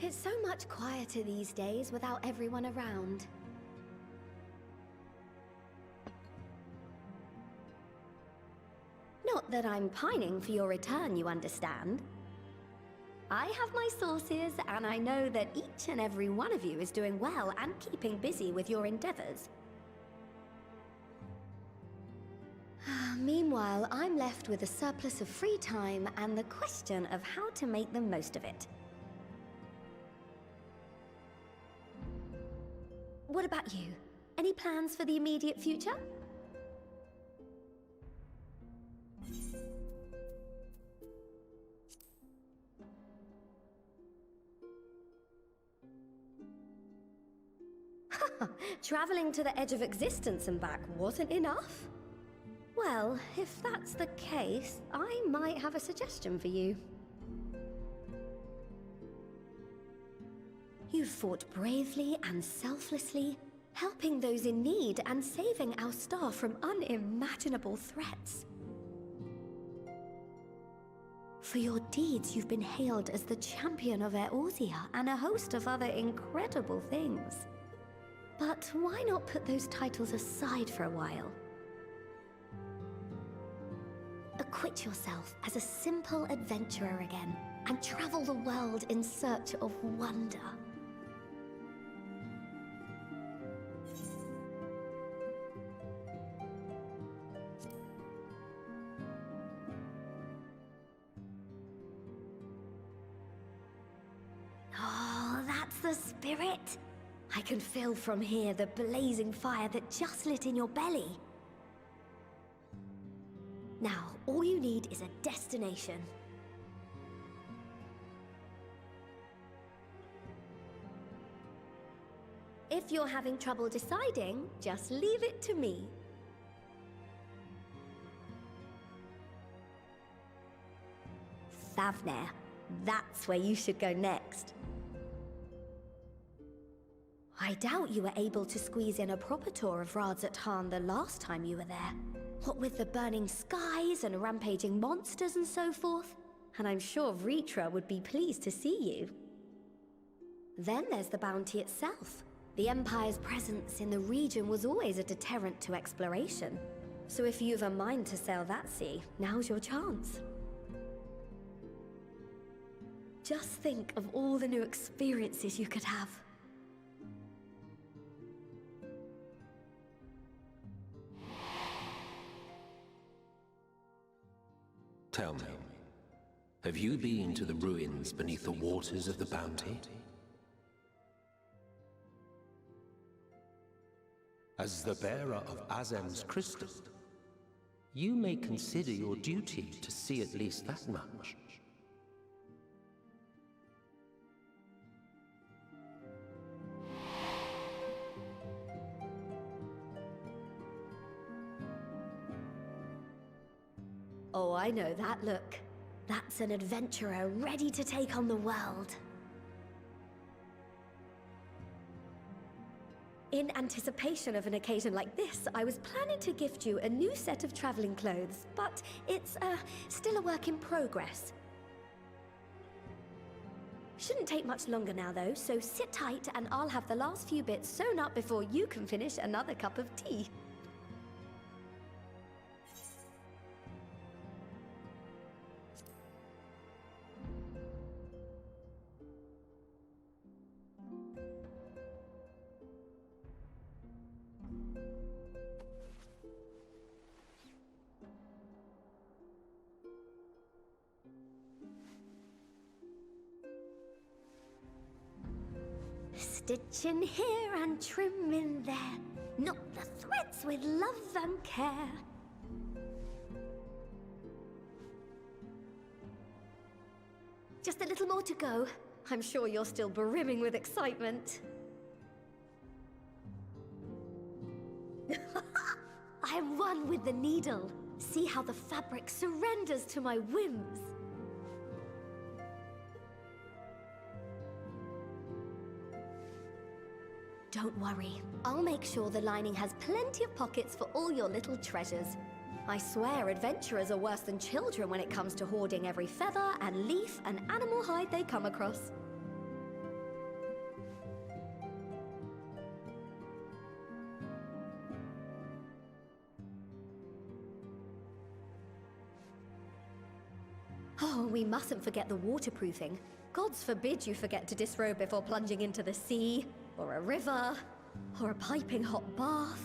It's so much quieter these days without everyone around. Not that I'm pining for your return, you understand. I have my sources, and I know that each and every one of you is doing well and keeping busy with your endeavors. Meanwhile, I'm left with a surplus of free time and the question of how to make the most of it. What about you? Any plans for the immediate future? Traveling to the edge of existence and back wasn't enough? Well, if that's the case, I might have a suggestion for you. You fought bravely and selflessly, helping those in need and saving our star from unimaginable threats. For your deeds, you've been hailed as the champion of Eorzea and a host of other incredible things. But why not put those titles aside for a while? Acquit yourself as a simple adventurer again, and travel the world in search of wonder. Oh, that's the spirit! I can feel from here the blazing fire that just lit in your belly. Now, all you need is a destination. If you're having trouble deciding, just leave it to me. Thavnair. That's where you should go next. I doubt you were able to squeeze in a proper tour of Radz-at-Han the last time you were there. What with the burning skies and rampaging monsters and so forth. And I'm sure Vritra would be pleased to see you. Then there's the bounty itself. The Empire's presence in the region was always a deterrent to exploration. So if you've a mind to sail that sea, now's your chance. Just think of all the new experiences you could have. Tell me, have you been to the ruins beneath the waters of the bounty? As the bearer of Azem's crystal, you may consider your duty to see at least that much. Oh, I know that look. That's an adventurer ready to take on the world. In anticipation of an occasion like this, I was planning to gift you a new set of traveling clothes, but it's still a work in progress. Shouldn't take much longer now though, so sit tight and I'll have the last few bits sewn up before you can finish another cup of tea. Stitch in here and trim in there, knot the threads with love and care. Just a little more to go. I'm sure you're still brimming with excitement. I am one with the needle. See how the fabric surrenders to my whims. Don't worry, I'll make sure the lining has plenty of pockets for all your little treasures. I swear adventurers are worse than children when it comes to hoarding every feather and leaf and animal hide they come across. Oh, we mustn't forget the waterproofing. Gods forbid you forget to disrobe before plunging into the sea, or a river, or a piping hot bath.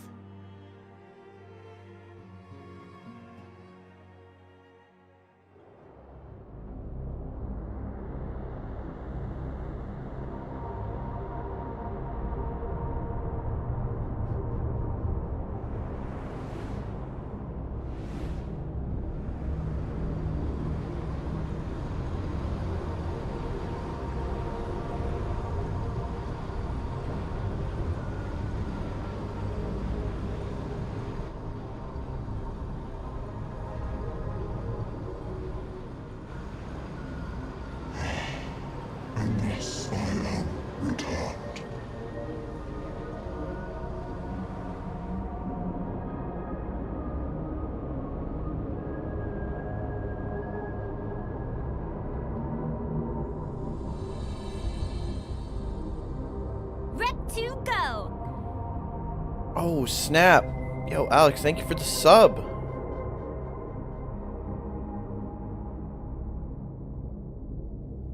To go. Oh, snap. Yo, Alex, thank you for the sub.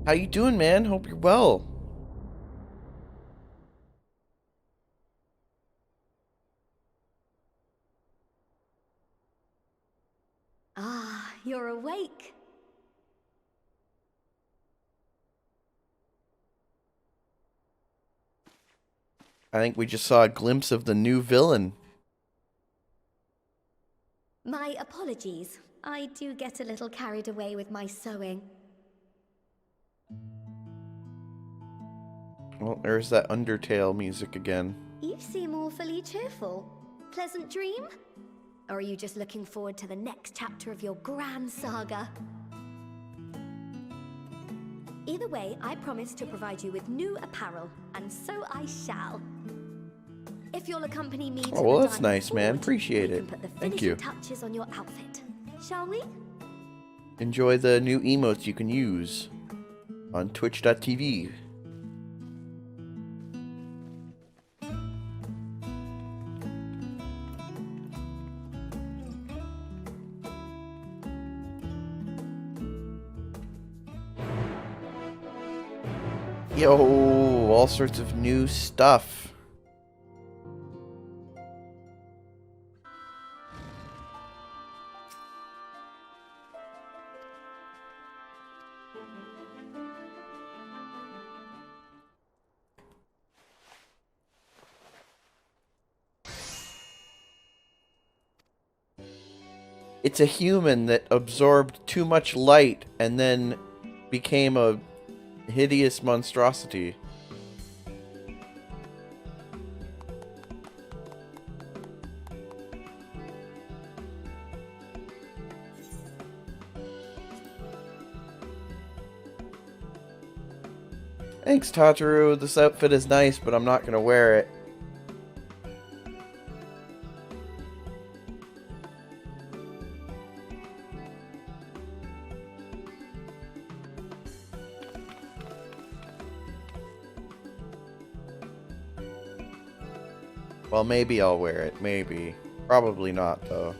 How you doing, man? Hope you're well. Ah, you're awake. I think we just saw a glimpse of the new villain. My apologies. I do get a little carried away with my sewing. Well, there's that Undertale music again. You seem awfully cheerful. Pleasant dream? Or are you just looking forward to the next chapter of your grand saga? Either way, I promise to provide you with new apparel, and so I shall. If you'll accompany me to Oh, well, the that's dining nice, man. forward, Appreciate we it. can put the Thank finishing you. touches on your outfit. Shall we? Enjoy the new emotes you can use on twitch.tv. Yo, all sorts of new stuff. It's a human that absorbed too much light and then became a hideous monstrosity. Thanks, Tataru. This outfit is nice, but I'm not gonna wear it. Well, maybe I'll wear it. Maybe. Probably not, though.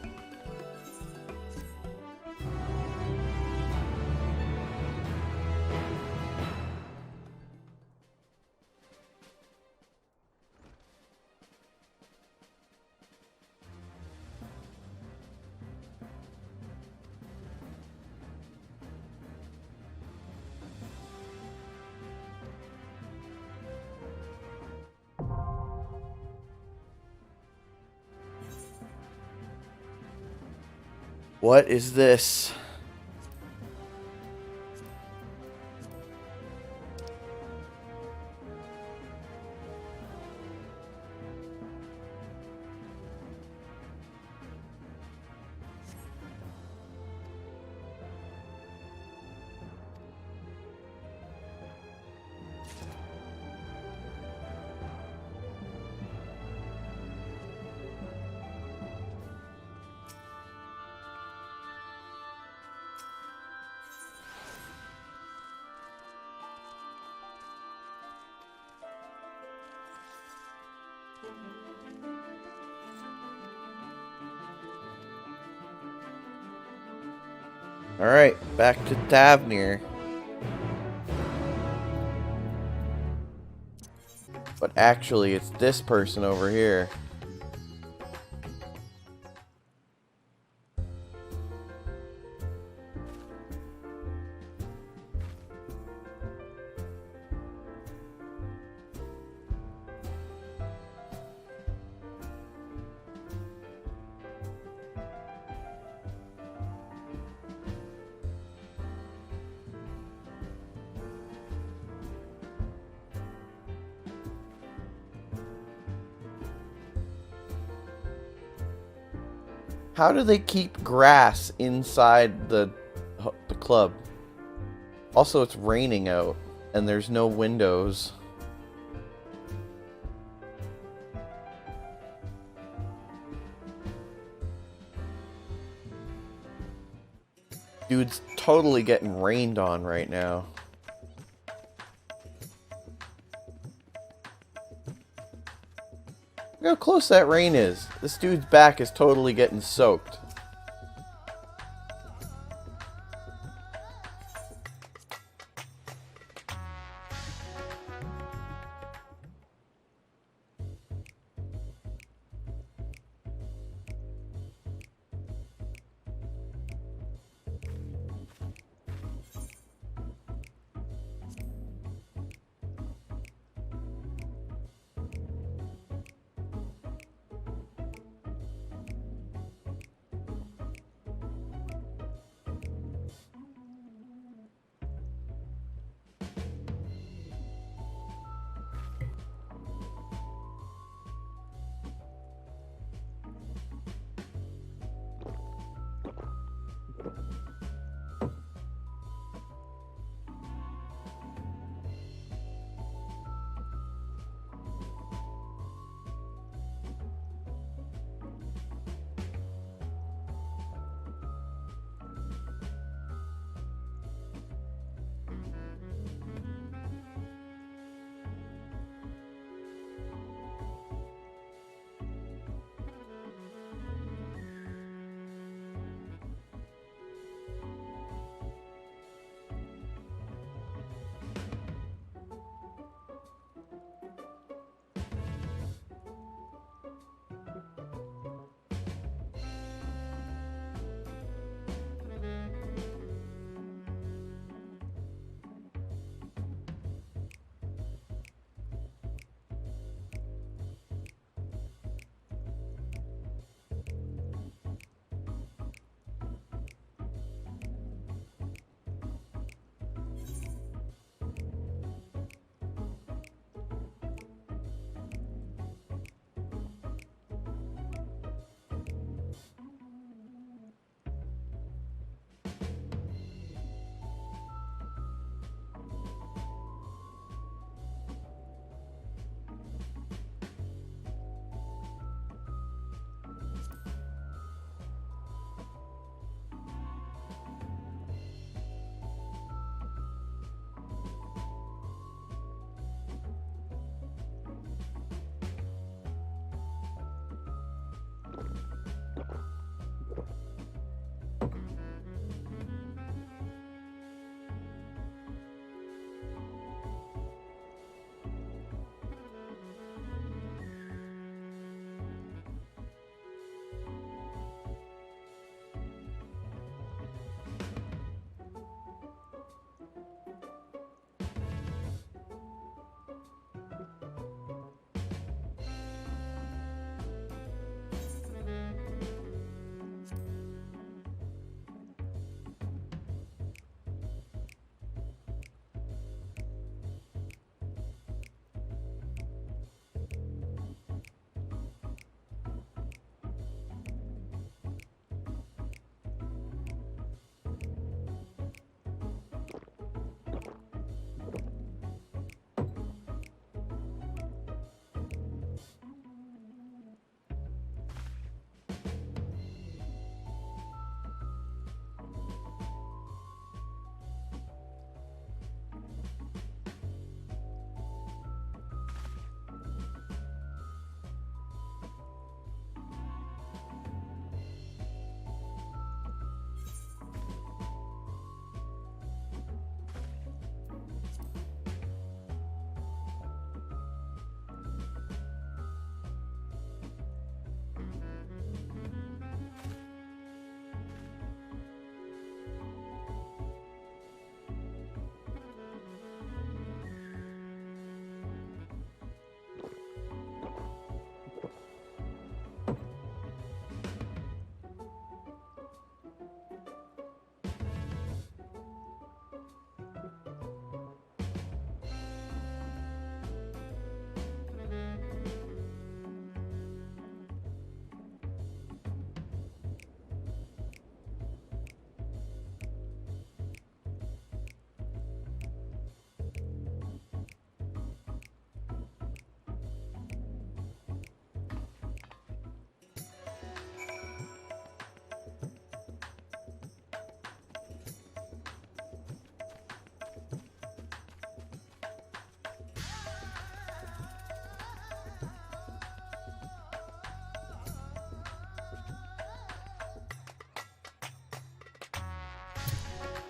What is this? Alright, back to Thavnair. But actually, it's this person over here. How do they keep grass inside the club? Also, it's raining out, and there's no windows. Dude's totally getting rained on right now. Look how close that rain is. This dude's back is totally getting soaked.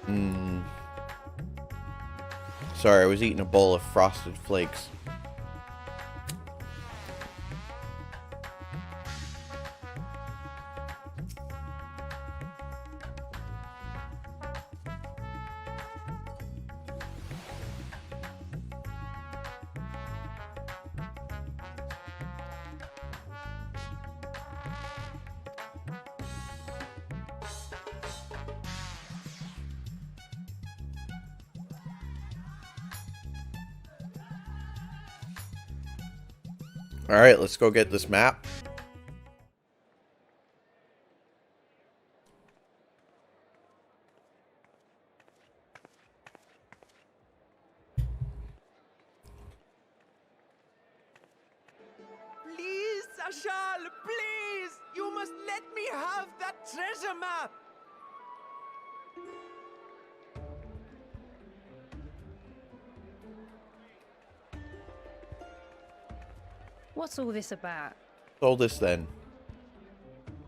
Hmm. Sorry, I was eating a bowl of Frosted Flakes. Alright, let's go get this map. Please, Ashal, please! You must let me have that treasure map! What's all this about? Hold this then.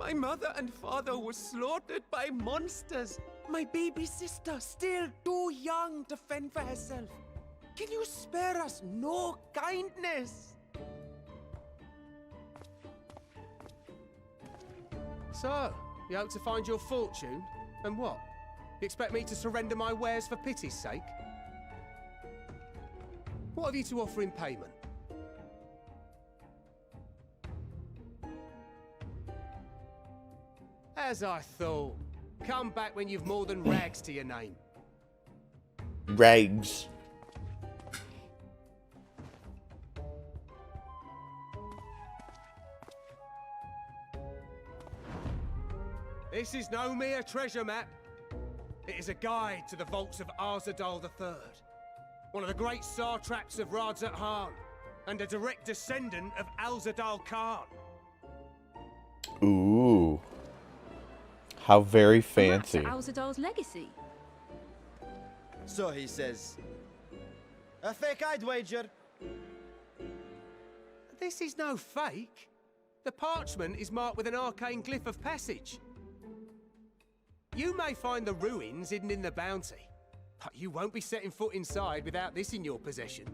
My mother and father were slaughtered by monsters. My baby sister, still too young to fend for herself. Can you spare us no kindness? So, you hope to find your fortune? And what? You expect me to surrender my wares for pity's sake? What have you to offer in payment? As I thought. Come back when you've more than rags to your name. Rags. This is no mere treasure map. It is a guide to the vaults of Arzadal III, one of the great satraps of Radz-at-Han, and a direct descendant of Alzadal Khan. Ooh. How very fancy. Alzadal's legacy. So he says. A fake, I'd wager. This is no fake. The parchment is marked with an arcane glyph of passage. You may find the ruins hidden in the bounty, but you won't be setting foot inside without this in your possession.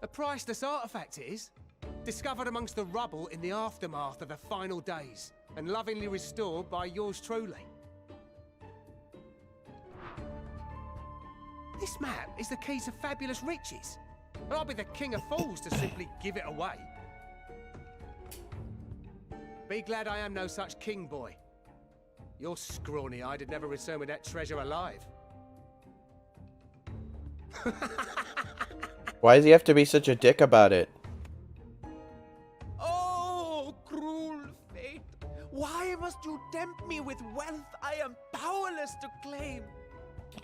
A priceless artifact it is, discovered amongst the rubble in the aftermath of the final days, and lovingly restored by yours truly. This map is the key to fabulous riches, and I'll be the king of fools to simply give it away. Be glad I am no such king, boy. Your scrawny-eyed had never returned with that treasure alive. Why does he have to be such a dick about it? Oh, cruel fate! Why must you tempt me with wealth I am powerless to claim?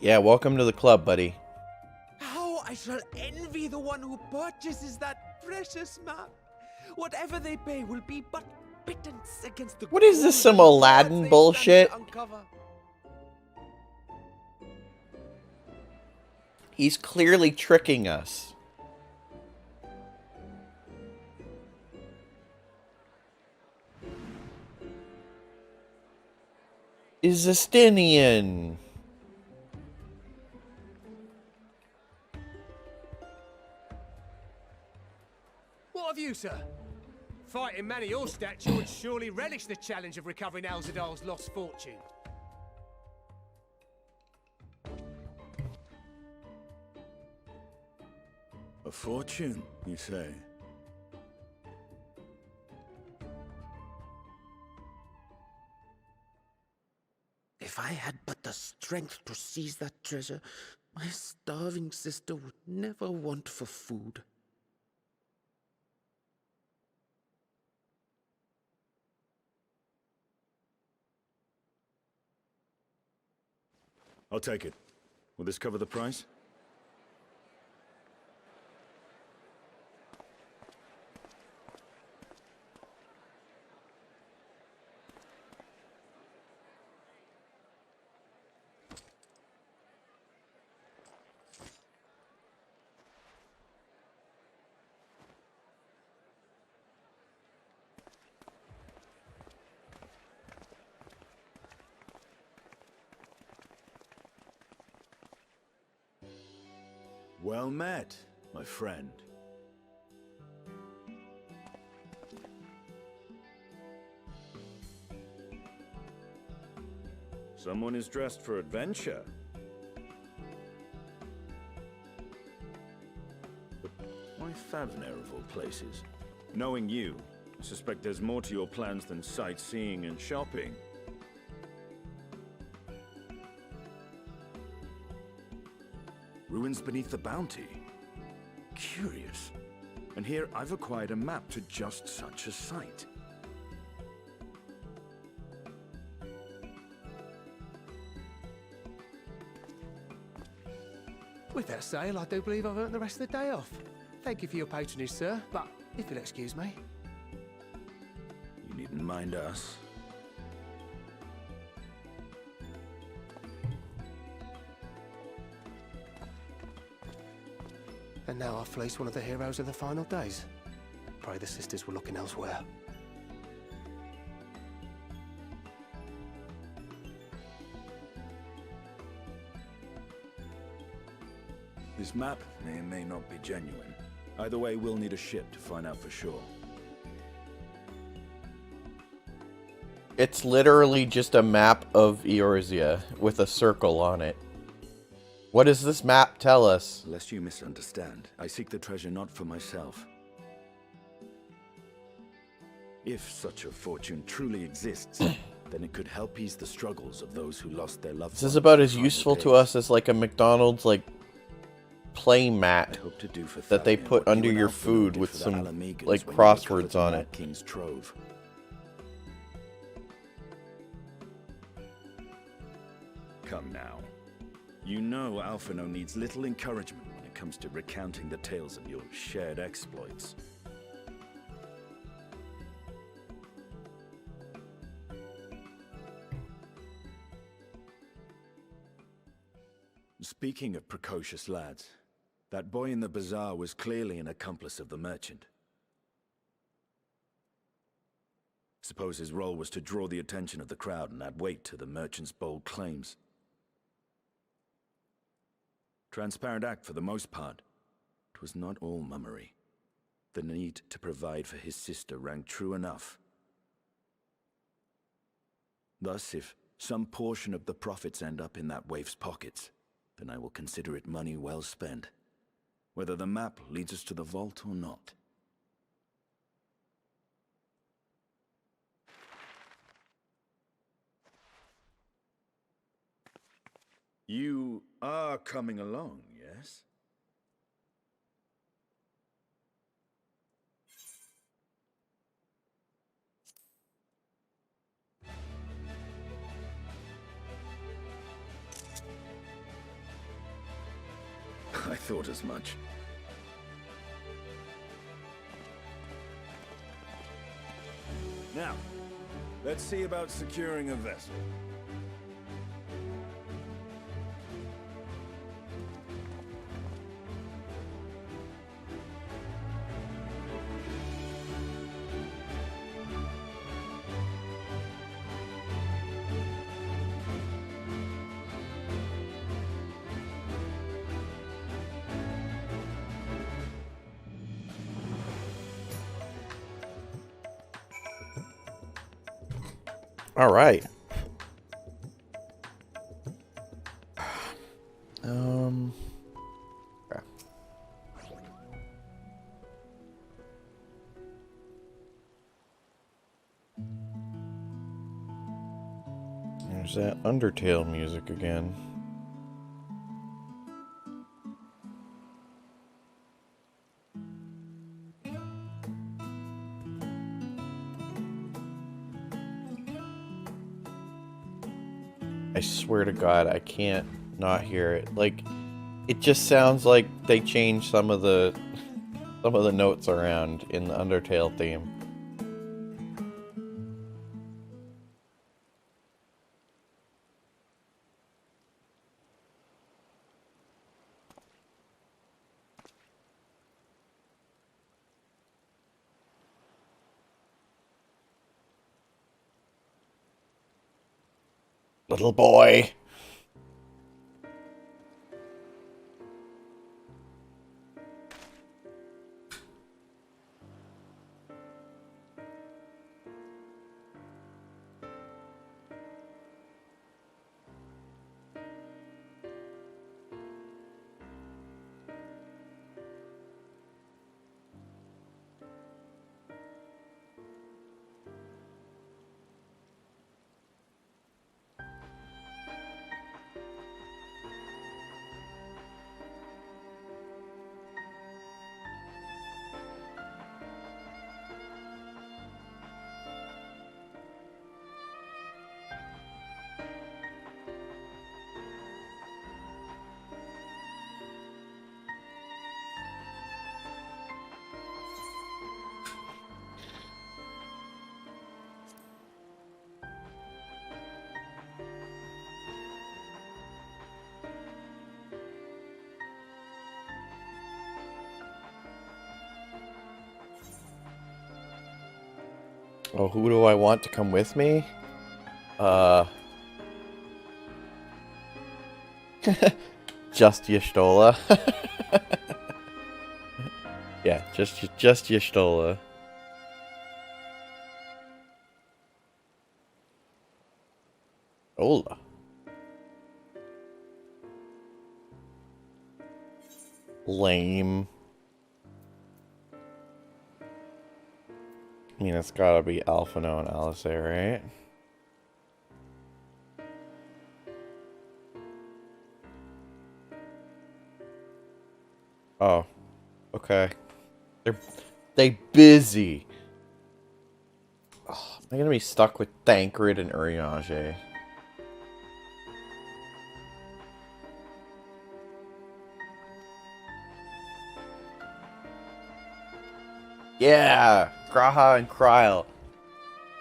Yeah, welcome to the club, buddy. How I shall envy the one who purchases that precious map. Whatever they pay will be but pittance against the What is this, some golden Aladdin swords they bullshit? stand to uncover. He's clearly tricking us. Is Justinian. What of you, sir? Fighting man of your stature would surely relish the challenge of recovering Alzadal's lost fortune. A fortune, you say? If I had but the strength to seize that treasure, my starving sister would never want for food. I'll take it. Will this cover the price? Well met, my friend. Someone is dressed for adventure. But why Thavnair of all places? Knowing you, I suspect there's more to your plans than sightseeing and shopping. Ruins beneath the bounty. Curious. And here I've acquired a map to just such a site. With that sale, I do believe I've earned the rest of the day off. Thank you for your patronage, sir, but if you'll excuse me. You needn't mind us. And now I've fleeced one of the heroes of the final days. Pray the sisters were looking elsewhere. This map may or may not be genuine. Either way, we'll need a ship to find out for sure. It's literally just a map of Eorzea with a circle on it. What does this map tell us? Lest you misunderstand, I seek the treasure not for myself. If such a fortune truly exists, then it could help ease the struggles of those who lost their loved ones. This is about as in useful final to days. us as like a McDonald's like play mat I hope to do for that they Thavnair put what under you and your Alphenor food did with for the some Alamegans like when you crosswords recovered on the it. King's trove. Come now. You know Alphino needs little encouragement when it comes to recounting the tales of your shared exploits. Speaking of precocious lads, that boy in the bazaar was clearly an accomplice of the merchant. Suppose his role was to draw the attention of the crowd and add weight to the merchant's bold claims. Transparent act for the most part. It was not all mummery. The need to provide for his sister rang true enough. Thus, if some portion of the profits end up in that waif's pockets, then I will consider it money well spent, whether the map leads us to the vault or not. You are coming along, yes? I thought as much. Now, let's see about securing a vessel. All right. Okay. There's that Undertale music again. I swear to God, I can't not hear it. Like, it just sounds like they changed some of the notes around in the Undertale theme. Little boy. Oh, who do I want to come with me? Just Y'shtola. Yeah, just Y'shtola. Ola. Lame. I mean, it's gotta be Alphino and Alizé, right? Oh, okay. They busy. Oh, am I gonna be stuck with Thancred and Eorzea? Yeah, Graha and Krile.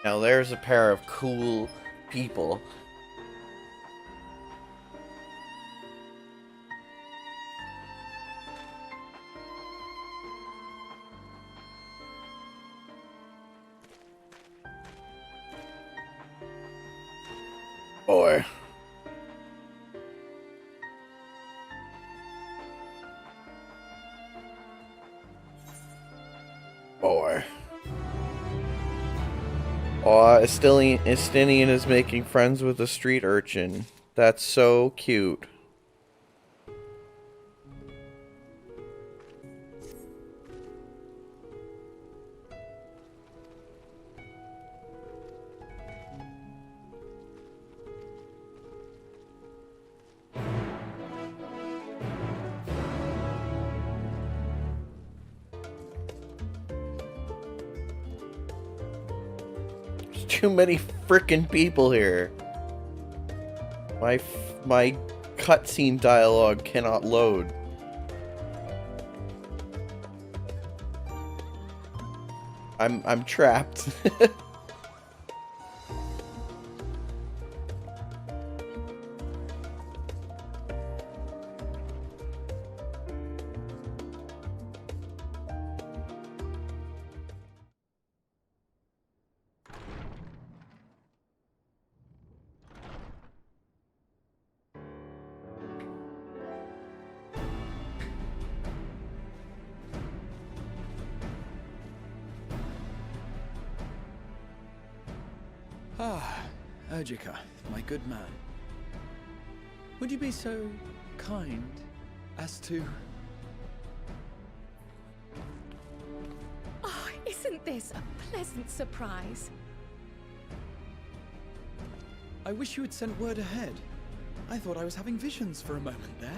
Now there's a pair of cool people. Boy. Boy. Aw, Estinian is making friends with a street urchin. That's so cute. Too many frickin' people here. My cutscene dialogue cannot load. I'm trapped. Urgica, my good man. Would you be so kind as to... Oh, isn't this a pleasant surprise? I wish you had sent word ahead. I thought I was having visions for a moment there.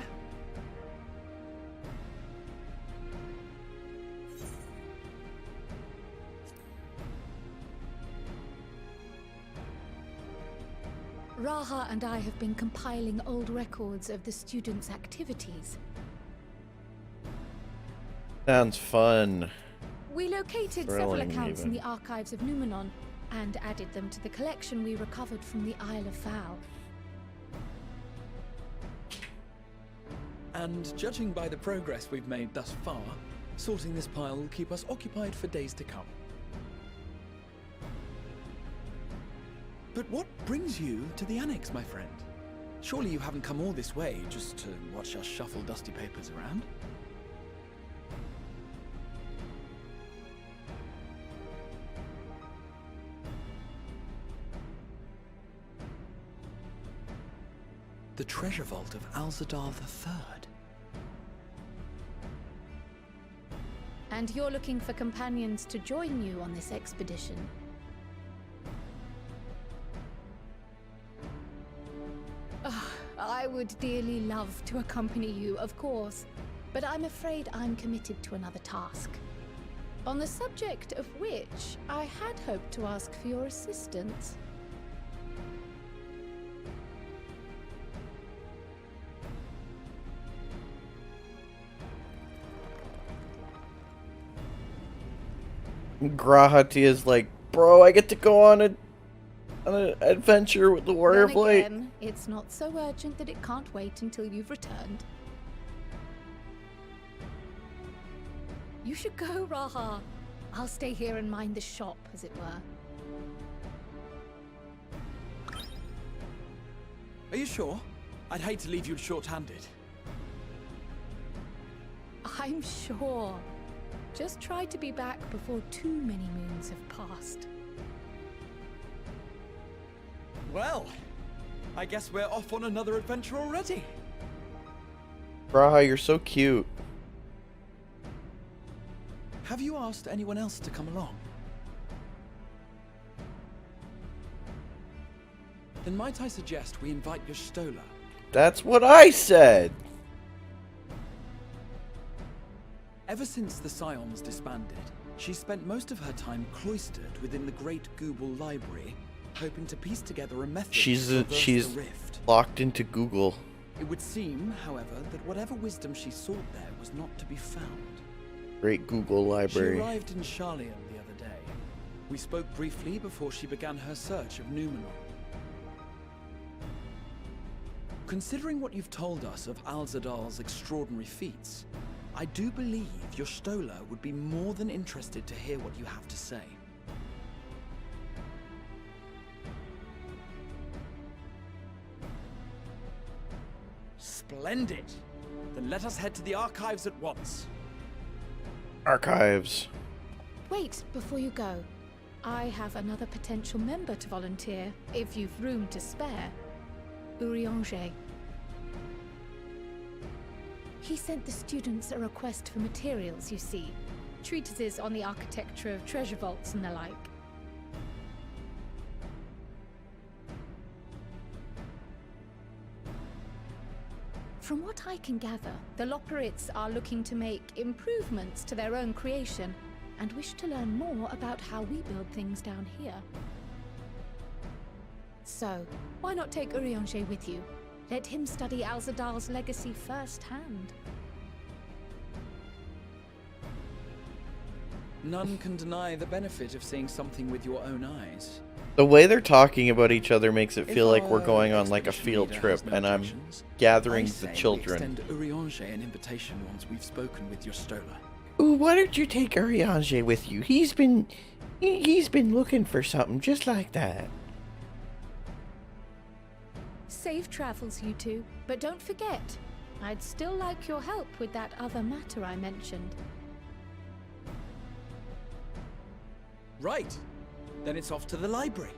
Raha and I have been compiling old records of the students' activities. Sounds fun. We located Thrilling, several accounts in even. the archives of Numenon and added them to the collection we recovered from the Isle of Fowl. And judging by the progress we've made thus far, sorting this pile will keep us occupied for days to come. But what brings you to the Annex, my friend? Surely you haven't come all this way just to watch us shuffle dusty papers around? The treasure vault of Alzadar III. And you're looking for companions to join you on this expedition. I would dearly love to accompany you, of course, but I'm afraid I'm committed to another task. On the subject of which, I had hoped to ask for your assistance. Grahati is like, bro, I get to go on an adventure with the Warrior of Light. Then again, it's not so urgent that it can't wait until you've returned. You should go, Raha. I'll stay here and mind the shop, as it were. Are you sure? I'd hate to leave you short-handed. I'm sure. Just try to be back before too many moons have passed. Well, I guess we're off on another adventure already. Graha, you're so cute. Have you asked anyone else to come along? Then might I suggest we invite Y'shtola? That's what I said! Ever since the Scions disbanded, she spent most of her time cloistered within the Great Google Library, hoping to piece together a method to reverse the rift. Locked into Google. It would seem, however, that whatever wisdom she sought there was not to be found. Great Google Library. She arrived in Sharlayan the other day. We spoke briefly before she began her search of Numenor. Considering what you've told us of Alzadal's extraordinary feats, I do believe Y'shtola would be more than interested to hear what you have to say. Splendid! Then let us head to the archives at once. Archives. Wait, before you go. I have another potential member to volunteer, if you've room to spare. Eorzea. He sent the students a request for materials, you see. Treatises on the architecture of treasure vaults and the like. From what I can gather, the Lockerites are looking to make improvements to their own creation, and wish to learn more about how we build things down here. So, why not take Eorzea with you? Let him study Alzadal's legacy firsthand. None can deny the benefit of seeing something with your own eyes. The way they're talking about each other makes it feel like we're going on like a field trip, and I'm gathering the children. Extend Eorzea an invitation once we've spoken with Y'shtola. Ooh, why don't you take Eorzea with you? He's been looking for something just like that. Safe travels, you two. But don't forget, I'd still like your help with that other matter I mentioned. Right. Then it's off to the library.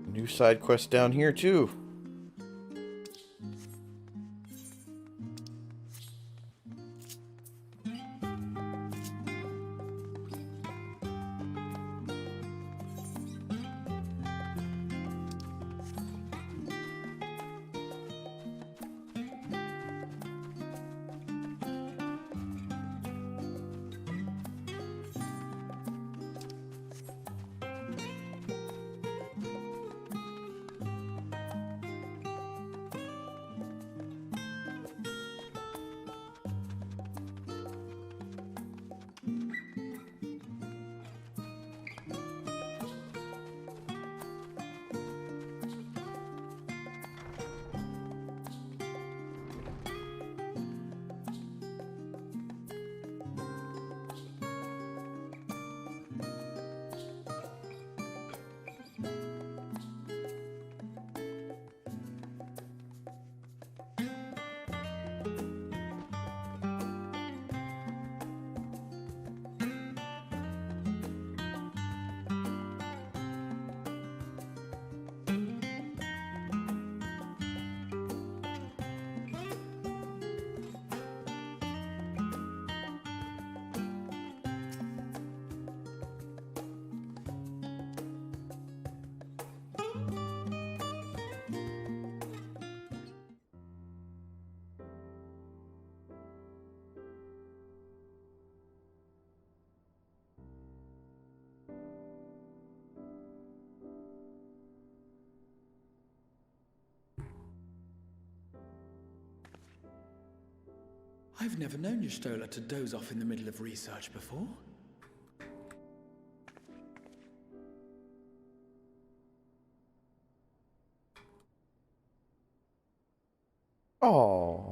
New side quest down here too. I've never known Y'shtola to doze off in the middle of research before. Oh.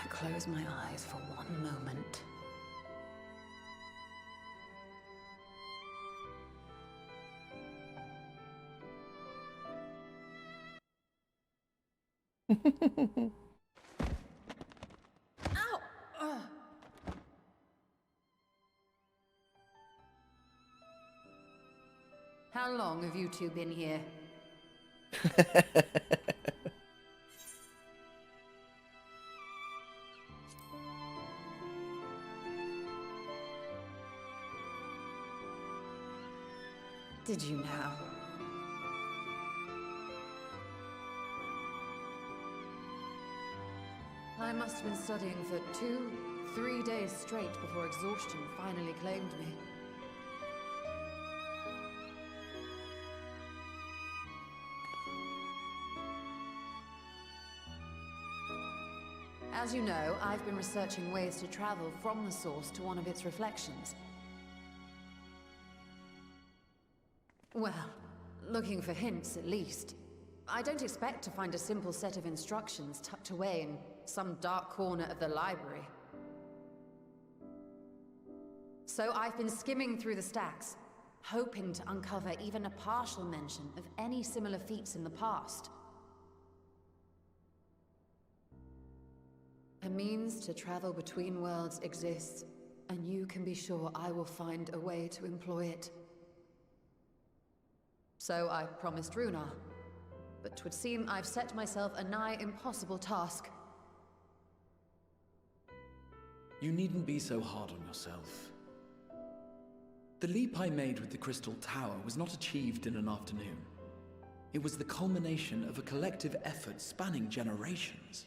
Close my eyes for one moment. Ow! How long have you two been here? Did you now? I must have been studying for 2-3 days straight before exhaustion finally claimed me. As you know, I've been researching ways to travel from the source to one of its reflections. Well, looking for hints at least. I don't expect to find a simple set of instructions tucked away in some dark corner of the library. So I've been skimming through the stacks, hoping to uncover even a partial mention of any similar feats in the past. A means to travel between worlds exists, and you can be sure I will find a way to employ it. So I promised Runa, but 'twould seem I've set myself a nigh impossible task. You needn't be so hard on yourself. The leap I made with the Crystal Tower was not achieved in an afternoon. It was the culmination of a collective effort spanning generations.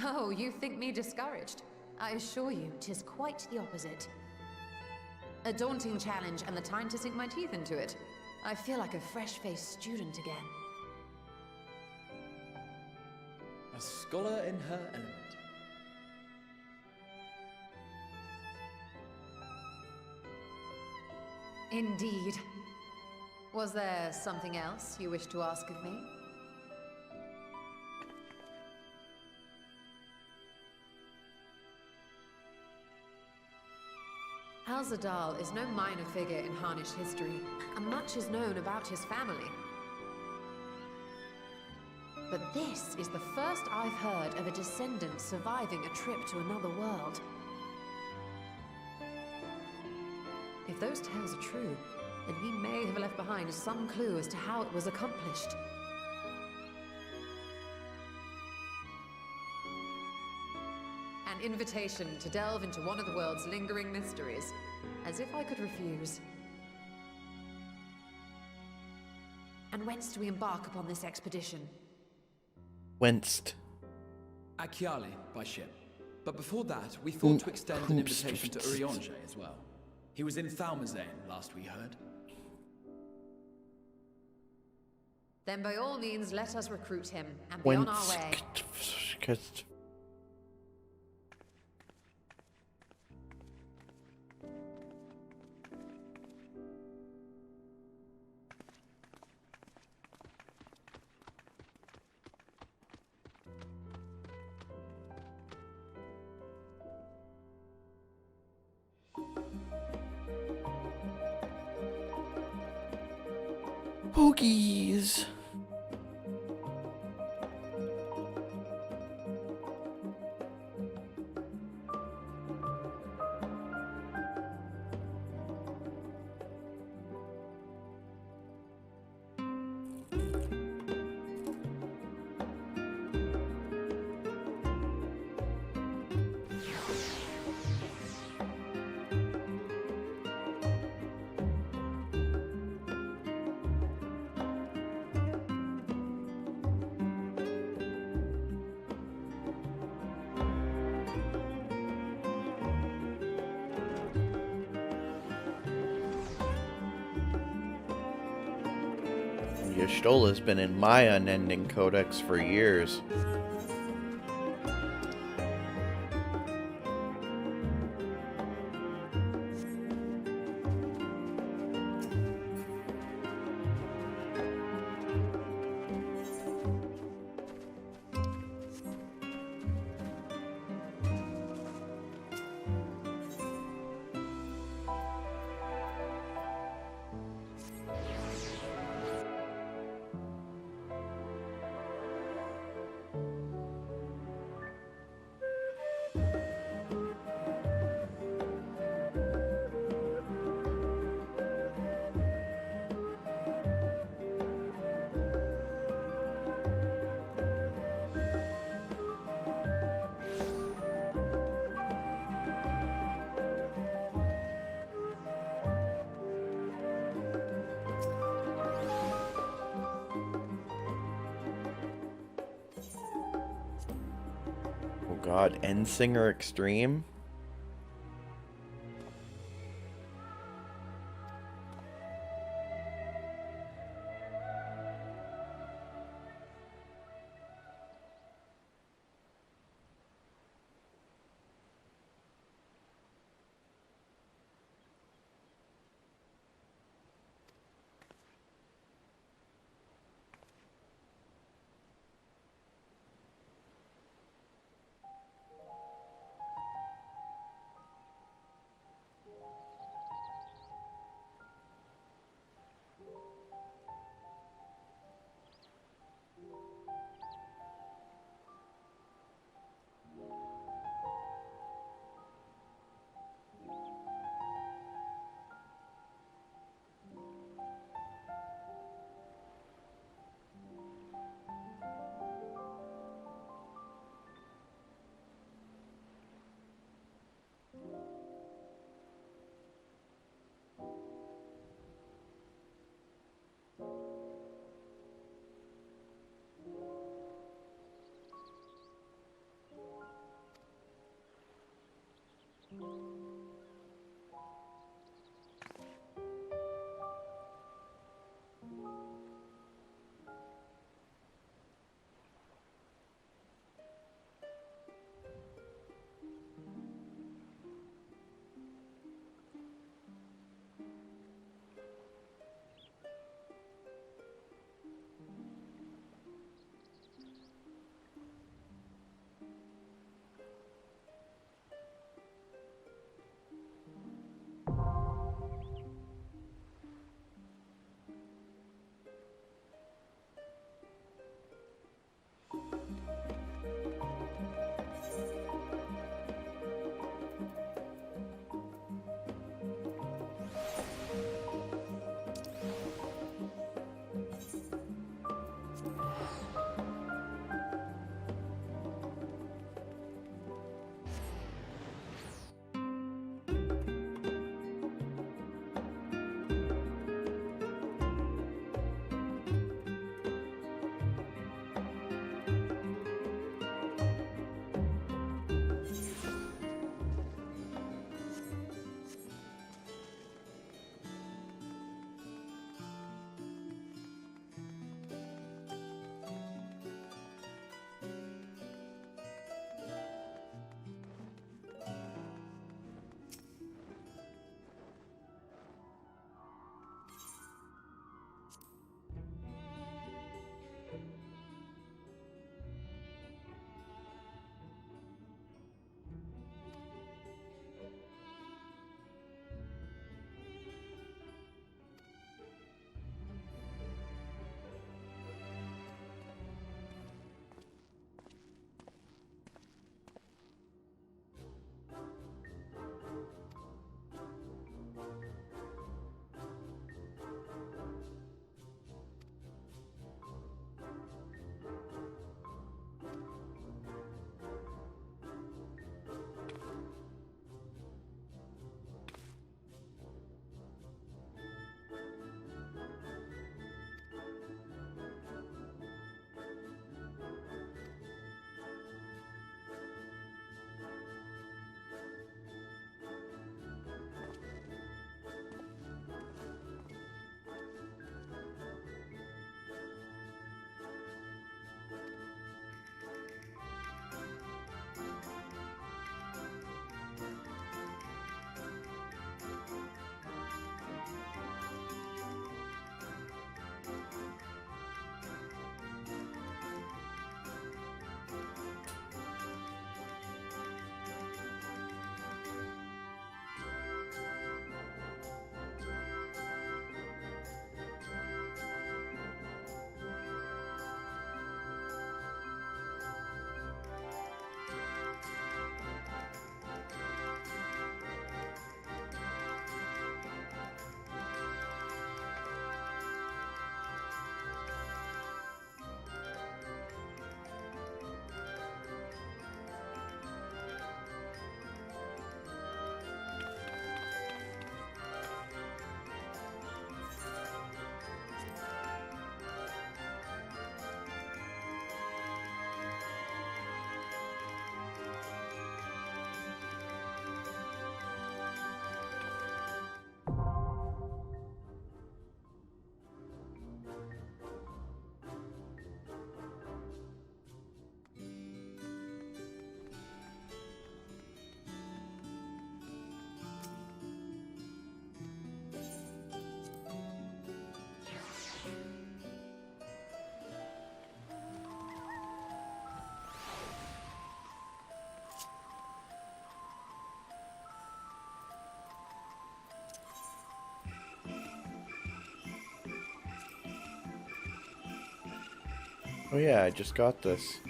Oh, you think me discouraged? I assure you, 'tis quite the opposite. A daunting challenge and the time to sink my teeth into it. I feel like a fresh-faced student again. A scholar in her element. Indeed. Was there something else you wish to ask of me? Al-Zadal is no minor figure in Harnish history, and much is known about his family. But this is the first I've heard of a descendant surviving a trip to another world. If those tales are true, then he may have left behind some clue as to how it was accomplished. An invitation to delve into one of the world's lingering mysteries. As if I could refuse. And whence do we embark upon this expedition? Whence? Akyali, by ship. But before that, we thought to extend an invitation to Eorzea as well. He was in Thavnair last we heard. Then by all means, let us recruit him and be on our way. Pokies. Y'shtola's been in my unending codex for years. Oh god, Endsinger Extreme? Oh yeah, I just got this.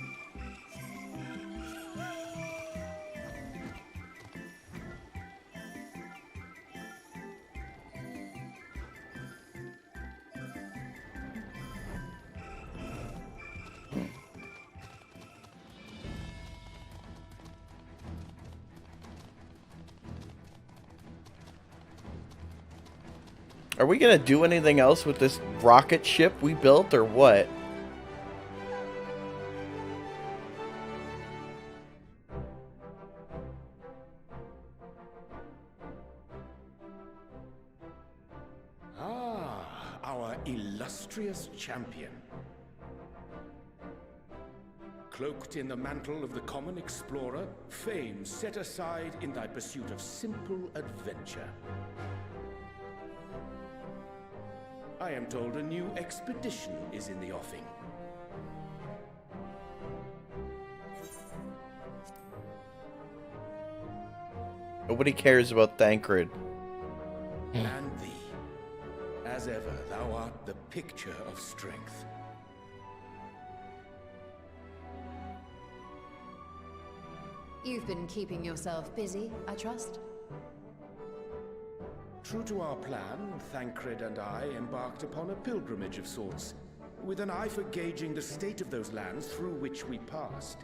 Are we gonna do anything else with this rocket ship we built, or what? Ah, our illustrious champion. Cloaked in the mantle of the common explorer, fame set aside in thy pursuit of simple adventure. I am told a new expedition is in the offing. Nobody cares about Thancred. And thee. As ever, thou art the picture of strength. You've been keeping yourself busy, I trust? True to our plan, Thancred and I embarked upon a pilgrimage of sorts, with an eye for gauging the state of those lands through which we passed.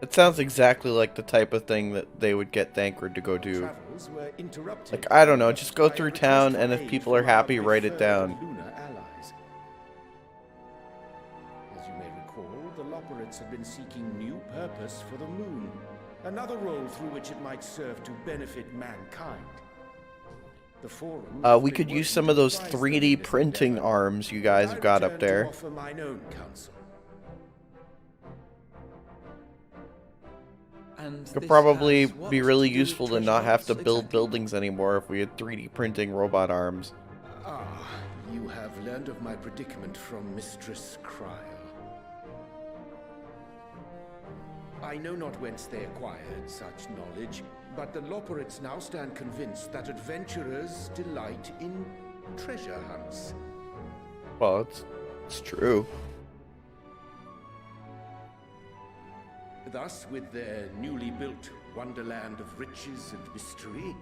It sounds exactly like the type of thing that they would get Thancred to go do. Travels were interrupted. Like, I don't know, just go through town, and if people are happy, write it down. Lunar allies. As you may recall, the Loporrits had been seeking new purpose for the moon, another role through which it might serve to benefit mankind. The forum we could use some of those 3D printing arms you guys have got up there. Offer mine own counsel. And Could this probably has what be really to do with useful to treasure not have to hunts build exactly? buildings anymore if we had 3D printing robot arms. Ah, you have learned of my predicament from Mistress Krile. I know not whence they acquired such knowledge, but the Loporrits now stand convinced that adventurers delight in treasure hunts. Well, it's true. Thus, with their newly built wonderland of riches and mystery,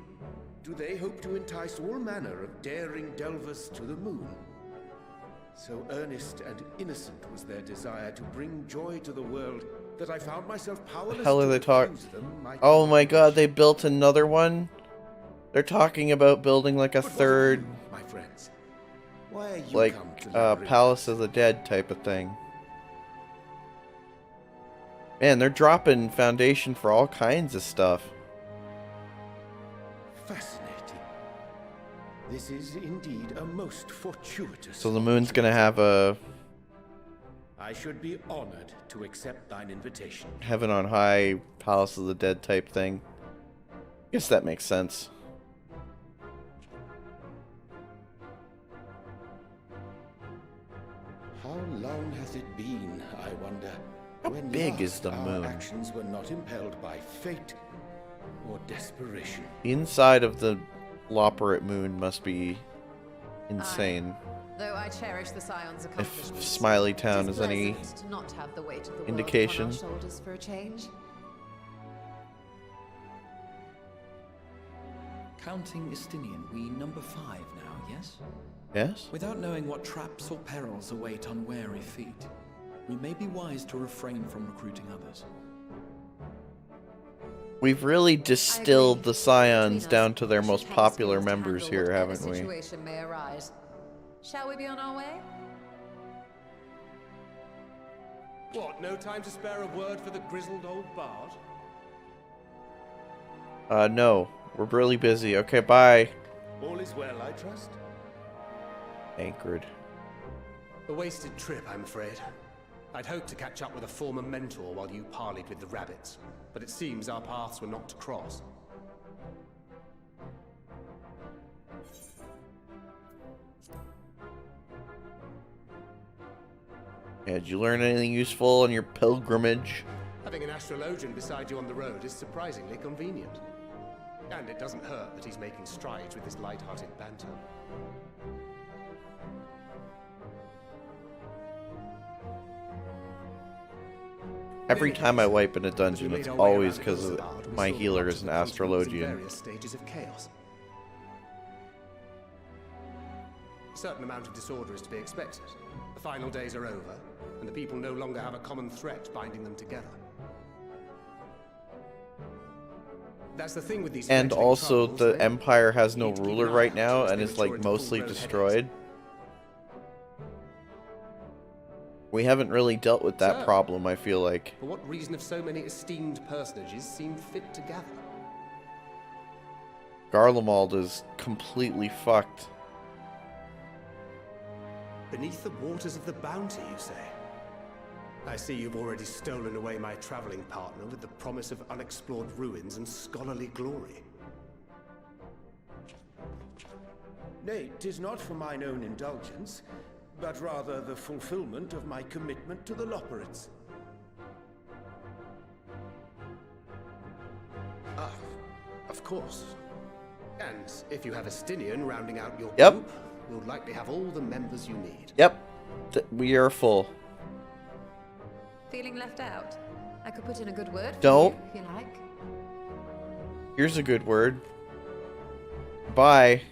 do they hope to entice all manner of daring delvers to the moon. So earnest and innocent was their desire to bring joy to the world that I found myself powerless. The hell are to they talking? refuse them. Oh my god, they built another one? They're talking about building like a But what of third, you, my friends? Why are you like, come to Lyria? Palace of the Dead type of thing. Man, they're dropping foundation for all kinds of stuff. Fascinating. This is indeed a most fortuitous. So the moon's gonna have a I should be honored to accept thine invitation. heaven on high, Palace of the Dead type thing. Guess that makes sense. How long hath it been, I wonder? How when big last is the our moon? actions were not impelled by fate or desperation. Inside of the Loporrit moon must be insane. Though I cherish the Scions' accomplishments, If Smiley it Town is any pleasant to not have the weight of the world indication. upon our shoulders for a change. Counting Istinian, we number 5 now, yes? Yes? Without knowing what traps or perils await unwary feet, we may be wise to refrain from recruiting others. We've really distilled the Scions Between down us, to their we most should have popular skills to members handle here, whatever haven't we? situation may arise. Shall we be on our way? What, no time to spare a word for the grizzled old bard? No. We're really busy. Okay, bye. All is well, I trust. Anchored. A wasted trip, I'm afraid. I'd hoped to catch up with a former mentor while you parleyed with the rabbits, but it seems our paths were not to cross. Yeah, did you learn anything useful on your pilgrimage? Having an astrologian beside you on the road is surprisingly convenient. And it doesn't hurt that he's making strides with his light-hearted banter. Every time I wipe in a dungeon, it's always because my healer is an astrologian. Various stages of chaos. A certain amount of disorder is to be expected. The final days are over, and the people no longer have a common threat binding them together. That's the thing with these. And also, troubles, the they Empire has no need to keep ruler an eye right out now, as and they is mature like into mostly full-grown destroyed. We haven't really dealt with that So, problem, I feel like. For what reason have so many esteemed personages seemed fit to gather? Garlemald is completely fucked. Beneath the waters of the bounty, you say? I see you've already stolen away my traveling partner with the promise of unexplored ruins and scholarly glory. Nay, 'tis not for mine own indulgence, but rather the fulfillment of my commitment to the Loperids. Ah, of course. And if you have a Stinian rounding out your Yep. group, you'll likely have all the members you need. Yep. We are full. Feeling left out? I could put in a good word for Don't. you, if you like. Here's a good word. Bye.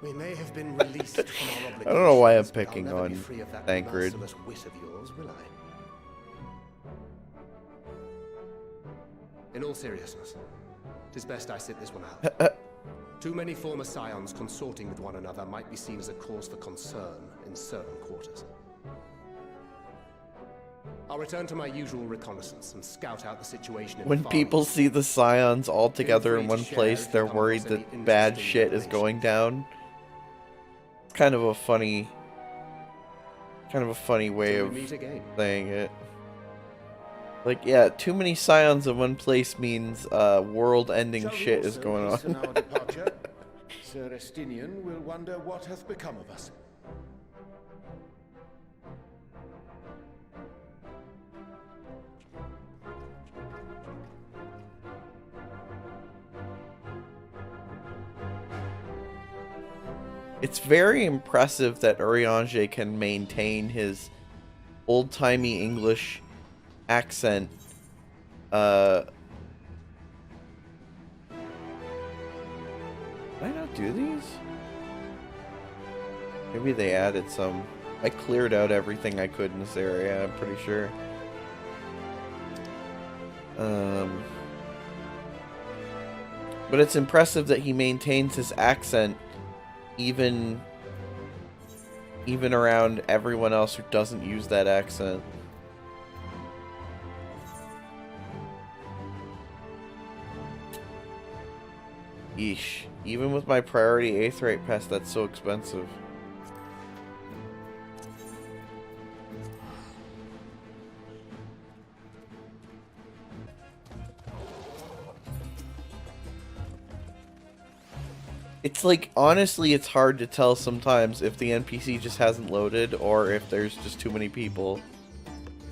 We may have been released from our obligations. I don't know why I'm but I'll picking never be on free of that Thancred. merciless wit of yours, will I? In all seriousness, it is best I sit this one out. Too many former Scions consorting with one another might be seen as a cause for concern in certain quarters. I'll return to my usual reconnaissance and scout out the situation in When the people farms. see the Scions all together free in to one share place, if you they're come worried across any that bad interesting shit is revelations. going down. It's kind of a funny way Till we of meet again. saying it. Like, yeah, too many Scions in one place means world-ending Shall we shit is also going hasten on. our departure? Sir Estinian will wonder what hath become of us. It's very impressive that Urianger can maintain his old-timey English accent. Did I not do these? Maybe they added some. I cleared out everything I could in this area, I'm pretty sure. But it's impressive that he maintains his accent even around everyone else who doesn't use that accent. Yeesh. Even with my priority Aetheryte pest, that's so expensive. It's like, honestly, it's hard to tell sometimes if the NPC just hasn't loaded, or if there's just too many people,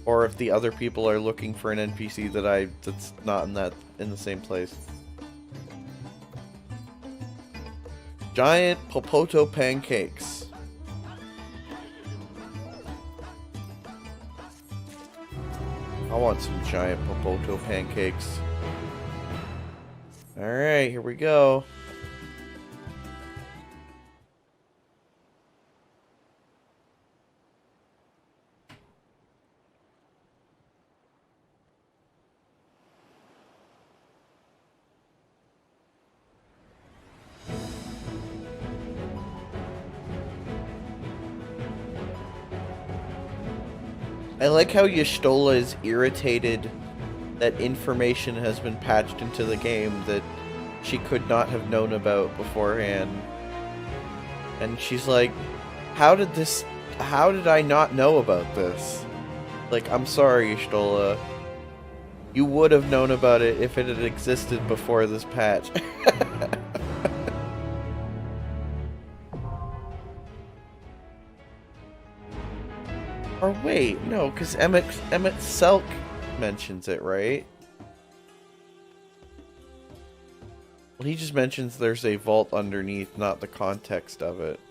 or if the other people are looking for an NPC that's not in the same place. Giant Popoto pancakes. I want some giant Popoto pancakes. Alright, here we go. I like how Y'shtola is irritated that information has been patched into the game that she could not have known about beforehand. And she's like, how did I not know about this? Like, I'm sorry, Y'shtola. You would have known about it if it had existed before this patch. Or wait, no, because Emmett Selk mentions it, right? Well, he just mentions there's a vault underneath, not the context of it.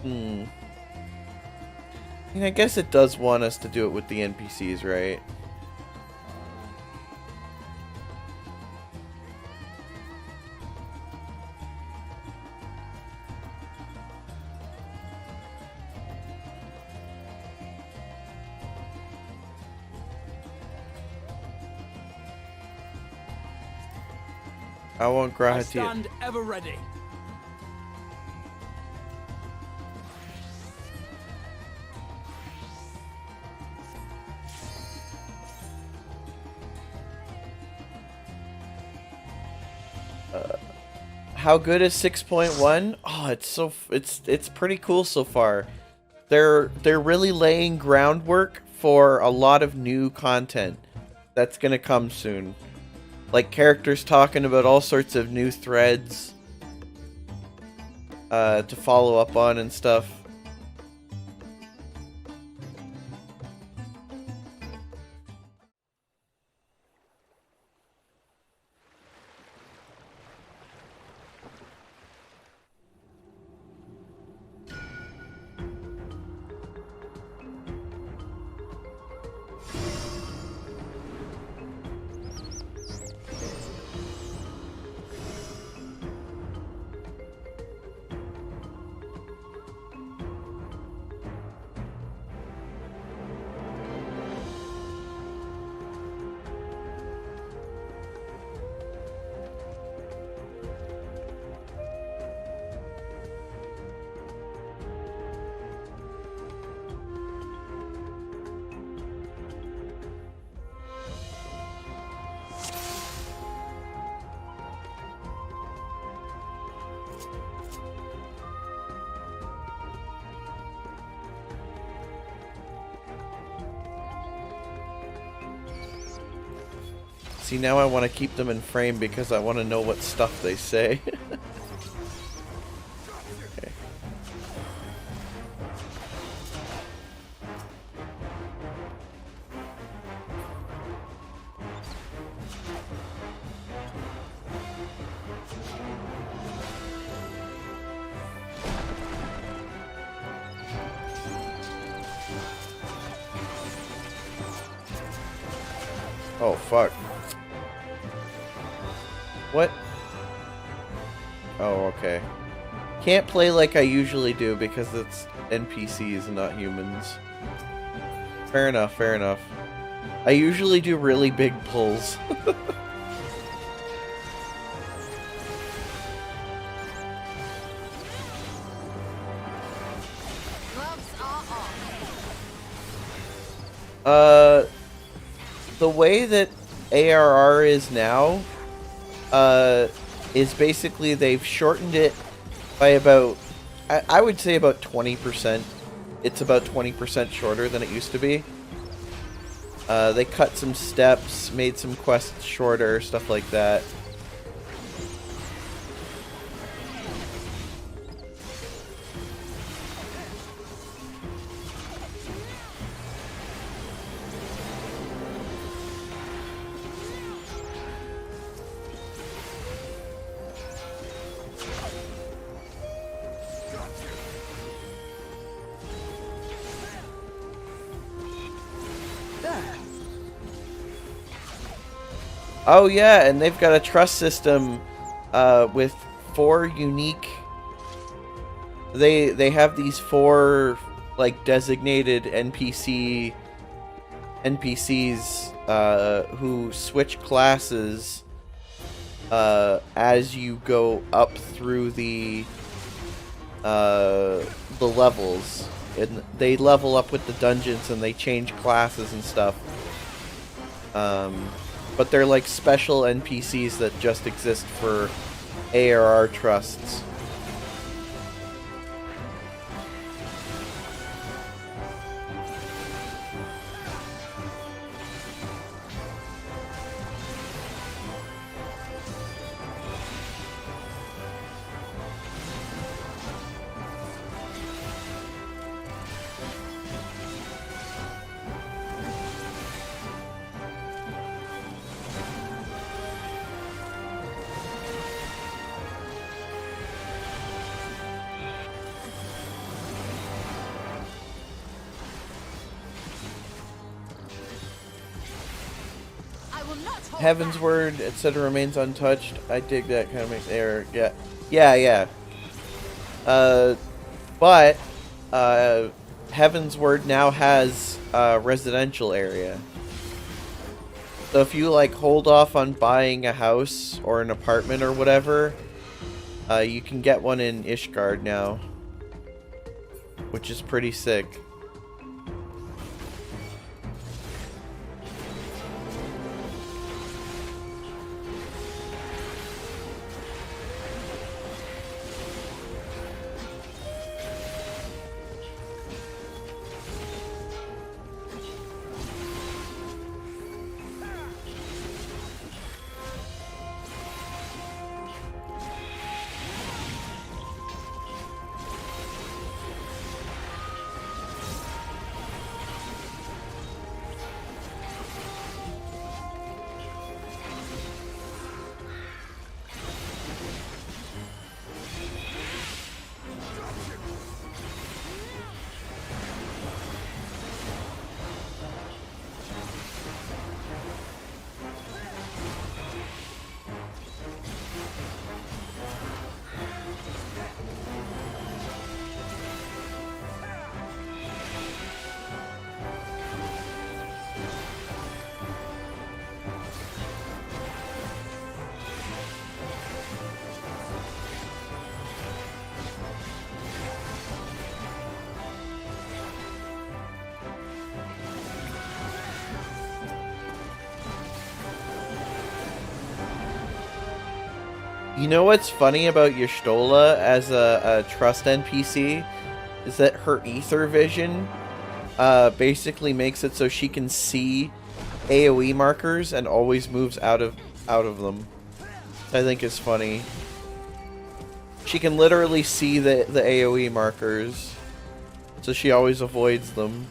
I mean, I guess it does want us to do it with the NPCs, right? I want Graha to Stand ever ready. How good is 6.1? Oh, it's pretty cool so far. They're really laying groundwork for a lot of new content that's gonna come soon. Like characters talking about all sorts of new threads to follow up on and stuff. See, now I want to keep them in frame because I want to know what stuff they say. Okay. Oh, fuck. What? Oh, okay. Can't play like I usually do because it's NPCs and not humans. Fair enough, fair enough. I usually do really big pulls. The way that ARR is now, is basically they've shortened it by about, I would say about 20%. It's about 20% shorter than it used to be. They cut some steps, made some quests shorter, stuff like that. Oh yeah, and they've got a trust system with 4 unique. They have these 4 like designated NPCs who switch classes as you go up through the levels, and they level up with the dungeons and they change classes and stuff. But they're like special NPCs that just exist for ARR trusts. Heaven's Word, etc. remains untouched. I dig that kind of makes air. Yeah. But Heaven's Word now has a residential area. So if you like hold off on buying a house or an apartment or whatever, you can get one in Ishgard now, which is pretty sick. You know what's funny about Y'shtola as a trust NPC is that her ether vision basically makes it so she can see AoE markers and always moves out of them. I think is funny. She can literally see the AoE markers, so she always avoids them.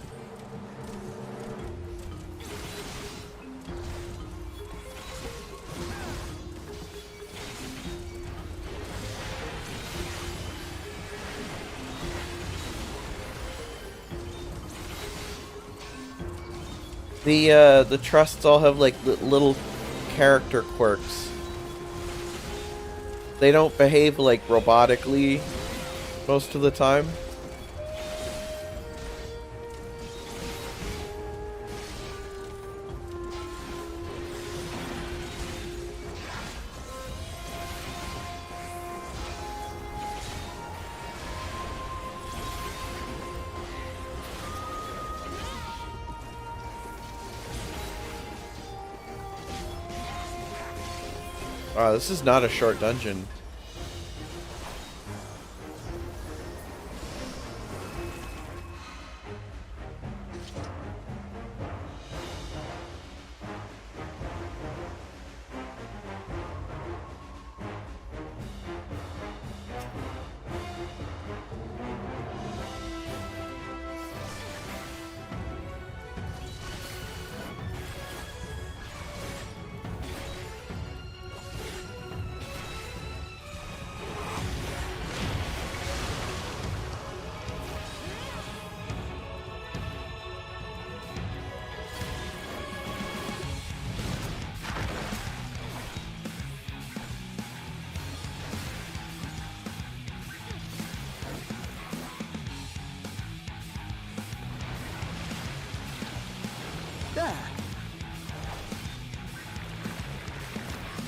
The trusts all have like little character quirks. They don't behave like robotically most of the time. Wow, this is not a short dungeon.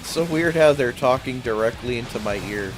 So weird how they're talking directly into my ear.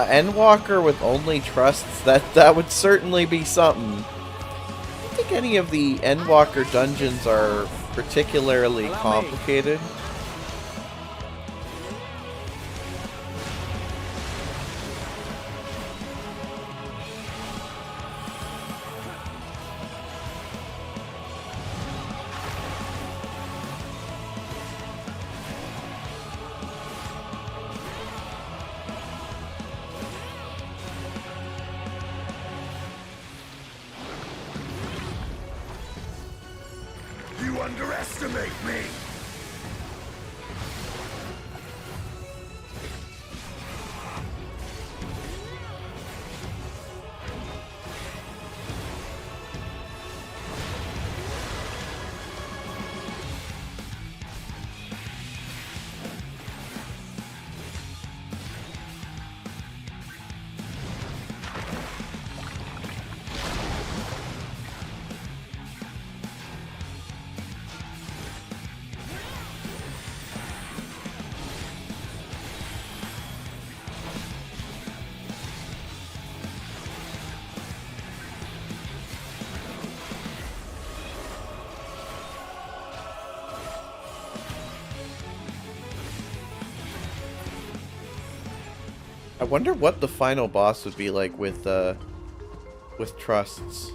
Endwalker with only trusts, that would certainly be something. think any of the Endwalker dungeons are particularly complicated. You underestimate me! I wonder what the final boss would be like with trusts.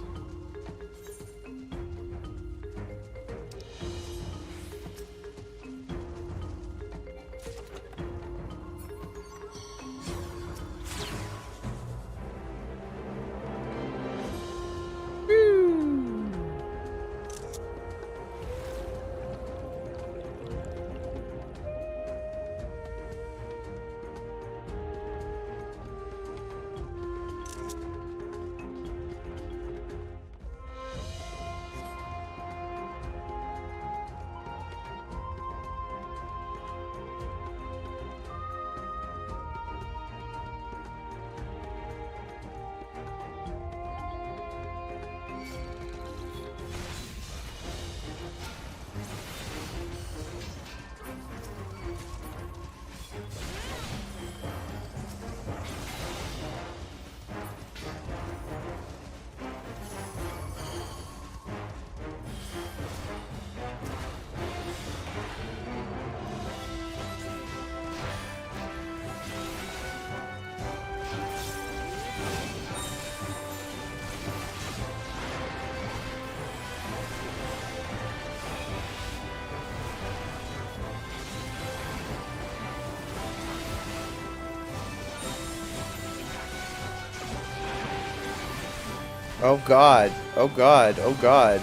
Oh god, oh god, oh god.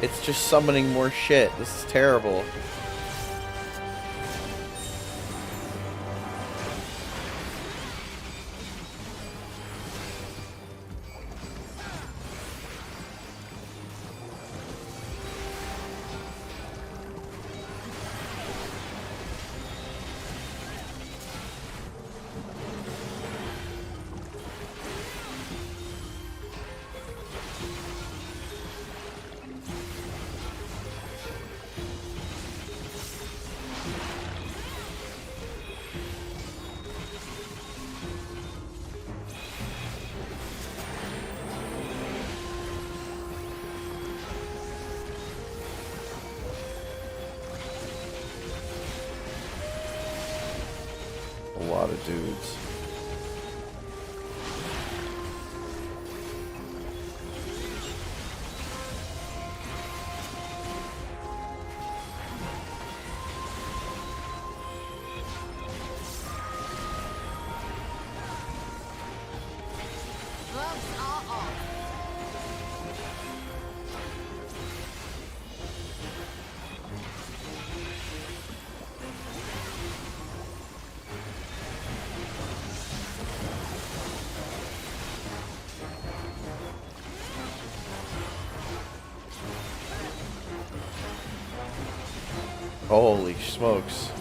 It's just summoning more shit. This is terrible. A lot of dudes. Holy smokes.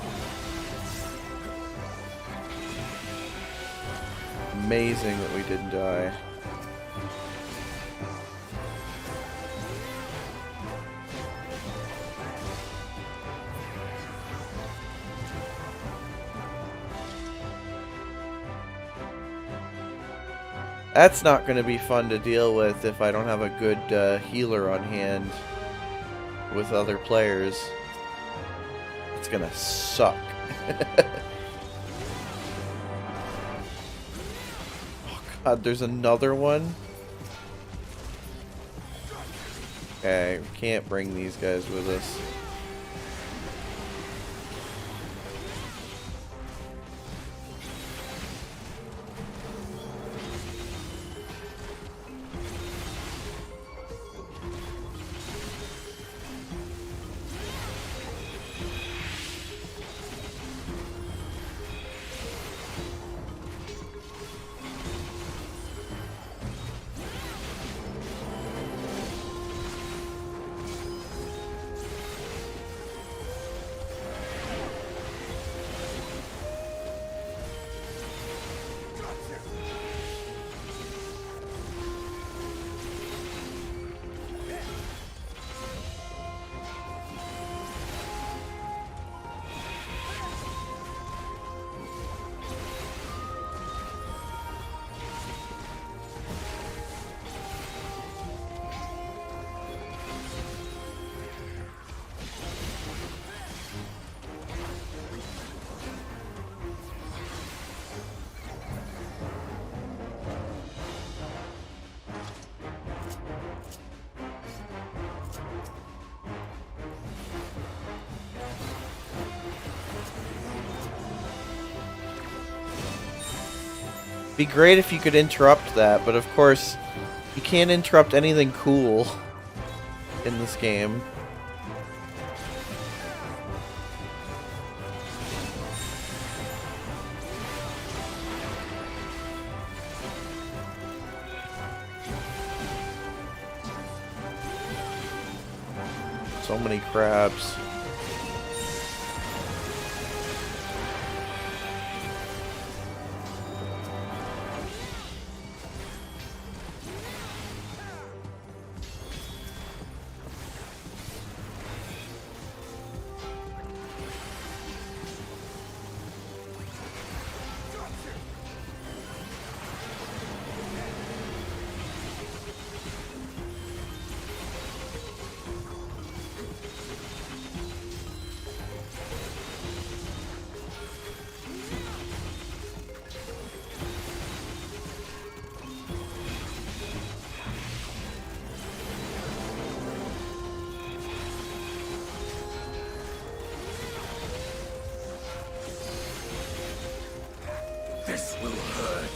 Amazing that we didn't die. That's not going to be fun to deal with if I don't have a good healer on hand with other players. It's going to suck. Oh god, there's another one? Okay, we can't bring these guys with us. Be great if you could interrupt that, but of course, you can't interrupt anything cool in this game. So many crabs. This will hurt.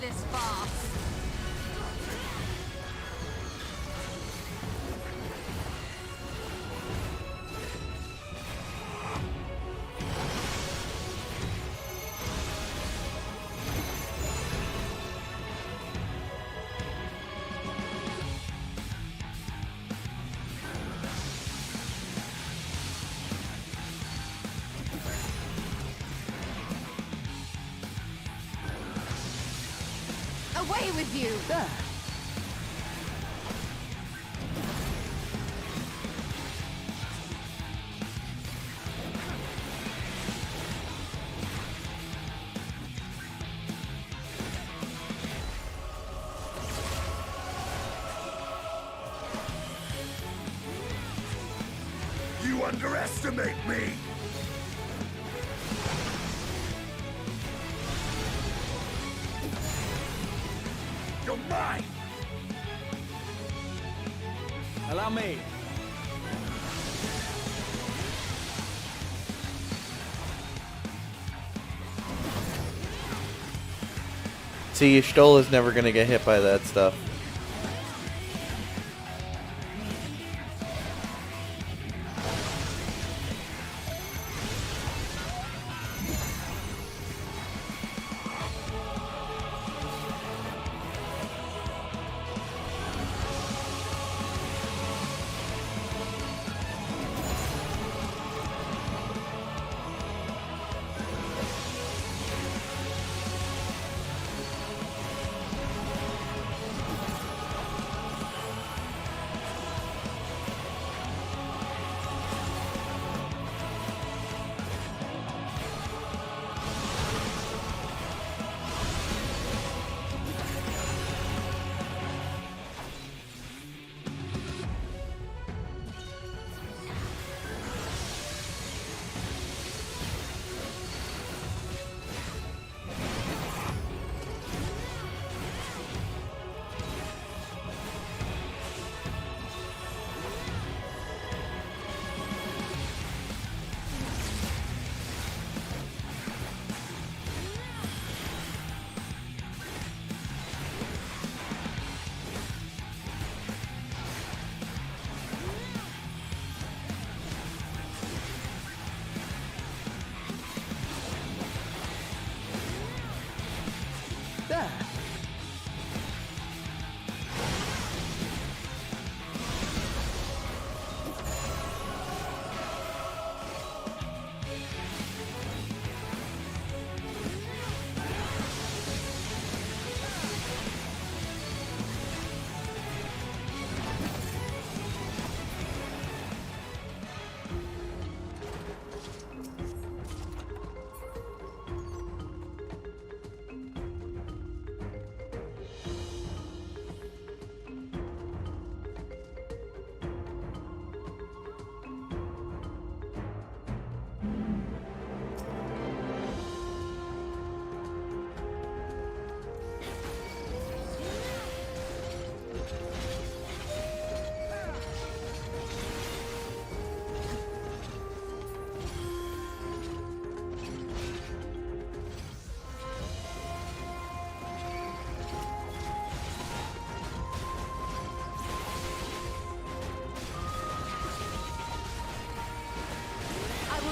This farce. Away with you! There. You underestimate me! You're mine! Allow me. See, Y'shtola's never gonna get hit by that stuff.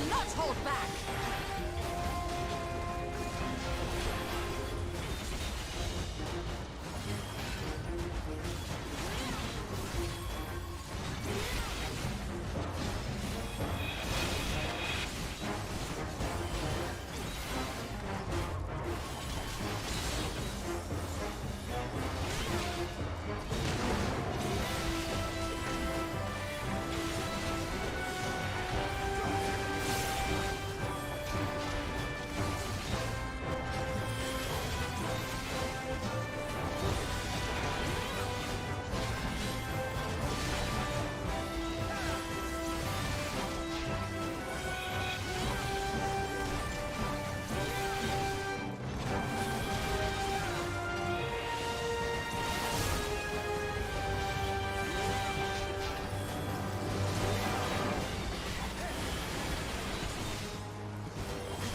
will not hold back!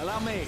Allow me.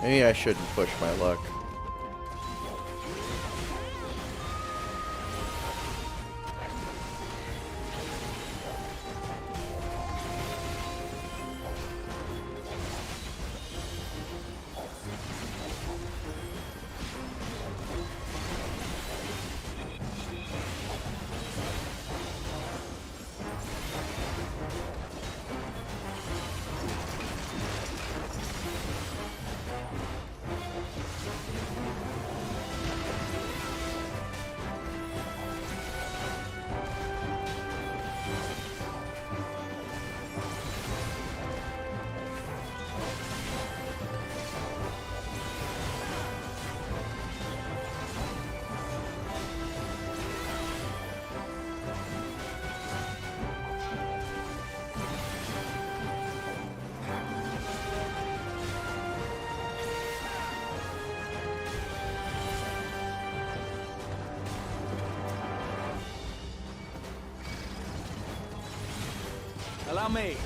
Maybe I shouldn't push my luck. Allow me.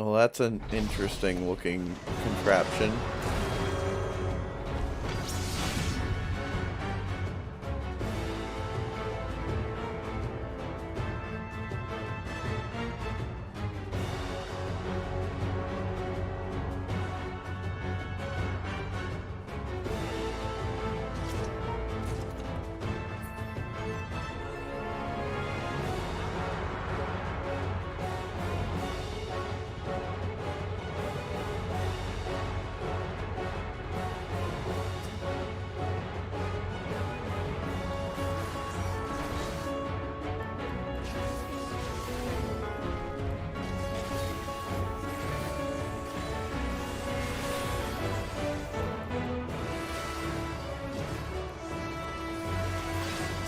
Well, that's an interesting looking contraption.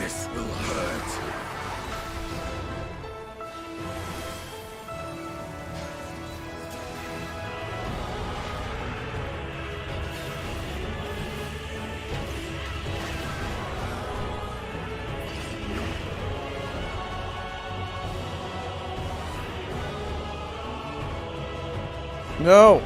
This will hurt. No!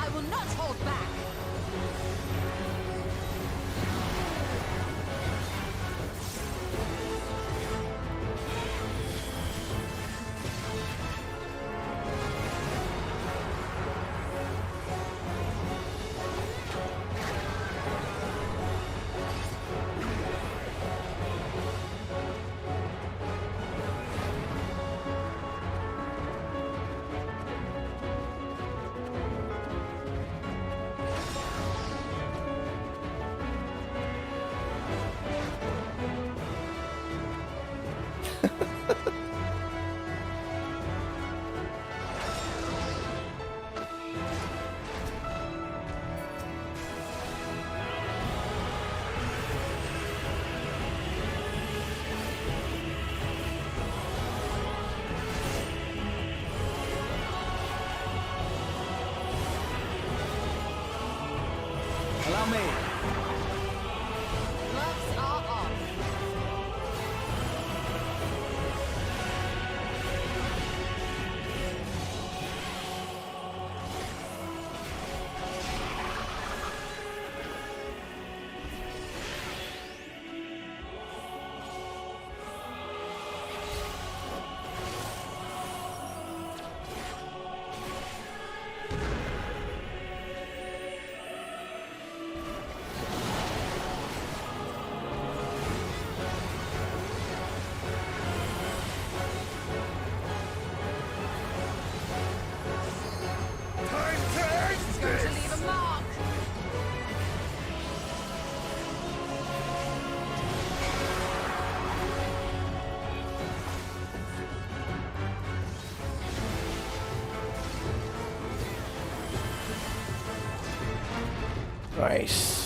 I will not hold back. Allow me. Gloves are off. Nice.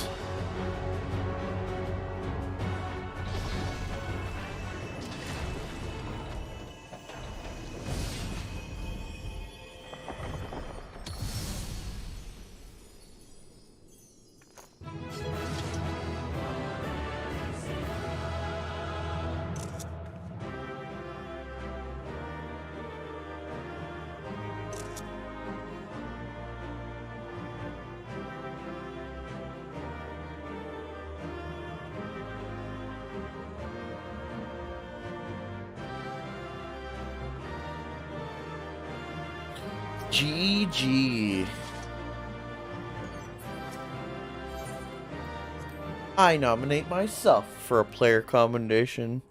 GG. I nominate myself for a player commendation.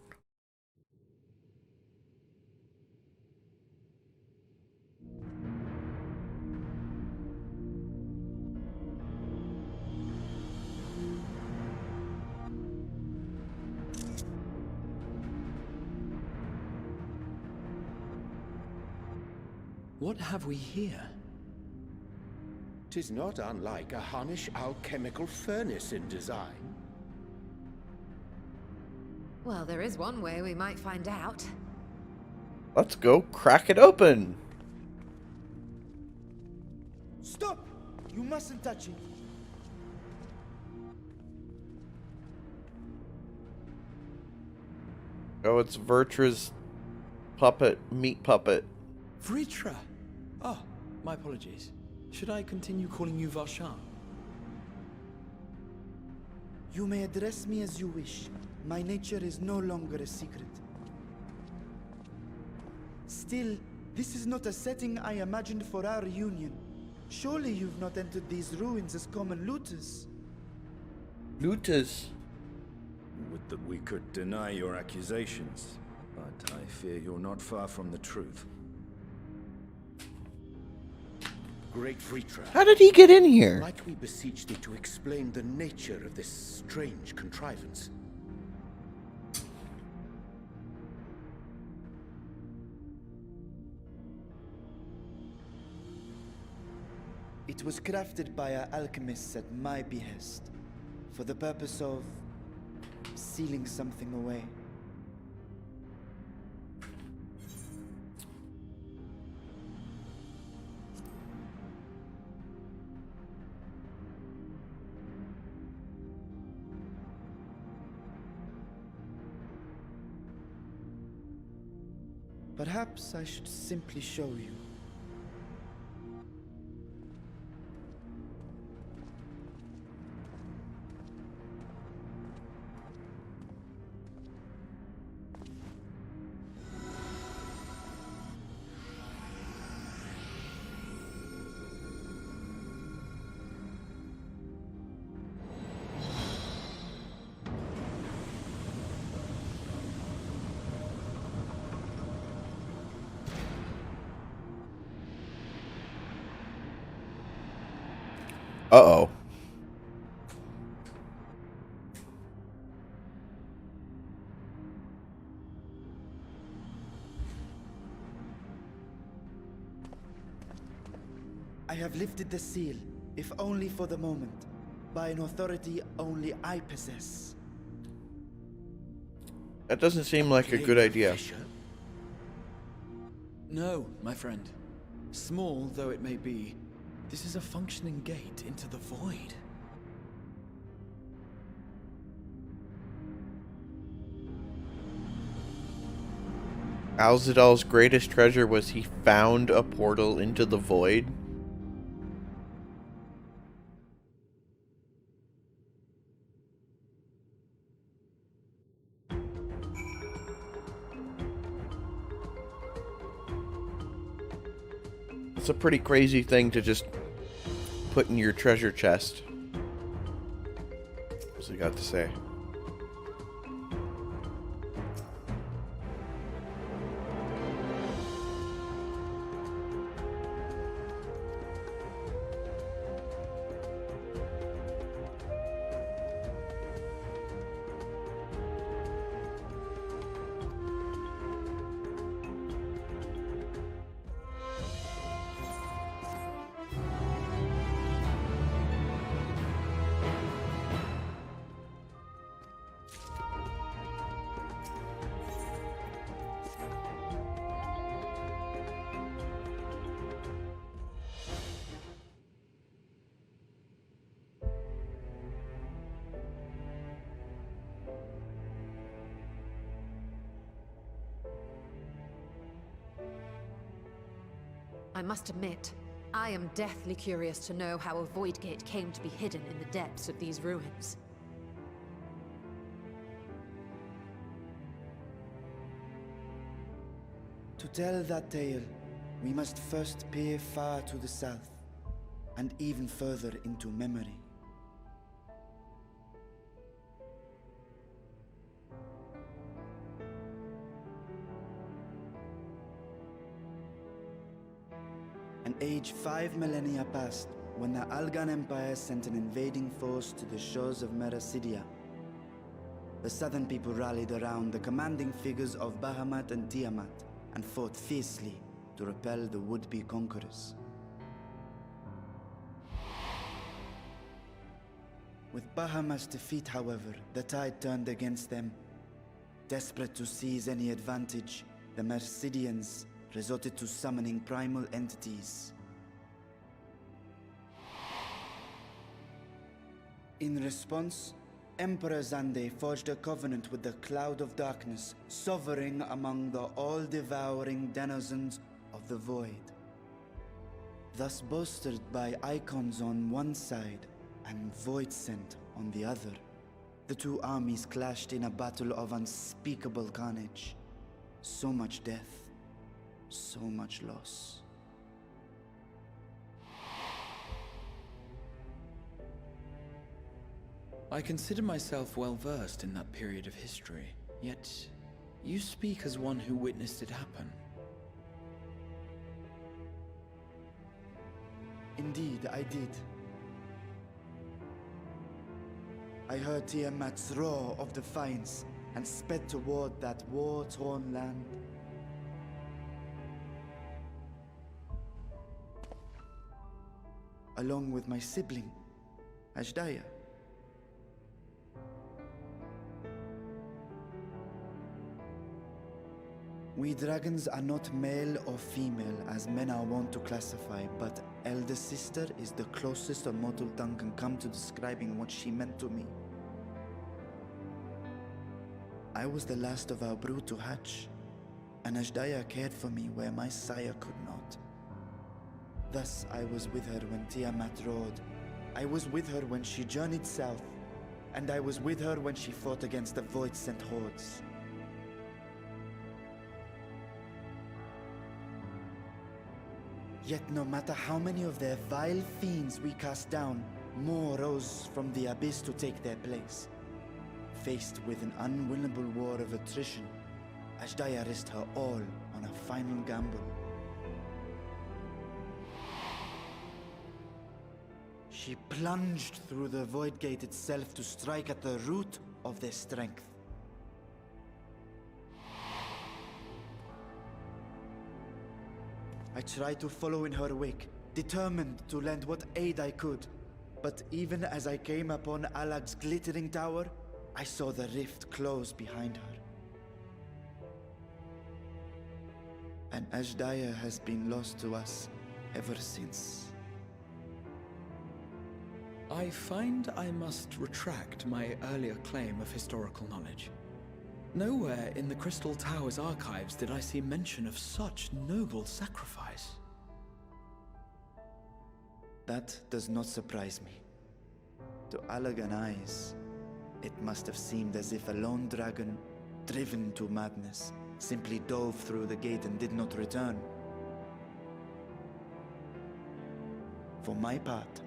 What have we here? 'Tis not unlike a Hunnish alchemical furnace in design. Well, there is one way we might find out. Let's go crack it open. Stop! You mustn't touch it. Oh, it's Vertra's puppet, meat puppet. Vritra! Oh, my apologies. Should I continue calling you Varshan? You may address me as you wish. My nature is no longer a secret. Still, this is not a setting I imagined for our union. Surely you've not entered these ruins as common looters. Looters? Would that we could deny your accusations, but I fear you're not far from the truth. Great Vritra. How did he get in here? Might we beseech thee to explain the nature of this strange contrivance? It was crafted by our alchemists at my behest, for the purpose of sealing something away. Perhaps I should simply show you. Uh-oh. I have lifted the seal, if only for the moment, by an authority only I possess. That doesn't seem like a good idea. No, my friend. Small though it may be, this is a functioning gate into the void. Alzadal's greatest treasure was he found a portal into the void? It's a pretty crazy thing to just put in your treasure chest. What's he got to say? I must admit, I am deathly curious to know how a void gate came to be hidden in the depths of these ruins. To tell that tale, we must first peer far to the south, and even further into memory. An age 5 millennia passed when the Algan Empire sent an invading force to the shores of Meracidia. The southern people rallied around the commanding figures of Bahamut and Tiamat and fought fiercely to repel the would-be conquerors. With Bahamut's defeat, however, the tide turned against them. Desperate to seize any advantage, the Mercidians resorted to summoning primal entities. In response, Emperor Zande forged a covenant with the Cloud of Darkness, sovereign among the all-devouring denizens of the Void. Thus bolstered by icons on one side and Void Scent on the other, the two armies clashed in a battle of unspeakable carnage. So much death, so much loss. I consider myself well versed in that period of history, yet you speak as one who witnessed it happen. Indeed, I did. I heard Tiamat's roar of defiance and sped toward that war-torn land. Along with my sibling, Aglaia. We dragons are not male or female as men are wont to classify, but elder sister is the closest a mortal tongue can come to describing what she meant to me. I was the last of our brood to hatch, and Aglaia cared for me where my sire could not. Thus I was with her when Tiamat roared, I was with her when she journeyed south, and I was with her when she fought against the Void-sent hordes. Yet no matter how many of their vile fiends we cast down, more rose from the abyss to take their place. Faced with an unwinnable war of attrition, Aglaia risked her all on a final gamble. She plunged through the Void Gate itself to strike at the root of their strength. I tried to follow in her wake, determined to lend what aid I could. But even as I came upon Alag's glittering tower, I saw the rift close behind her. And Aglaia has been lost to us ever since. I find I must retract my earlier claim of historical knowledge. Nowhere in the Crystal Tower's archives did I see mention of such noble sacrifice. That does not surprise me. To Allagan eyes, it must have seemed as if a lone dragon, driven to madness, simply dove through the gate and did not return. For my part,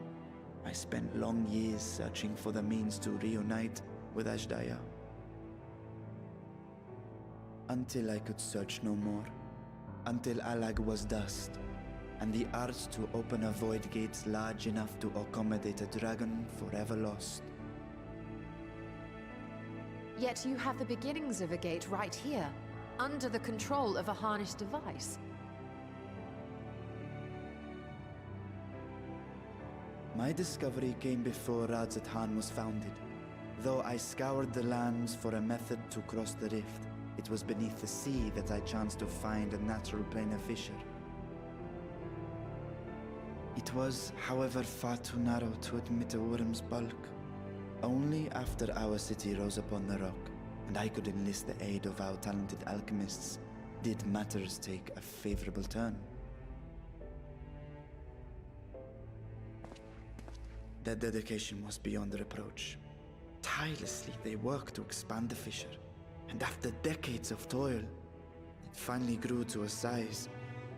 I spent long years searching for the means to reunite with Aglaia. Until I could search no more. Until Alag was dust, and the arts to open a void gate large enough to accommodate a dragon forever lost. Yet you have the beginnings of a gate right here, under the control of a harnessed device. My discovery came before Radz-at-Han was founded. Though I scoured the lands for a method to cross the rift, it was beneath the sea that I chanced to find a natural planar fissure. It was, however, far too narrow to admit a worm's bulk. Only after our city rose upon the rock, and I could enlist the aid of our talented alchemists, did matters take a favorable turn. Their dedication was beyond reproach. Tirelessly they worked to expand the fissure, and after decades of toil, it finally grew to a size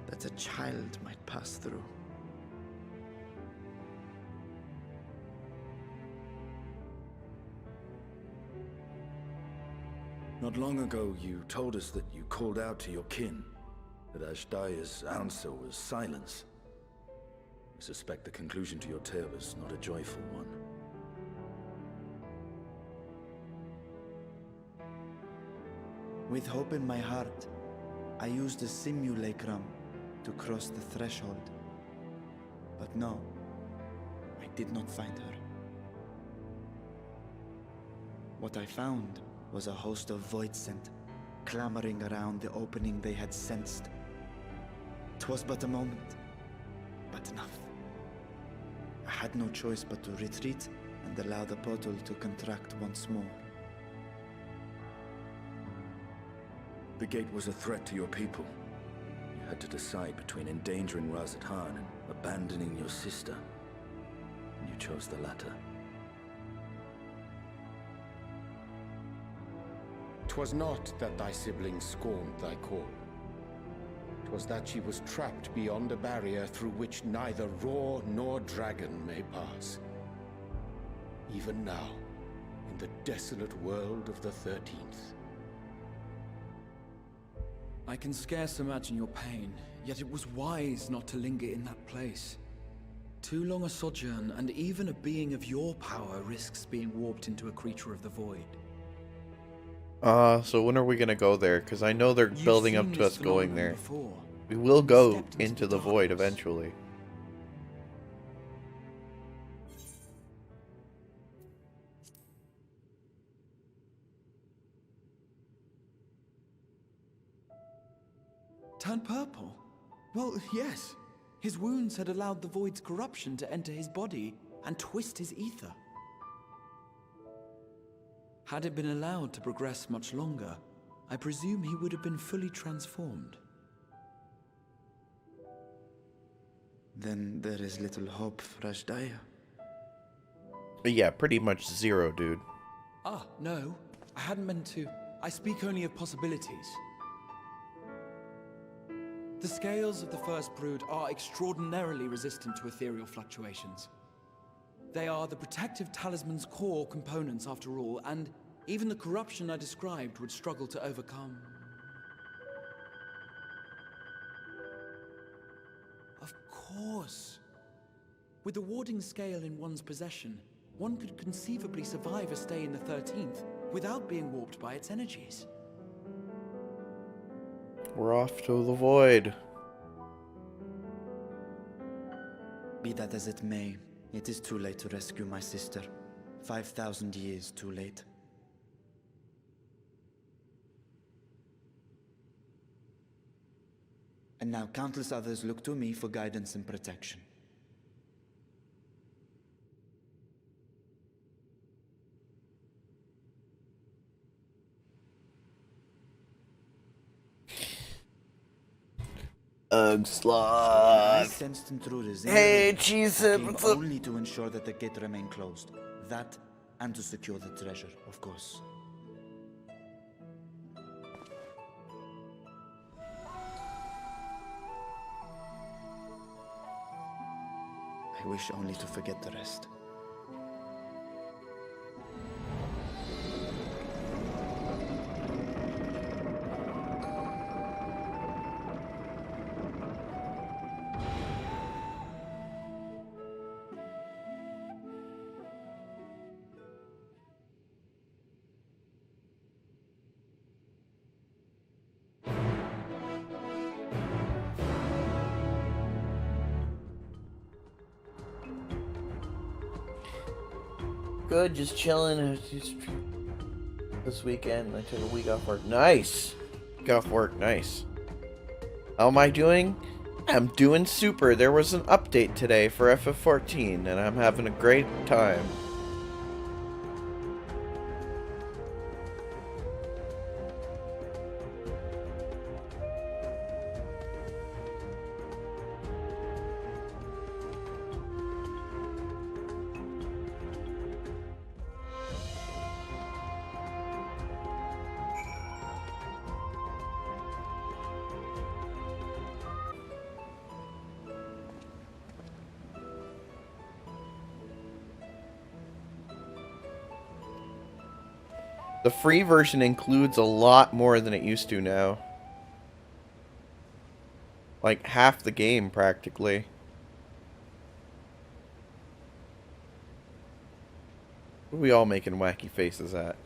that a child might pass through. Not long ago, you told us that you called out to your kin, that Agdaia's answer was silence. I suspect the conclusion to your tale is not a joyful one. With hope in my heart, I used a simulacrum to cross the threshold. But no, I did not find her. What I found was a host of void-sent, clamoring around the opening they had sensed. 'Twas but a moment, but enough. I had no choice but to retreat and allow the portal to contract once more. The gate was a threat to your people. You had to decide between endangering Radz-at-Han and abandoning your sister. And you chose the latter. 'Twas not that thy siblings scorned thy call. 'Twas that she was trapped beyond a barrier through which neither roar nor dragon may pass. Even now, in the desolate world of the 13th. I can scarce imagine your pain, yet it was wise not to linger in that place. Too long a sojourn, and even a being of your power risks being warped into a creature of the void. So when are we gonna go there? Because I know they're building up to us going there. Before. We will go into the void eventually. Turned purple? Well, yes. His wounds had allowed the void's corruption to enter his body and twist his ether. Had it been allowed to progress much longer, I presume he would have been fully transformed. Then there is little hope for Aglaia. Yeah, pretty much zero, dude. Ah, no. I hadn't meant to. I speak only of possibilities. The scales of the First Brood are extraordinarily resistant to ethereal fluctuations. They are the protective talisman's core components after all, and even the corruption I described would struggle to overcome. Of course. With the warding scale in one's possession, one could conceivably survive a stay in the 13th without being warped by its energies. We're off to the void. Be that as it may, it is too late to rescue my sister. 5,000 years too late. And now countless others look to me for guidance and protection. Sloth. I sensed intruders. Hey, Jesus, what's up? Only to ensure that the gate remained closed. That, and to secure the treasure, of course. I wish only to forget the rest. Good, just chilling. This weekend, I took a week off work. Nice. Week off work, nice. How am I doing? I'm doing super. There was an update today for FF14, and I'm having a great time. The free version includes a lot more than it used to now. Like half the game, practically. What are we all making wacky faces at?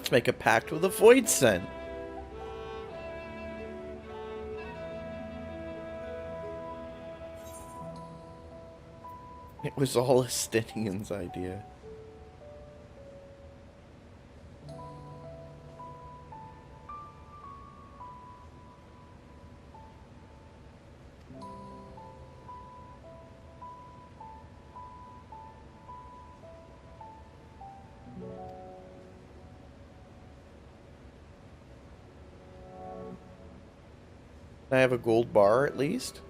Let's make a pact with a void scent. It was all Estinian's idea. Can I have a gold bar at least?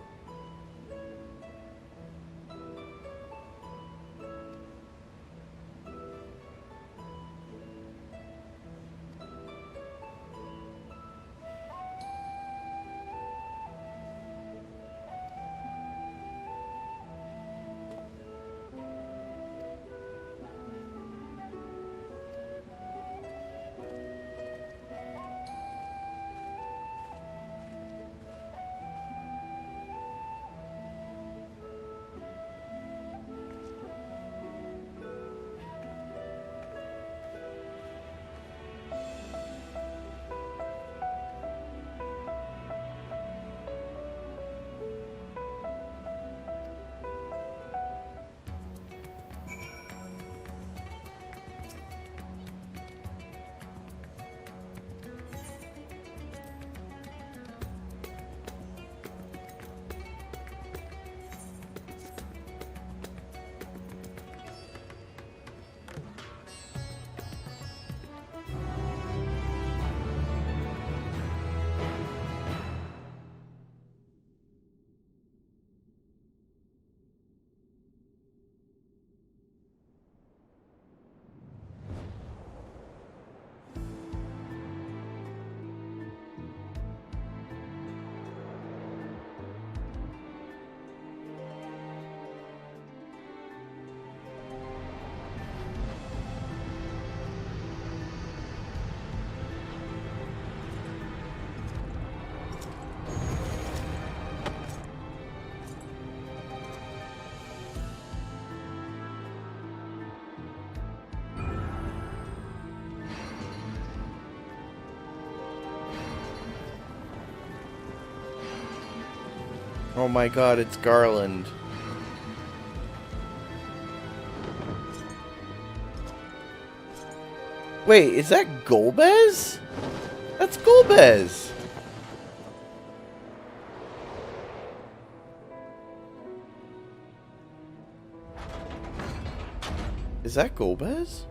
Oh my god, it's Garland. Wait, is that Golbez? That's Golbez! Is that Golbez?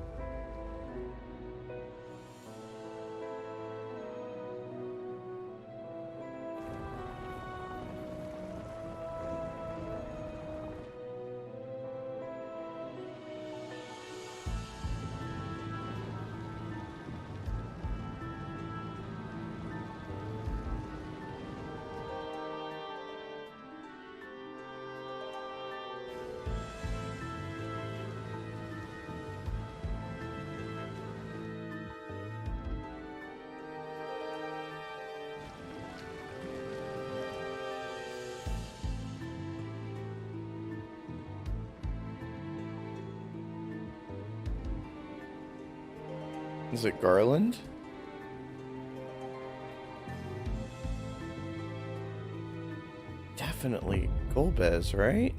Is it Garland? Definitely Golbez, right?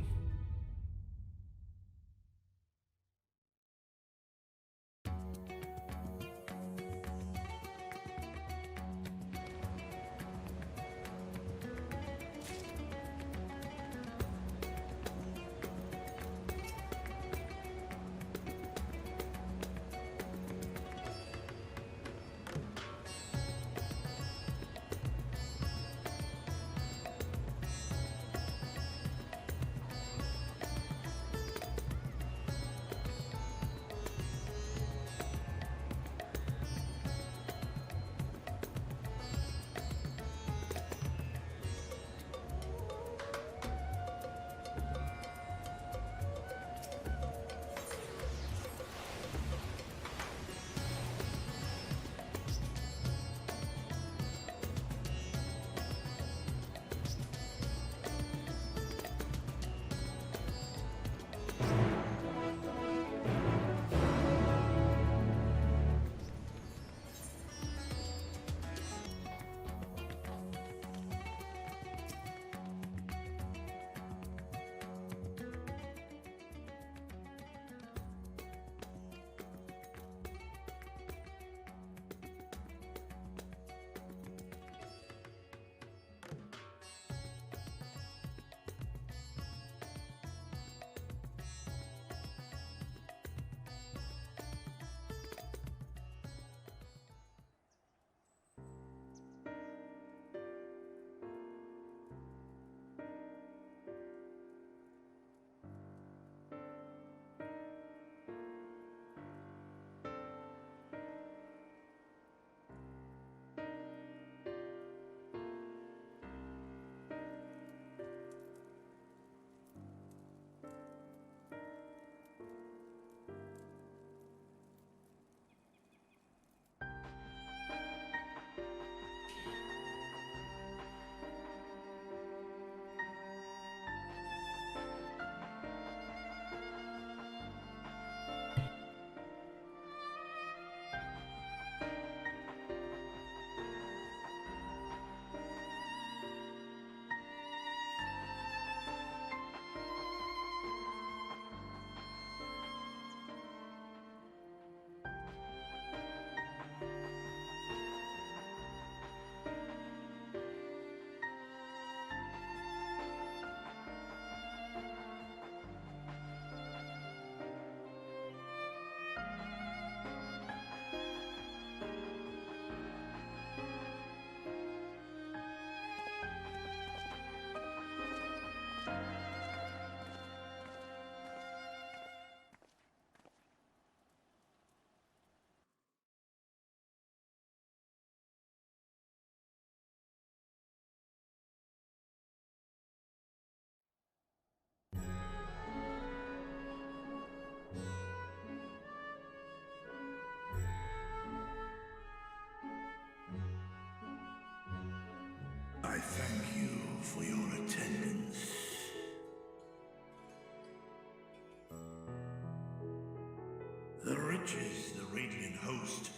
riches the Radiant host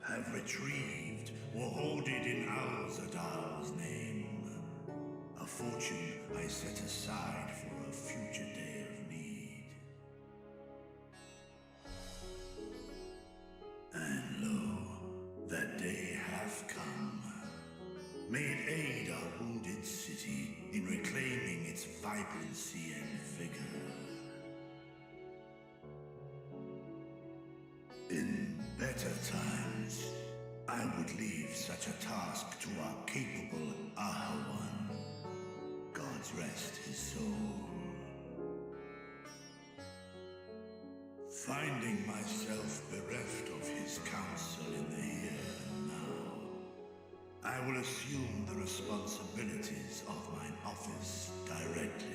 have retrieved were hoarded in Ultima's name. A fortune I set aside for a future day of need. And lo, that day hath come. May it aid our wounded city in reclaiming its vibrancy and vigor. In better times, I would leave such a task to our capable Ahawan. God's rest his soul. Finding myself bereft of his counsel in the here and now, I will assume the responsibilities of mine office directly.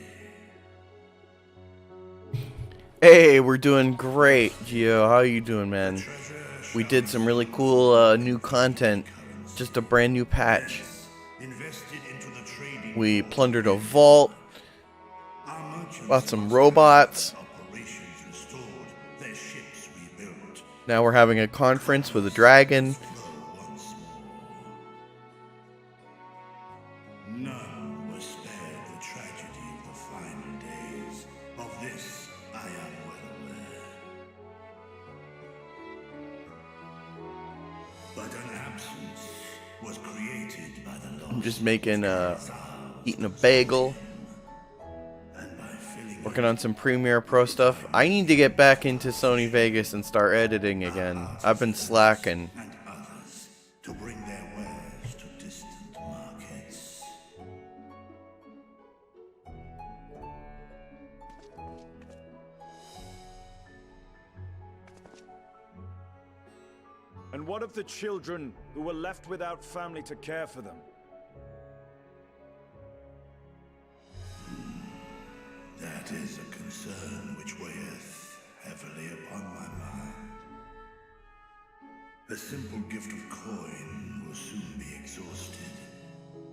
Hey, we're doing great, Gio. How are you doing, man? We did some really cool new content. Just a brand new patch. We plundered a vault. Bought some robots. Now we're having a conference with a dragon. None was spared the tragedy of the final days. Of this I am well aware. But an absence was created by the I'm just making eating a bagel. Working on some Premiere Pro stuff. I need to get back into Sony Vegas and start editing again. I've been slacking. and others to bring their wares to distant markets. And what of the children who were left without family to care for them? That is a concern which weigheth heavily upon my mind. The simple gift of coin will soon be exhausted,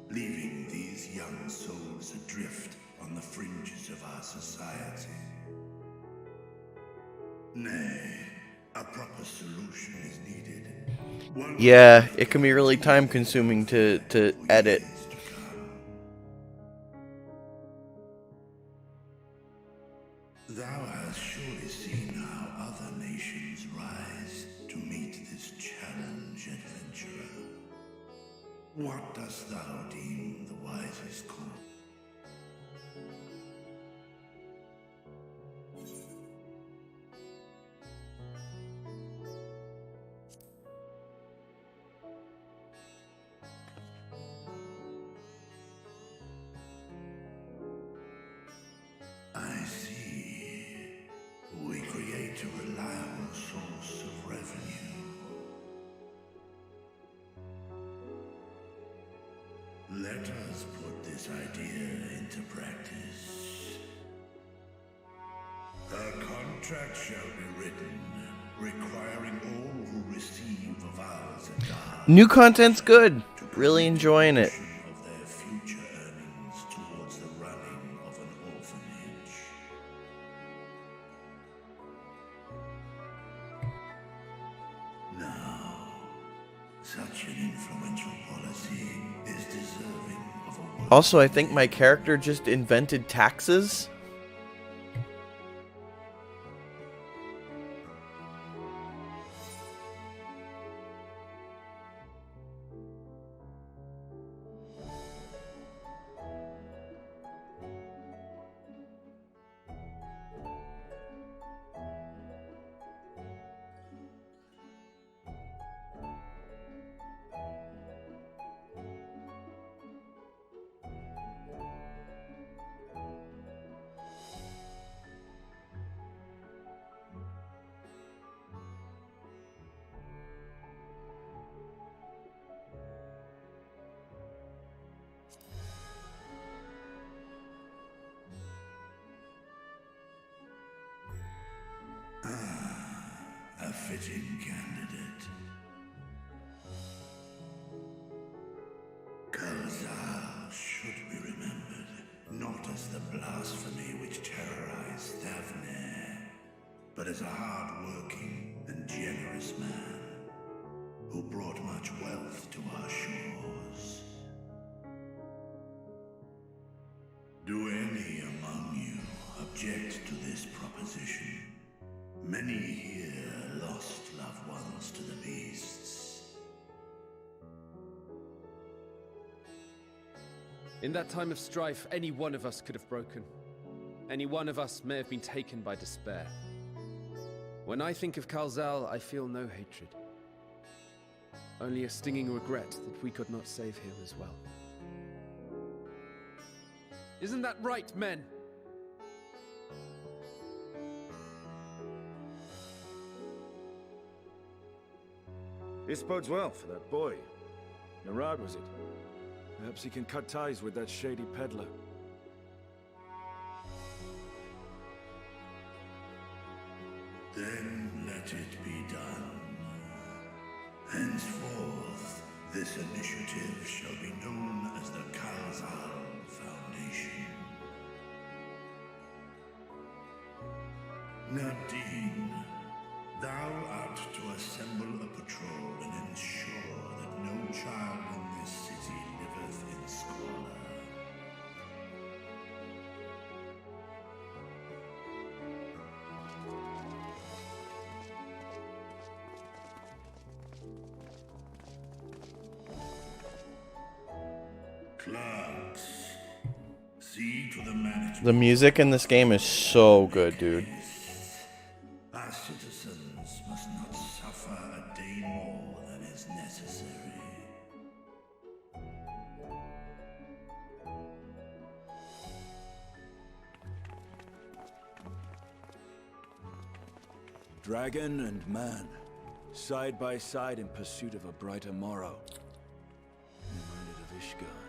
leaving these young souls adrift on the fringes of our society. Nay, a proper solution is needed. Yeah, it can be really time consuming to edit. Thou hast surely seen how other nations rise to meet this challenge, adventurer. What dost thou deem the wisest course? I see. We create a reliable source of revenue. Let us put this idea into practice. A contract shall be written, requiring all who receive of ours and ours New content's good. Really enjoying it. of their future earnings towards the running of an orphanage. Now, such an influential policy is deserving of a word. Also, I think my character just invented taxes. A fitting candidate. Kalzal should be remembered, not as the blasphemy which terrorized Thavnair, but as a hard-working and generous man who brought much wealth to our shores. Do any among you object to this proposition? Many here lost loved ones to the beasts. In that time of strife, any one of us could have broken. Any one of us may have been taken by despair. When I think of Kalzal, I feel no hatred. Only a stinging regret that we could not save him as well. Isn't that right, men? This bodes well for that boy. Narad, was it? Perhaps he can cut ties with that shady peddler. Then let it be done. Henceforth, this initiative shall be known as the Kalzal Foundation. Nadine, thou art to assemble a patrol and ensure that no child in this city liveth in squalor. Clerks, see to the management. The music in this game is so good, dude. Our citizens must not suffer a day more than is necessary. Dragon and man, side by side in pursuit of a brighter morrow. Reminded of Ishgard.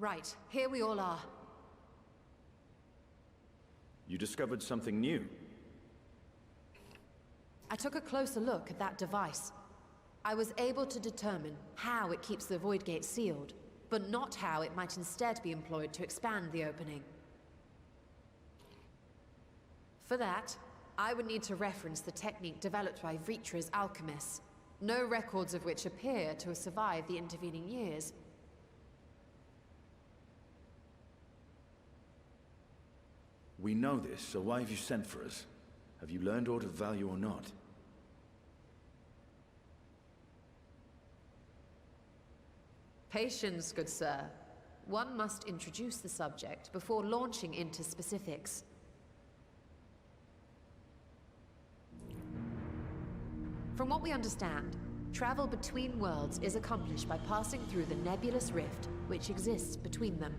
Right, here we all are. You discovered something new. I took a closer look at that device. I was able to determine how it keeps the Void Gate sealed, but not how it might instead be employed to expand the opening. For that, I would need to reference the technique developed by Vritra's alchemists, no records of which appear to have survived the intervening years. We know this, so why have you sent for us? Have you learned aught of value or not? Patience, good sir. One must introduce the subject before launching into specifics. From what we understand, travel between worlds is accomplished by passing through the nebulous rift which exists between them.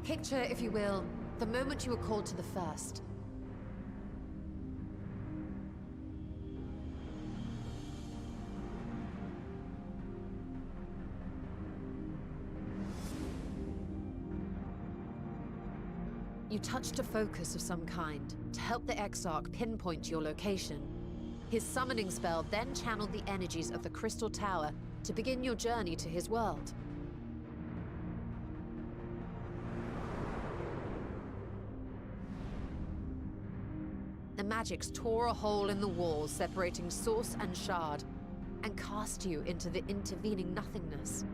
Picture, if you will, the moment you were called to the first. You touched a focus of some kind to help the Exarch pinpoint your location. His summoning spell then channeled the energies of the Crystal Tower to begin your journey to his world. The magics tore a hole in the walls separating source and shard, and cast you into the intervening nothingness.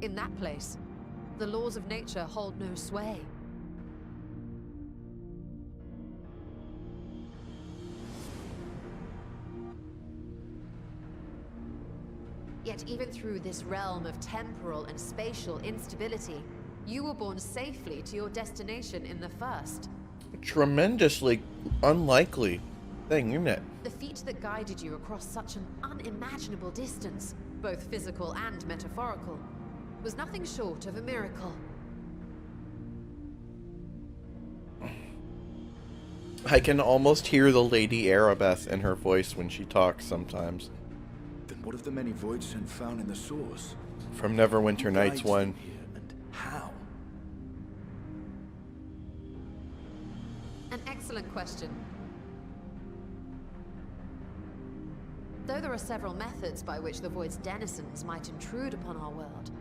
In that place, the laws of nature hold no sway. Yet even through this realm of temporal and spatial instability, you were borne safely to your destination in the first. A tremendously unlikely thing, isn't it? The feat that guided you across such an unimaginable distance, both physical and metaphorical, was nothing short of a miracle. I can almost hear the Lady Arabeth in her voice when she talks sometimes. Then what of the many voids sent found in the source? From Neverwinter Nights 1. And how? An excellent question. Though there are several methods by which the Void's denizens might intrude upon our world,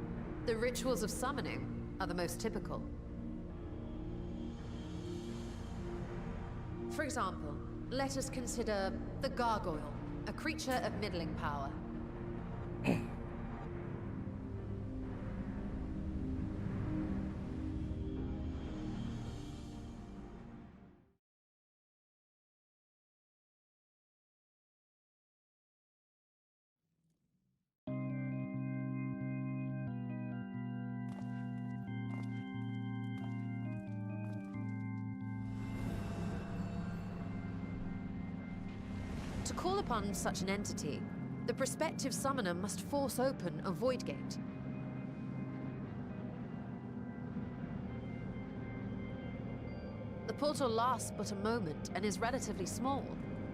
the rituals of summoning are the most typical. For example, let us consider the Gargoyle, a creature of middling power. To call upon such an entity, the prospective summoner must force open a void gate. The portal lasts but a moment and is relatively small,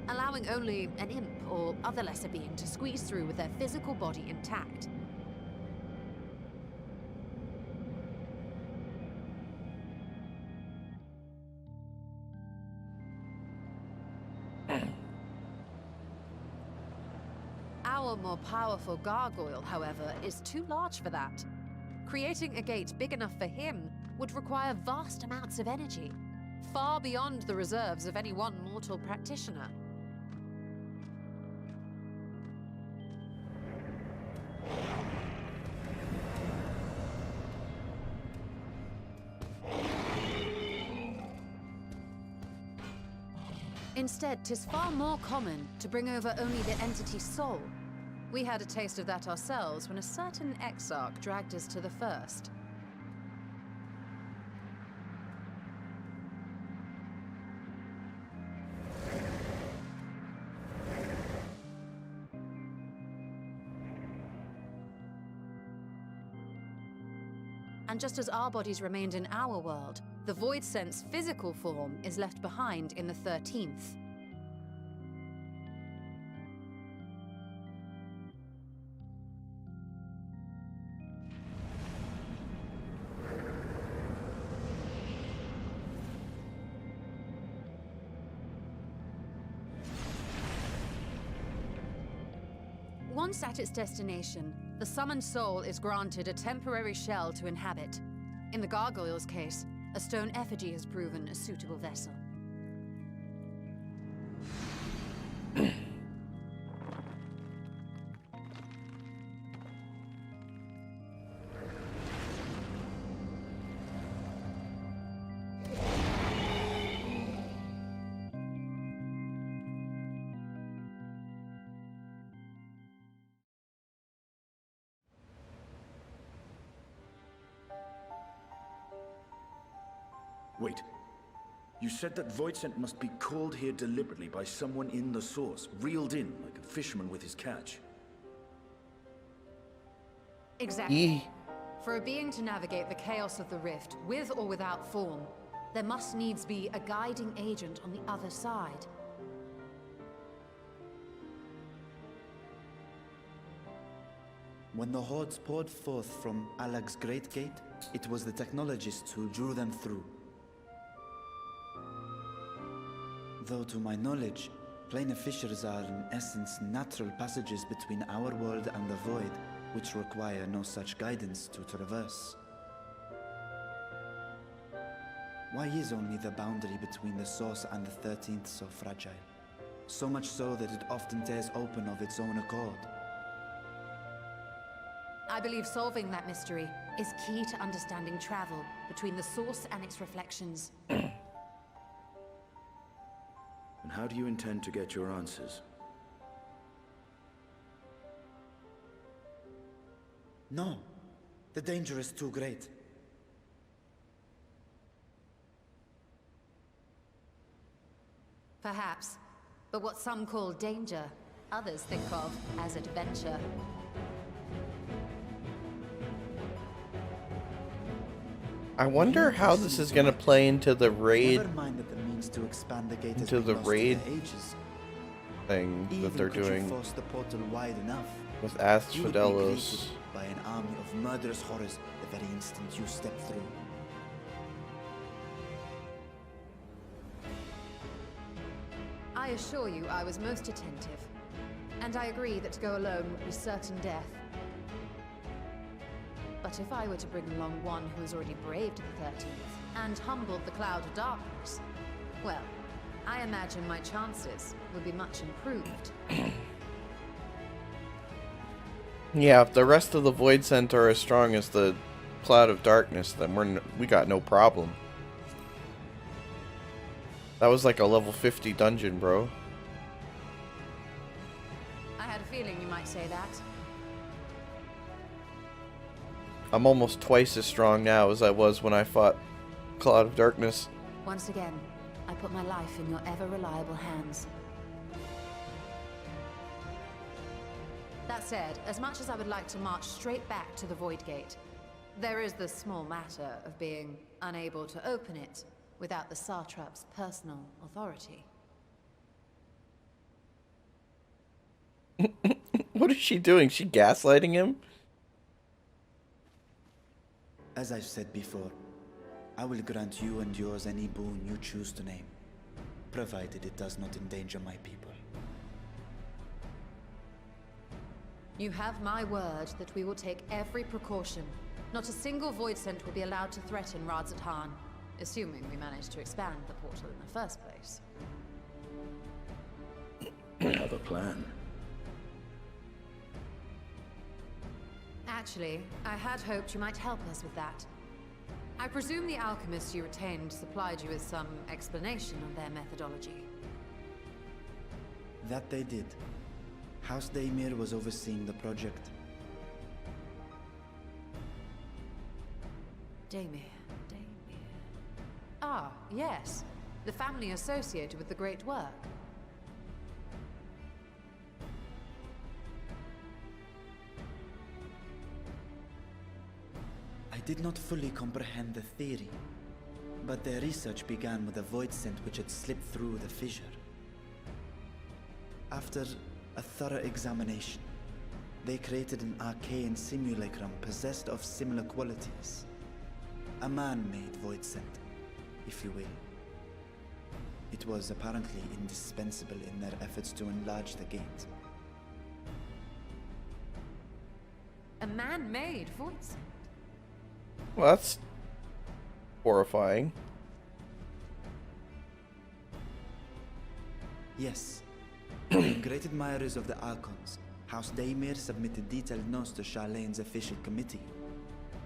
allowing only an imp or other lesser being to squeeze through with their physical body intact. Our more powerful gargoyle, however, is too large for that. Creating a gate big enough for him would require vast amounts of energy, far beyond the reserves of any one mortal practitioner. Instead, 'tis far more common to bring over only the entity's soul. We had a taste of that ourselves when a certain Exarch dragged us to the first. And just as our bodies remained in our world, the Void Sense physical form is left behind in the 13th. Once at its destination, the summoned soul is granted a temporary shell to inhabit. In the gargoyle's case, a stone effigy has proven a suitable vessel. Wait. You said that Voidsent must be called here deliberately by someone in the source, reeled in like a fisherman with his catch. Exactly. For a being to navigate the chaos of the rift, with or without form, there must needs be a guiding agent on the other side. When the hordes poured forth from Alag's Great Gate, it was the technologists who drew them through. Though to my knowledge, planar fissures are in essence natural passages between our world and the void, which require no such guidance to traverse. Why is only the boundary between the source and the 13th so fragile? So much so that it often tears open of its own accord. I believe solving that mystery is key to understanding travel between the source and its reflections. And how do you intend to get your answers? No. The danger is too great. Perhaps. But what some call danger, others think of as adventure. I wonder how this is going to play into the raid. Never mind that the means to expand the gate into the raid ages. Thing that they're doing Force the portal wide enough, with you would be Asphodelos. greeted by an army of murderous horrors the very instant you step through. I assure you I was most attentive. And I agree that to go alone would be certain death. But if I were to bring along one who has already braved the 13th and humbled the cloud of darkness, well, I imagine my chances would be much improved. Yeah, if the rest of the Void Center are as strong as the Cloud of Darkness, then we got no problem. That was like a level 50 dungeon, bro. I had a feeling you might say that. I'm almost twice as strong now as I was when I fought Cloud of Darkness. Once again, I put my life in your ever-reliable hands. That said, as much as I would like to march straight back to the Void Gate, there is the small matter of being unable to open it without the Satrap's personal authority. What is she doing? She gaslighting him? As I've said before, I will grant you and yours any boon you choose to name, provided it does not endanger my people. You have my word that we will take every precaution. Not a single void scent will be allowed to threaten Radz-at-Han, assuming we manage to expand the portal in the first place. I have a plan. Actually, I had hoped you might help us with that. I presume the alchemists you retained supplied you with some explanation of their methodology. That they did. House Daimir was overseeing the project. Daimir. Ah, yes. The family associated with the great work. I did not fully comprehend the theory, but their research began with a void scent which had slipped through the fissure. After a thorough examination, they created an arcane simulacrum possessed of similar qualities. A man-made void scent, if you will. It was apparently indispensable in their efforts to enlarge the gate. A man-made voice. Well, that's horrifying. Yes. Great admirers of the Archons, House Daemir submitted detailed notes to Charlene's official committee.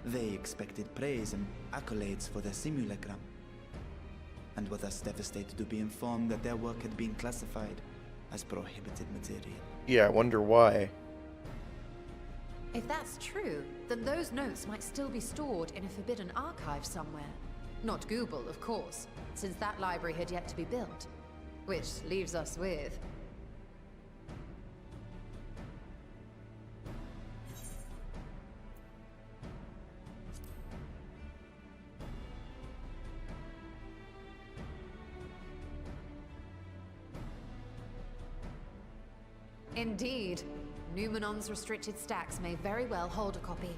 They expected praise and accolades for their simulacrum, and were thus devastated to be informed that their work had been classified as prohibited material. Yeah, I wonder why. If that's true, then those notes might still be stored in a forbidden archive somewhere. Not Google, of course, since that library had yet to be built. Which leaves us with... Indeed. Numenon's restricted stacks may very well hold a copy.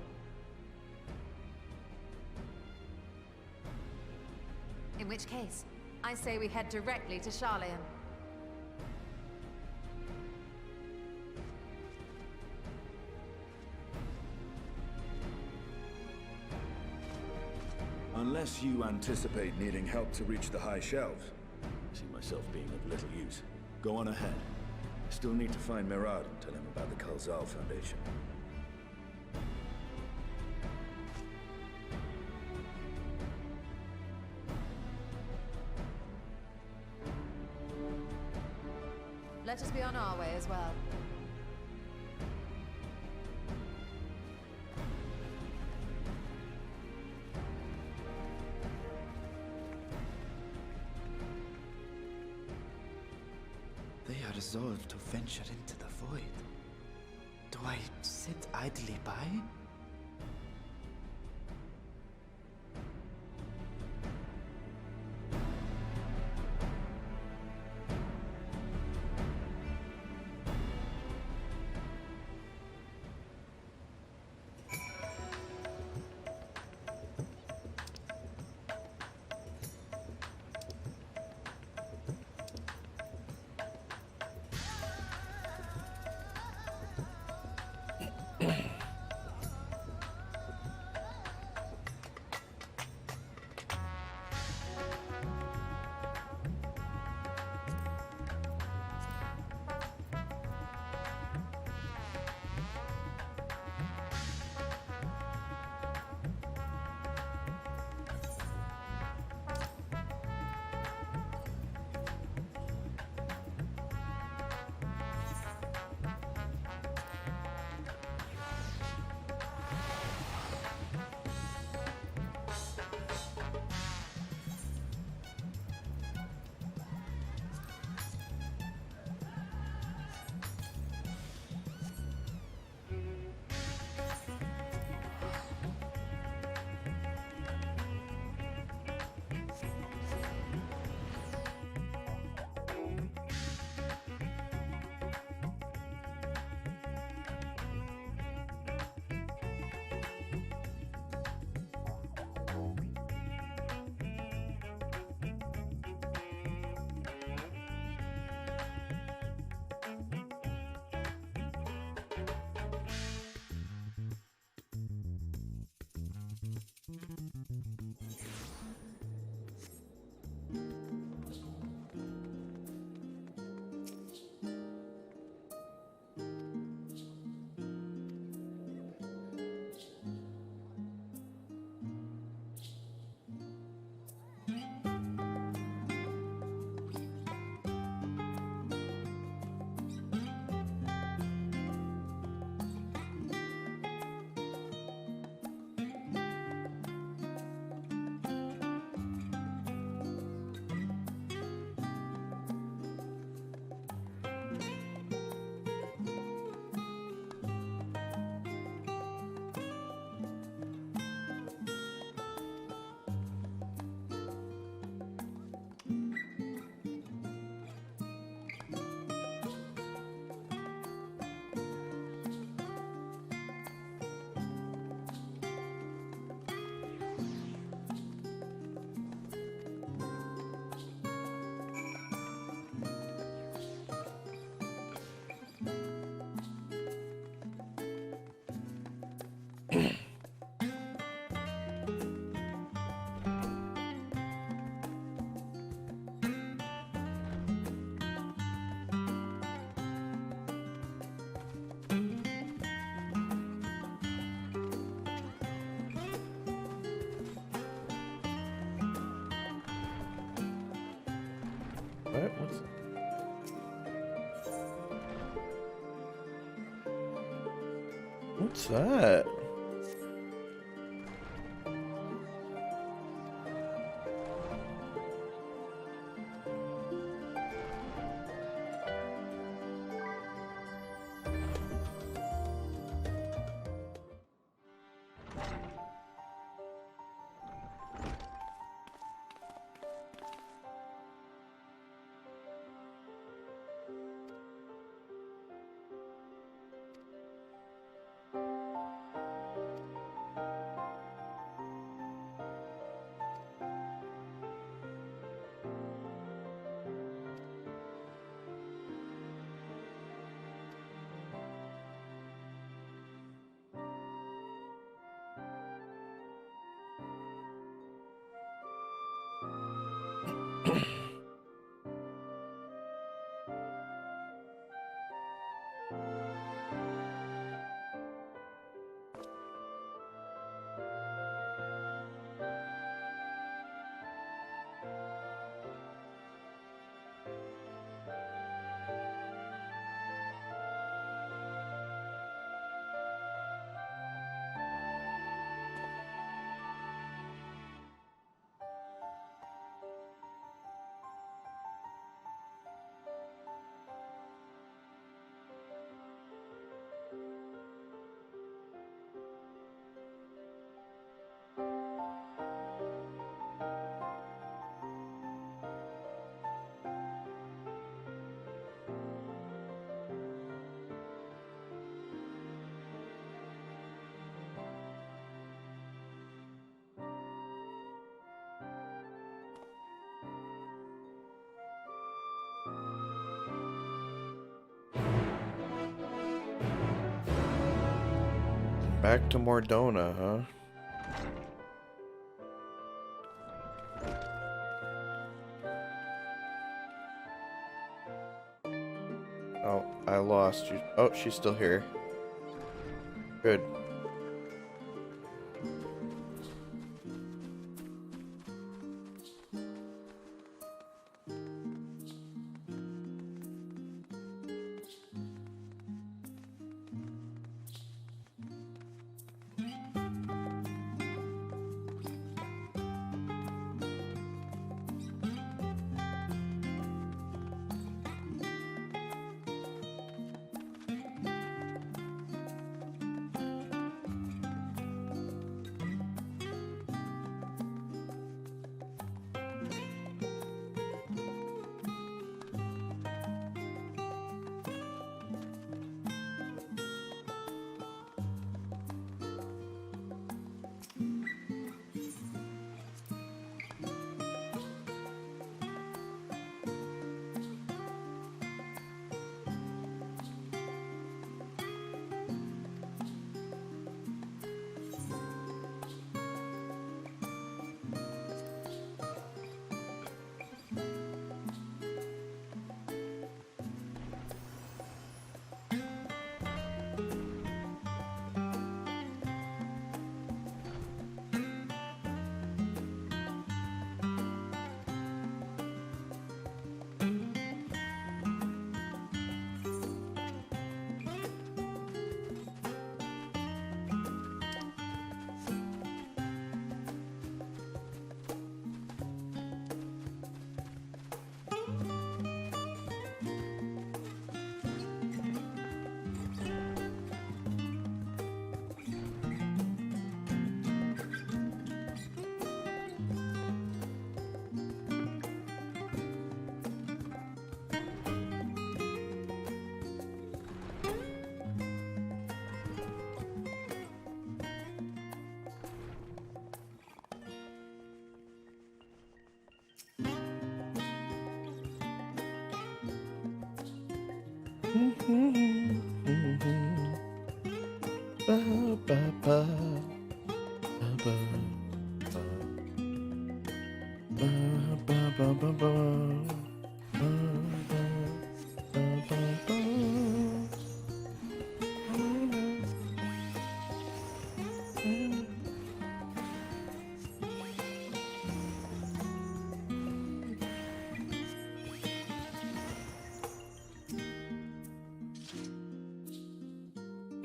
In which case, I say we head directly to Charleon. Unless you anticipate needing help to reach the high shelves, I see myself being of little use. Go on ahead. I still need to find Mirad and tell him about the Khalzal Foundation. Let us be on our way as well. They are resolved to venture into the void. Do I sit idly by? What? What's that? Back to Mor Dhona, huh? Oh, I lost you. Oh, she's still here. Good.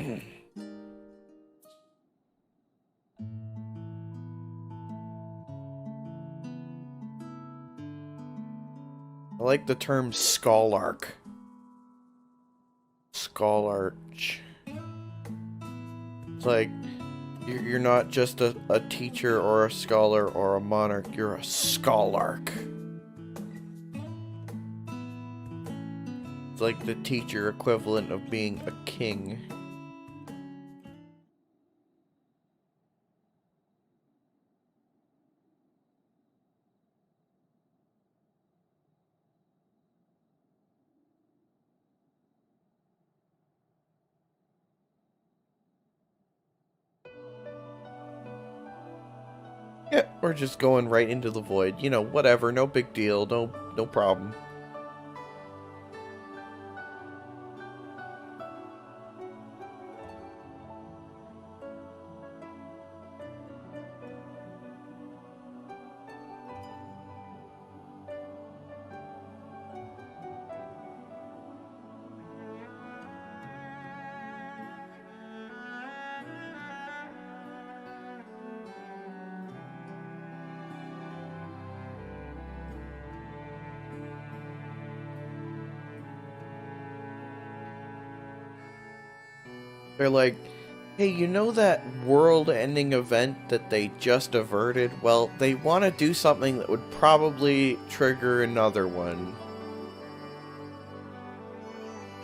I like the term scholarch. Scholarch. It's like, you're not just a teacher or a scholar or a monarch, you're a scholarch. It's like the teacher equivalent of being a king. Yeah, we're just going right into the void. You know, whatever, no big deal, no problem. They're like, hey, you know that world-ending event that they just averted? Well, they want to do something that would probably trigger another one.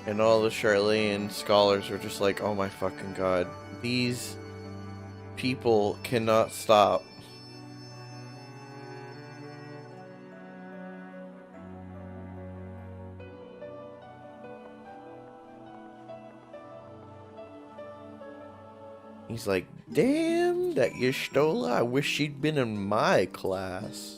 And all the Charlayan scholars are just like, oh my fucking god. These people cannot stop. He's like, damn, that Y'shtola, I wish she'd been in my class.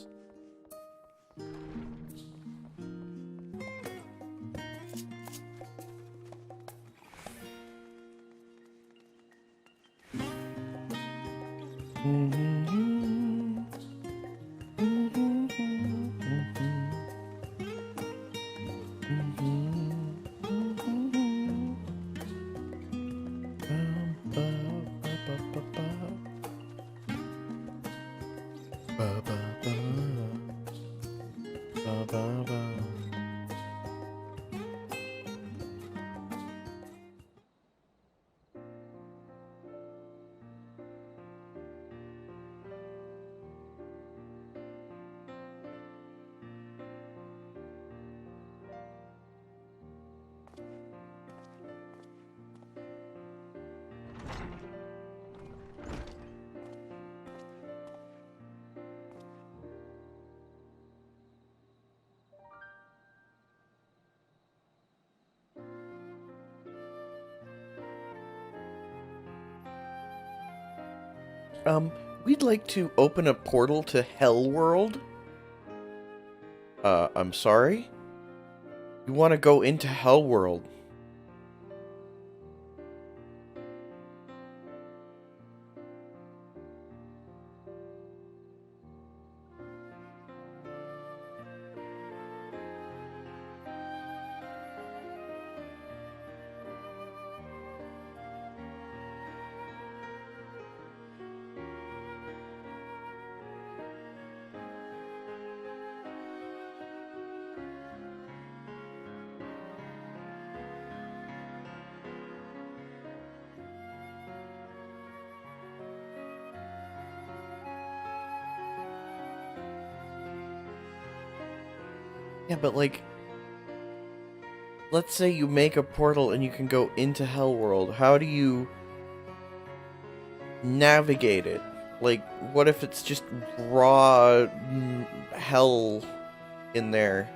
We'd like to open a portal to Hellworld. I'm sorry? You want to go into Hellworld? Yeah, but like, let's say you make a portal and you can go into Hellworld. How do you navigate it? Like, what if it's just raw hell in there?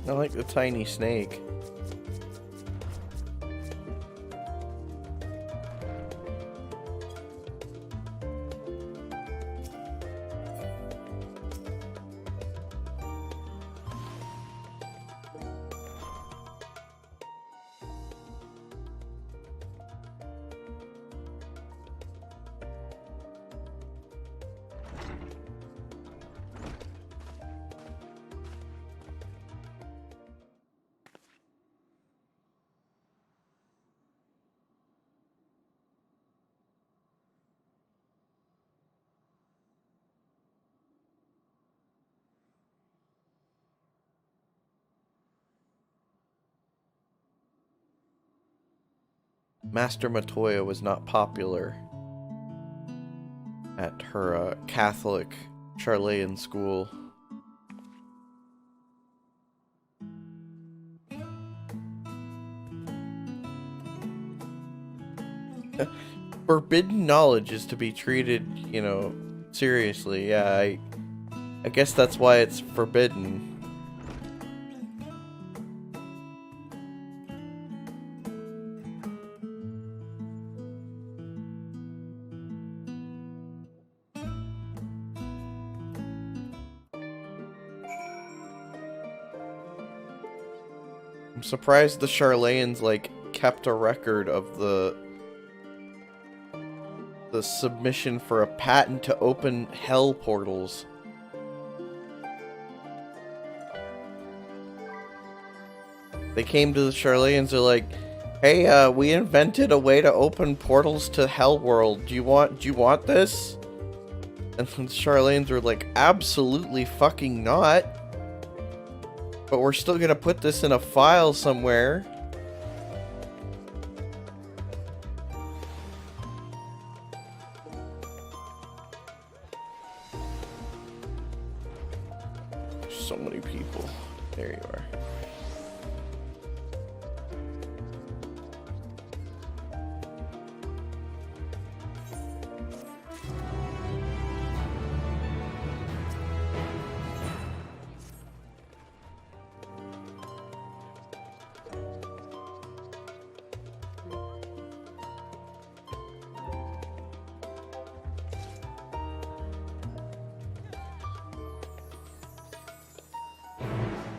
I like the tiny snake. Master Matoya was not popular at her Catholic Charlayan school. Forbidden knowledge is to be treated, you know, seriously. Yeah, I guess that's why it's forbidden. I'm surprised the Charlayans, like, kept a record of the submission for a patent to open hell portals. They came to the Charlayans, they're like, hey, we invented a way to open portals to hell world. Do you want this? And the Charlayans were like, absolutely fucking not. But we're still gonna put this in a file somewhere. So many people. There you are.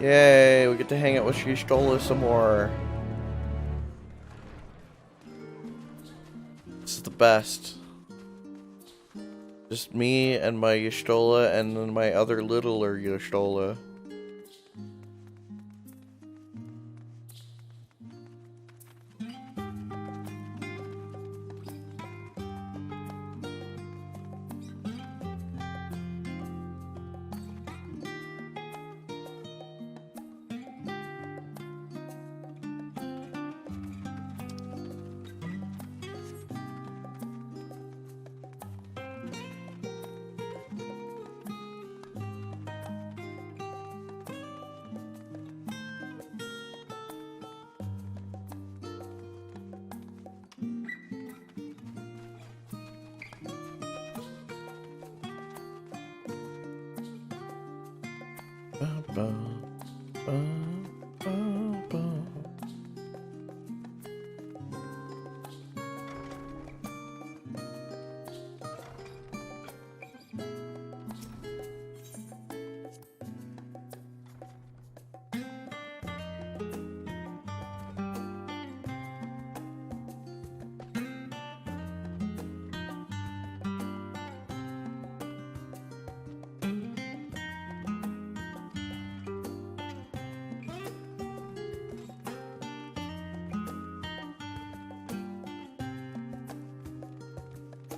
Yay, we get to hang out with Y'shtola some more. This is the best. Just me and my Y'shtola and then my other littler Y'shtola.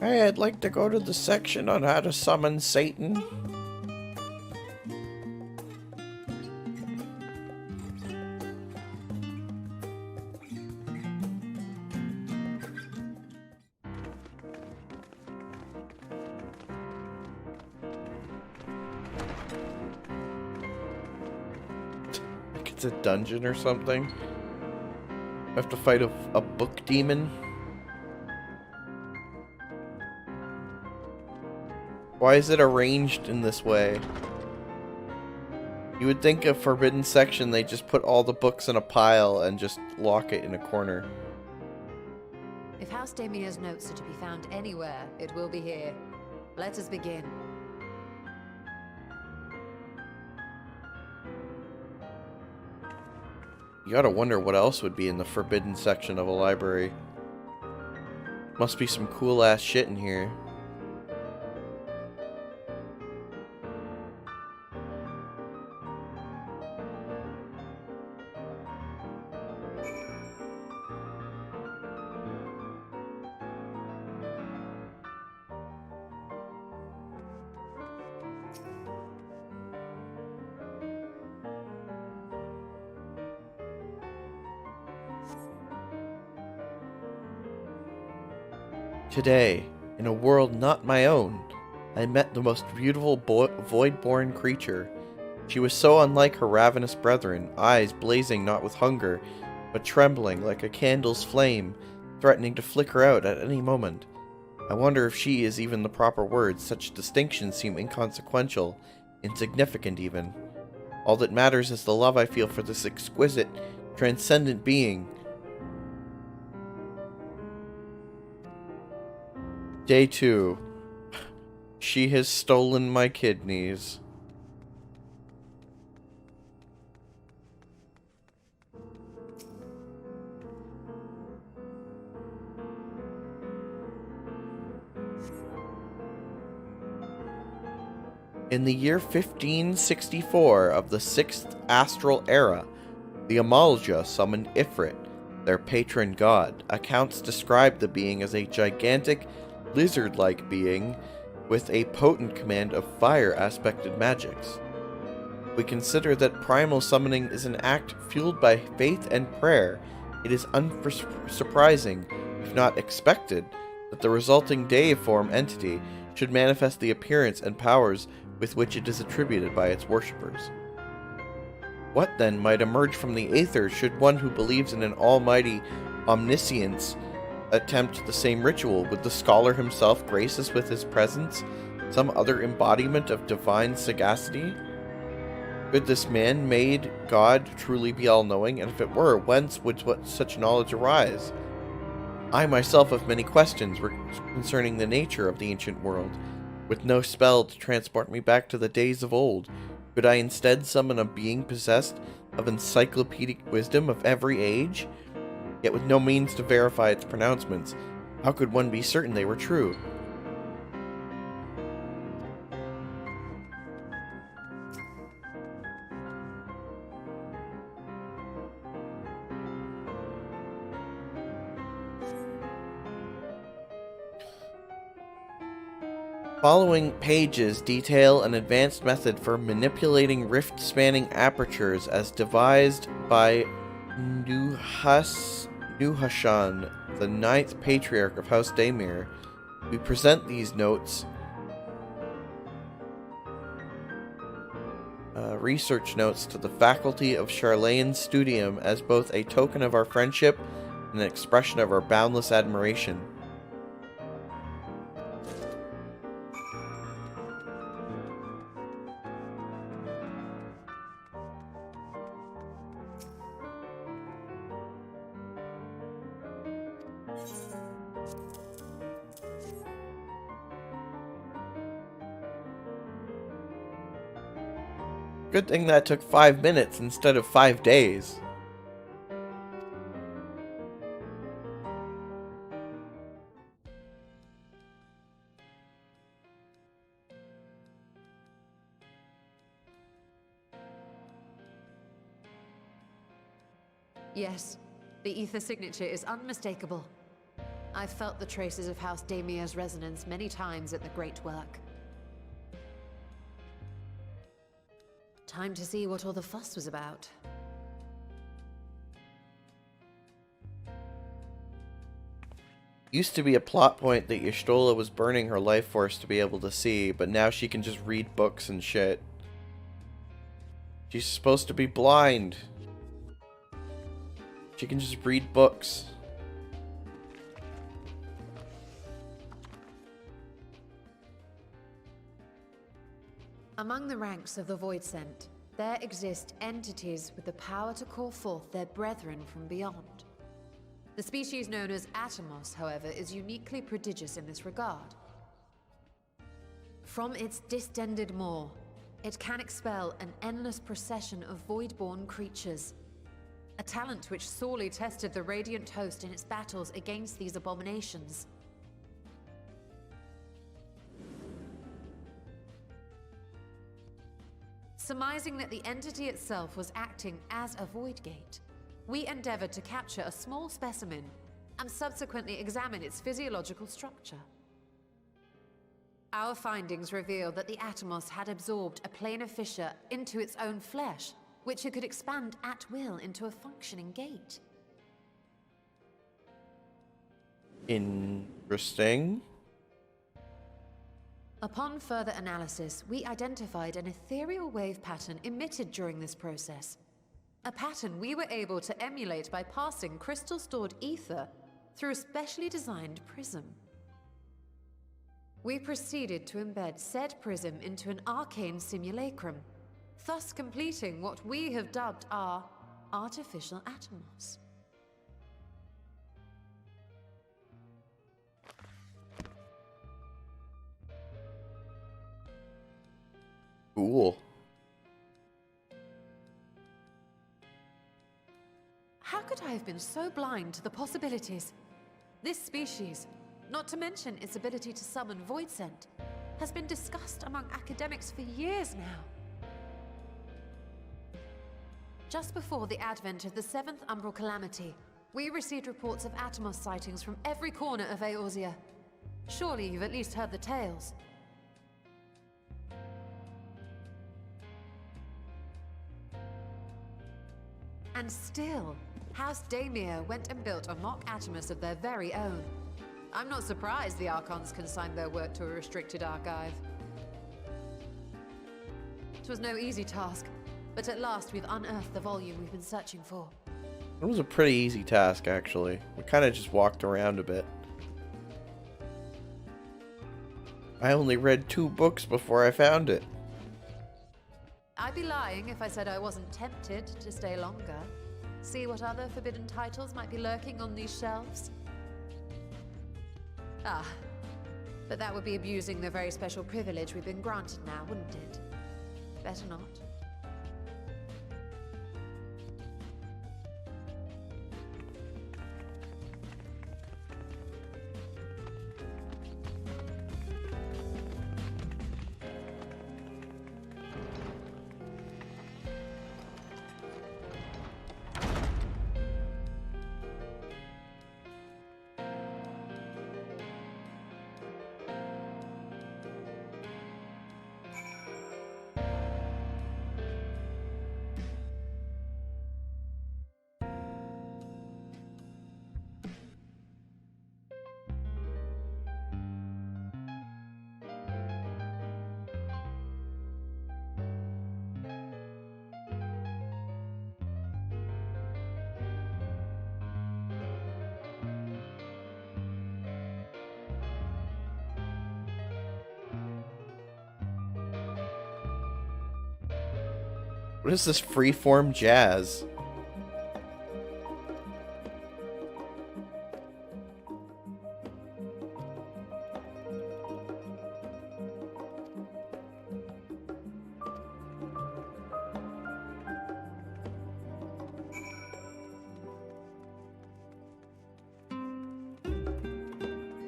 Hey, I'd like to go to the section on how to summon Satan. Like it's a dungeon or something. I have to fight a book demon. Why is it arranged in this way? You would think a forbidden section, they just put all the books in a pile and just lock it in a corner. If House Damir's notes are to be found anywhere, it will be here. Let us begin. You gotta wonder what else would be in the forbidden section of a library. Must be some cool ass shit in here. Today, in a world not my own, I met the most beautiful void-born creature. She was so unlike her ravenous brethren, eyes blazing not with hunger, but trembling like a candle's flame, threatening to flicker out at any moment. I wonder if she is even the proper word. Such distinctions seem inconsequential, insignificant even. All that matters is the love I feel for this exquisite, transcendent being. Day 2. She has stolen my kidneys. In the year 1564 of the 6th astral era, the Amalja summoned Ifrit, their patron god. Accounts describe the being as a gigantic, lizard-like being with a potent command of fire-aspected magics. We consider that primal summoning is an act fueled by faith and prayer. It is unsurprising, if not expected, that the resulting deiform entity should manifest the appearance and powers with which it is attributed by its worshippers. What then might emerge from the aether should one who believes in an almighty omniscience attempt the same ritual? Would the scholar himself grace us with his presence, some other embodiment of divine sagacity? Could this man-made god truly be all-knowing, and if it were, whence would such knowledge arise? I myself have many questions concerning the nature of the ancient world. With no spell to transport me back to the days of old, could I instead summon a being possessed of encyclopedic wisdom of every age? Yet with no means to verify its pronouncements, how could one be certain they were true? Following pages detail an advanced method for manipulating rift-spanning apertures as devised by Nuhashan, the 9th Patriarch of House Daimir. We present these notes, research notes, to the faculty of Charlayan's Studium as both a token of our friendship and an expression of our boundless admiration. Good thing that took 5 minutes instead of 5 days. Yes, the ether signature is unmistakable. I've felt the traces of House Damir's resonance many times at the Great Work. Time to see what all the fuss was about. Used to be a plot point that Y'shtola was burning her life force to be able to see, but now she can just read books and shit. She's supposed to be blind. She can just read books. Among the ranks of the Voidsent, there exist entities with the power to call forth their brethren from beyond. The species known as Atomos, however, is uniquely prodigious in this regard. From its distended maw, it can expel an endless procession of void-born creatures, a talent which sorely tested the Radiant Host in its battles against these abominations. Surmising that the entity itself was acting as a void gate, we endeavored to capture a small specimen and subsequently examine its physiological structure. Our findings revealed that the Atomos had absorbed a planar fissure into its own flesh, which it could expand at will into a functioning gate. Interesting. Upon further analysis, we identified an ethereal wave pattern emitted during this process. A pattern we were able to emulate by passing crystal-stored ether through a specially designed prism. We proceeded to embed said prism into an arcane simulacrum, thus completing what we have dubbed our artificial Atomos. Cool. How could I have been so blind to the possibilities? This species, not to mention its ability to summon void scent, has been discussed among academics for years now. Just before the advent of the 7th Umbral Calamity, we received reports of Atomos sightings from every corner of Eorzea. Surely you've at least heard the tales. And still, House Daemir went and built a mock Atomos of their very own. I'm not surprised the Archons consigned their work to a restricted archive. It was no easy task, but at last we've unearthed the volume we've been searching for. It was a pretty easy task, actually. We kind of just walked around a bit. I only read 2 books before I found it. I'd be lying if I said I wasn't tempted to stay longer. See what other forbidden titles might be lurking on these shelves. Ah, but that would be abusing the very special privilege we've been granted now, wouldn't it? Better not. What is this freeform jazz?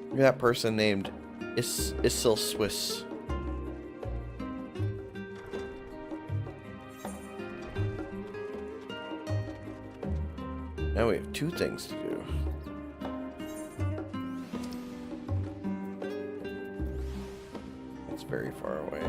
Look at that person named Isil Swiss. Now we have 2 things to do. It's very far away.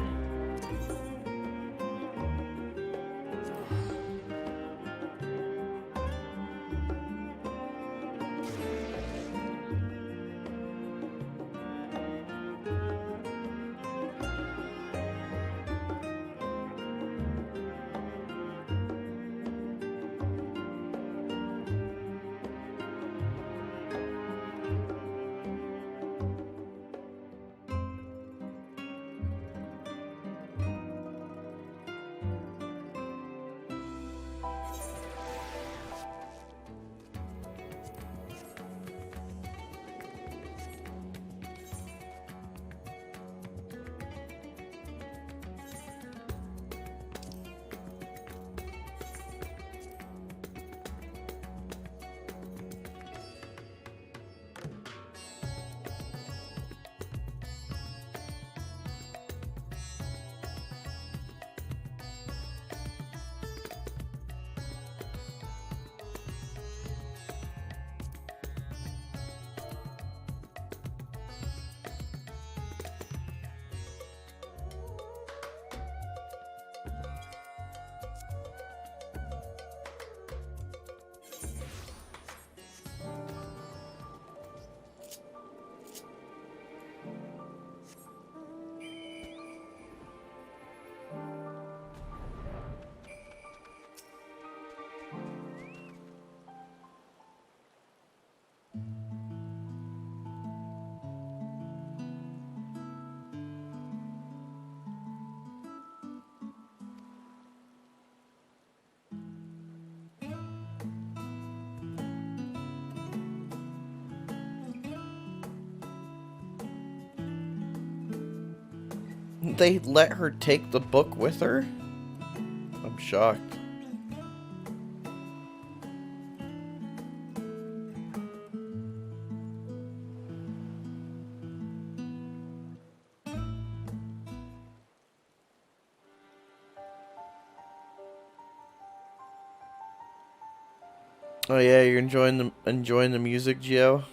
They let her take the book with her? I'm shocked. Oh yeah, you're enjoying the music, Gio?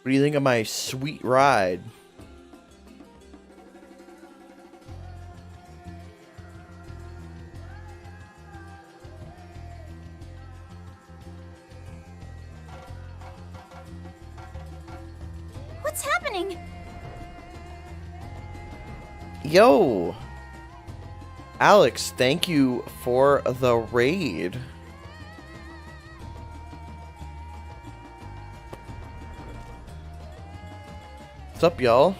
What do you think of my sweet ride? What's happening? Yo! Alex, thank you for the raid. What's up, y'all?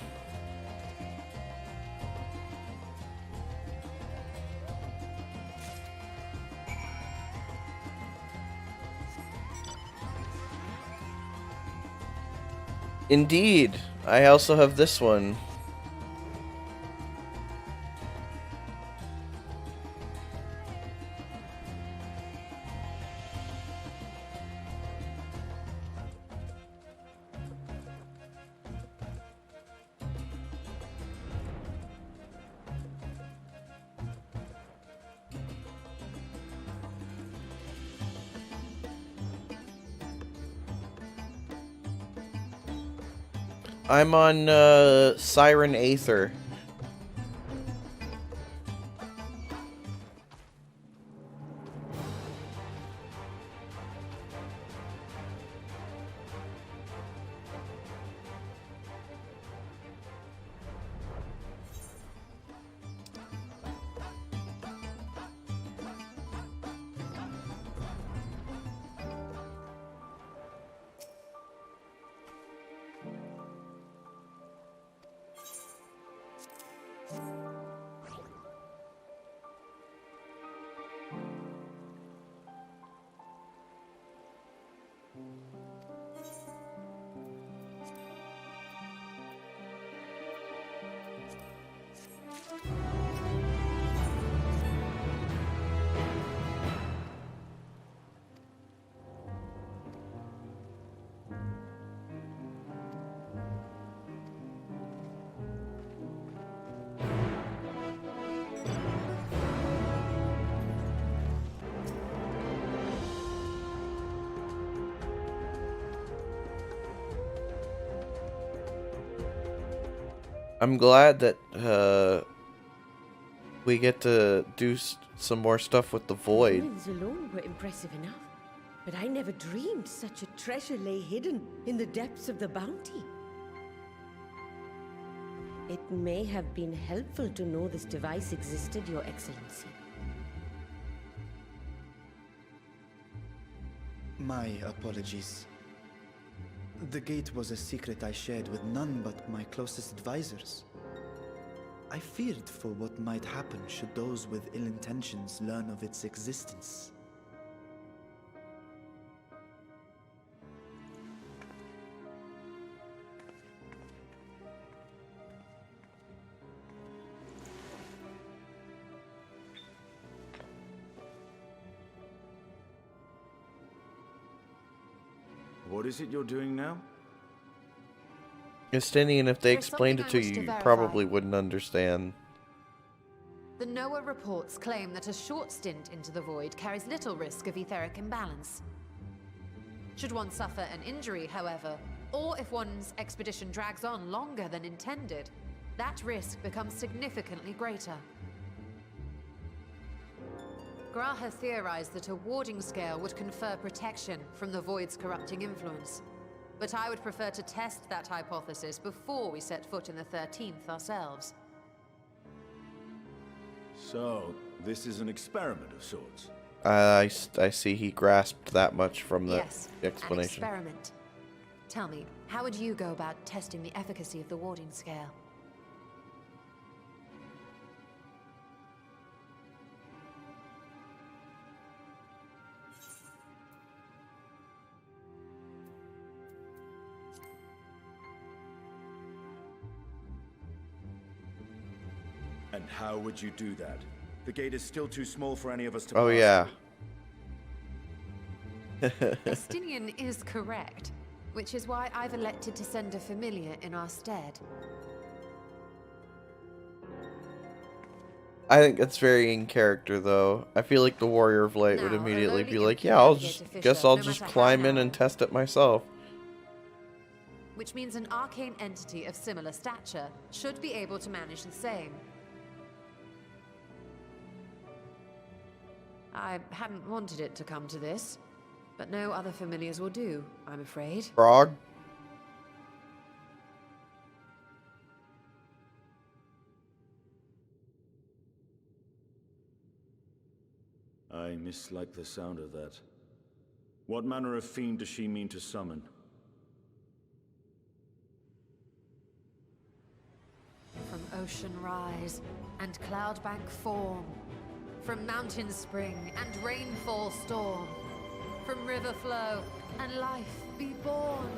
Indeed. I also have this one. I'm on Siren Aether. I'm glad that we get to do some more stuff with the Void. Humans alone were impressive enough, but I never dreamed such a treasure lay hidden in the depths of the bounty. It may have been helpful to know this device existed, Your Excellency. My apologies. The gate was a secret I shared with none but my closest advisors. I feared for what might happen should those with ill intentions learn of its existence. What is it you're doing now? Estinian, if they There's explained something it to I wish you, to you verify. probably wouldn't understand. The NOAA reports claim that a short stint into the void carries little risk of etheric imbalance. Should one suffer an injury, however, or if one's expedition drags on longer than intended, that risk becomes significantly greater. Graha theorized that a warding scale would confer protection from the void's corrupting influence. But I would prefer to test that hypothesis before we set foot in the 13th ourselves. So, this is an experiment of sorts. I see he grasped that much from the Yes, explanation. an experiment. Tell me, how would you go about testing the efficacy of the warding scale? And how would you do that? The gate is still too small for any of us to Oh, pass yeah. Estinian is correct, which is why I've elected to send a familiar in our stead. I think that's very in character, though. I feel like the Warrior of Light would Now, immediately a be lowly like, impure yeah, I'll navigate just official, guess I'll no just matter climb how in and narrow. test it myself. Which means an arcane entity of similar stature should be able to manage the same. I hadn't wanted it to come to this, but no other familiars will do, I'm afraid. Frog? I mislike the sound of that. What manner of fiend does she mean to summon? From ocean rise and cloudbank form, from mountain spring and rainfall storm, from river flow and life be born.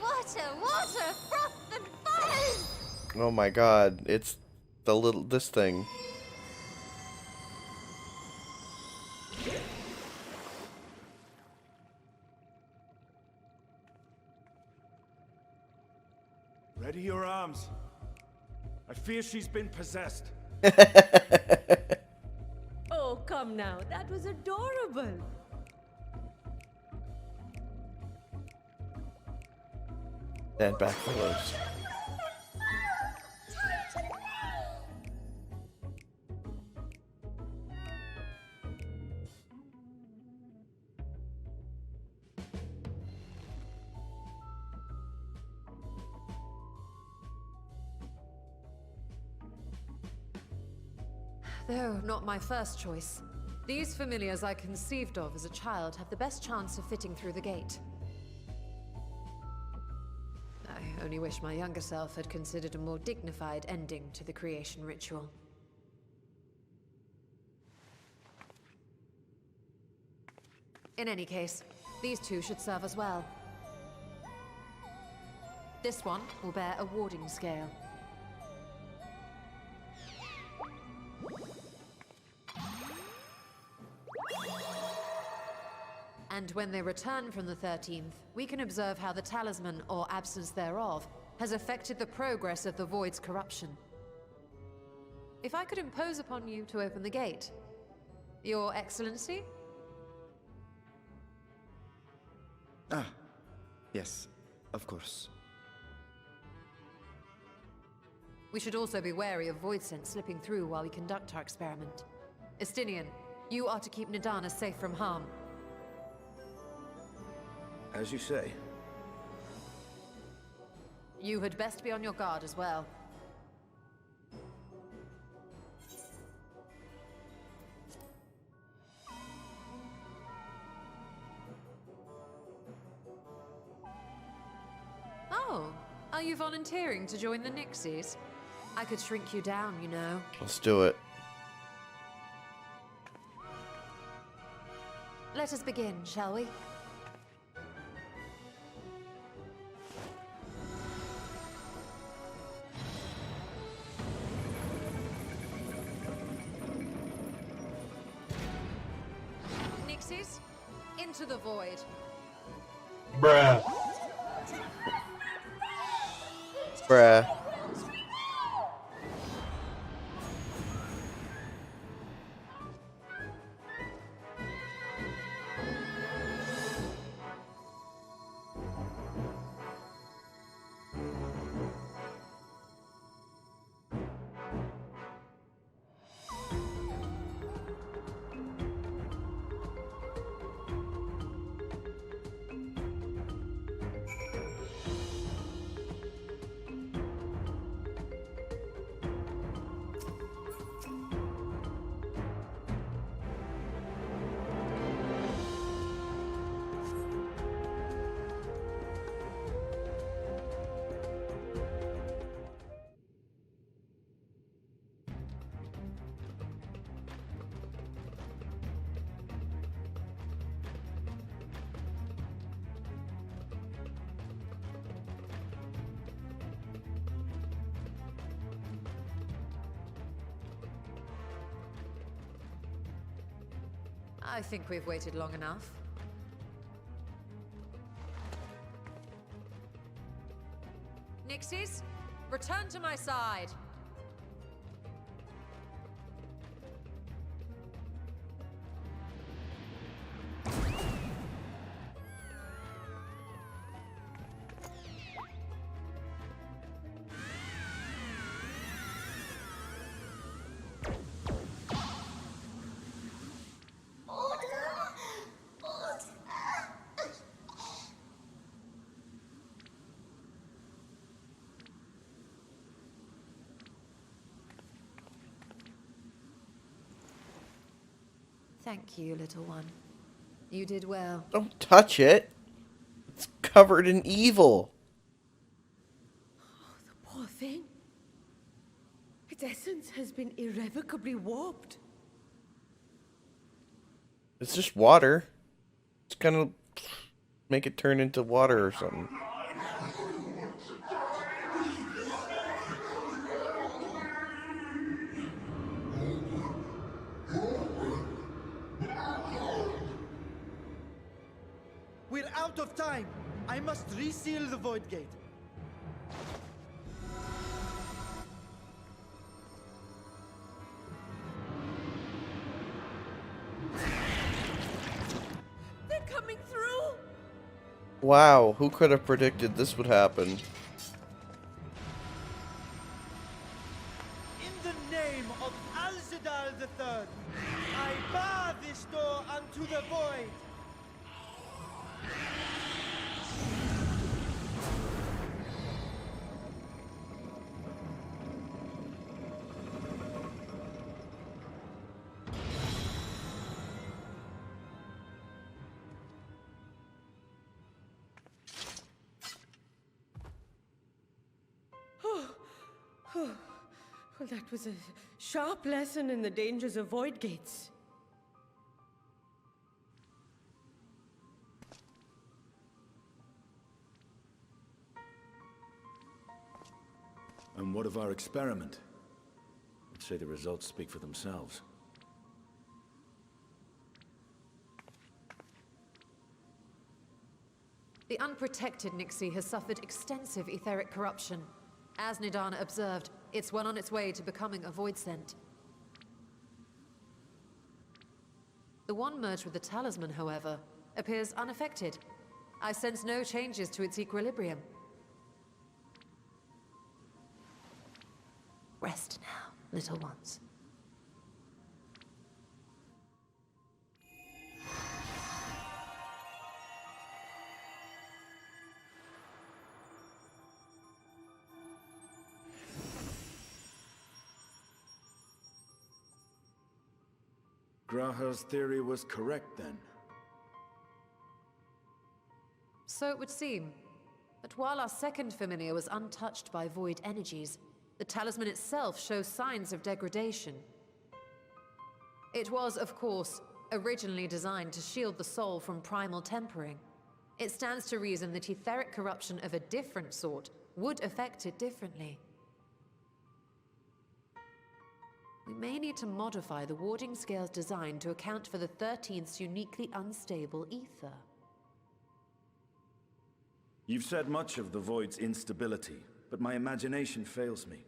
Water, water, froth and foam! Oh my god, it's this thing. Ready your arms. I fear she's been possessed. Oh, come now. That was adorable. And back follows. Though not my first choice. These familiars I conceived of as a child have the best chance of fitting through the gate. I only wish my younger self had considered a more dignified ending to the creation ritual. In any case, these two should serve us well. This one will bear a warding scale. And when they return from the 13th, we can observe how the talisman, or absence thereof, has affected the progress of the Void's corruption. If I could impose upon you to open the gate. Your Excellency? Ah, yes, of course. We should also be wary of void scent slipping through while we conduct our experiment. Estinian, you are to keep Nadana safe from harm. As you say. You had best be on your guard as well. Oh, are you volunteering to join the Nixies? I could shrink you down, you know. Let's do it. Let us begin, shall we? Nixies, into the void. Bruh. Bruh. I think we've waited long enough. Nixies, return to my side. Thank you, little one. You did well. Don't touch it. It's covered in evil. Oh, the poor thing. Its essence has been irrevocably warped. It's just water. It's gonna make it turn into water or something. We're out of time. I must reseal the void gate. They're coming through. Wow, who could have predicted this would happen? In the name of Alzadal III, I bar this door unto the void. Well, that was a sharp lesson in the dangers of void gates. And what of our experiment? I'd say the results speak for themselves. The unprotected Nixie has suffered extensive etheric corruption. As Nidana observed, it's well on its way to becoming a void scent. The one merged with the talisman, however, appears unaffected. I sense no changes to its equilibrium. Rest now, little ones. Graha's theory was correct then. So it would seem. But while our second familiar was untouched by void energies, the talisman itself shows signs of degradation. It was, of course, originally designed to shield the soul from primal tempering. It stands to reason that etheric corruption of a different sort would affect it differently. We may need to modify the warding scale's design to account for the 13th's uniquely unstable ether. You've said much of the Void's instability, but my imagination fails me.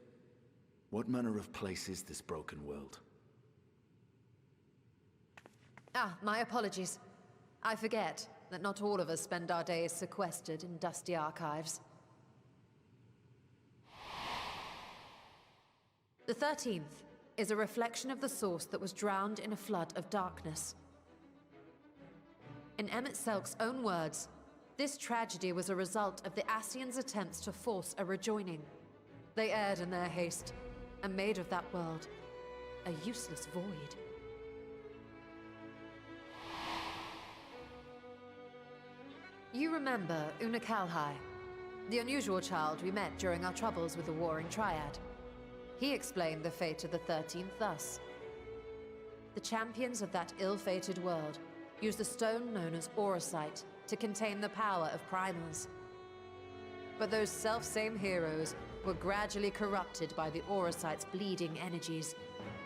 What manner of place is this broken world? Ah, my apologies. I forget that not all of us spend our days sequestered in dusty archives. The 13th is a reflection of the source that was drowned in a flood of darkness. In Emmett Selk's own words, this tragedy was a result of the Ascians' attempts to force a rejoining. They erred in their haste, and made of that world a useless void. You remember Una Kalhai, the unusual child we met during our troubles with the Warring Triad. He explained the fate of the 13th thus. The champions of that ill-fated world used the stone known as Auracite to contain the power of primals. But those self-same heroes were gradually corrupted by the Auracite's bleeding energies,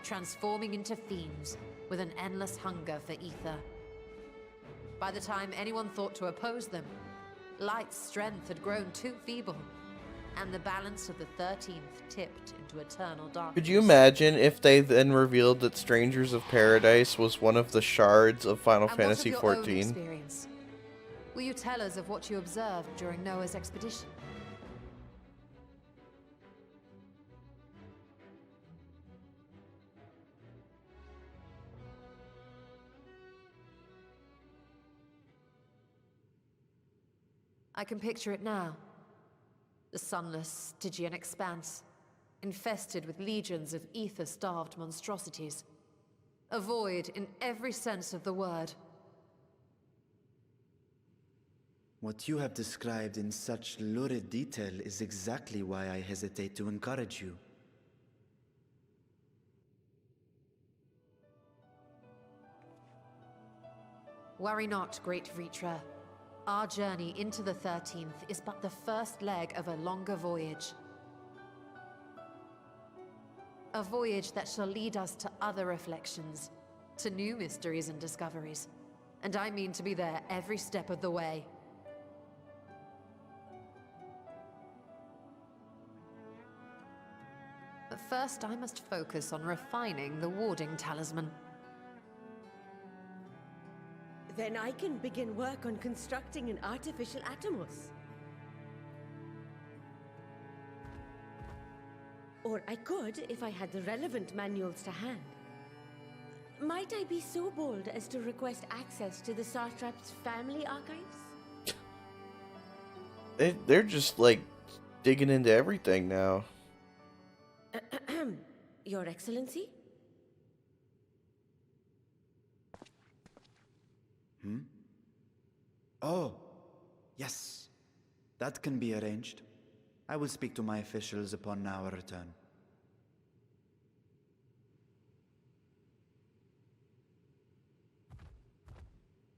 transforming into fiends with an endless hunger for ether. By the time anyone thought to oppose them, Light's strength had grown too feeble, and the balance of the 13th tipped into eternal darkness. Could you imagine if they then revealed that Strangers of Paradise was one of the shards of Final Fantasy What of your own XIV? experience? Will you tell us of what you observed during Noah's expedition? I can picture it now. The sunless, Stygian expanse, infested with legions of ether-starved monstrosities. A void in every sense of the word. What you have described in such lurid detail is exactly why I hesitate to encourage you. Worry not, great Vritra. Our journey into the 13th is but the first leg of a longer voyage. A voyage that shall lead us to other reflections, to new mysteries and discoveries. And I mean to be there every step of the way. But first I must focus on refining the warding talisman. Then I can begin work on constructing an artificial Atomos. Or I could if I had the relevant manuals to hand. Might I be so bold as to request access to the Satrap's family archives? They're just like digging into everything now. Your Excellency? Oh, yes. That can be arranged. I will speak to my officials upon our return.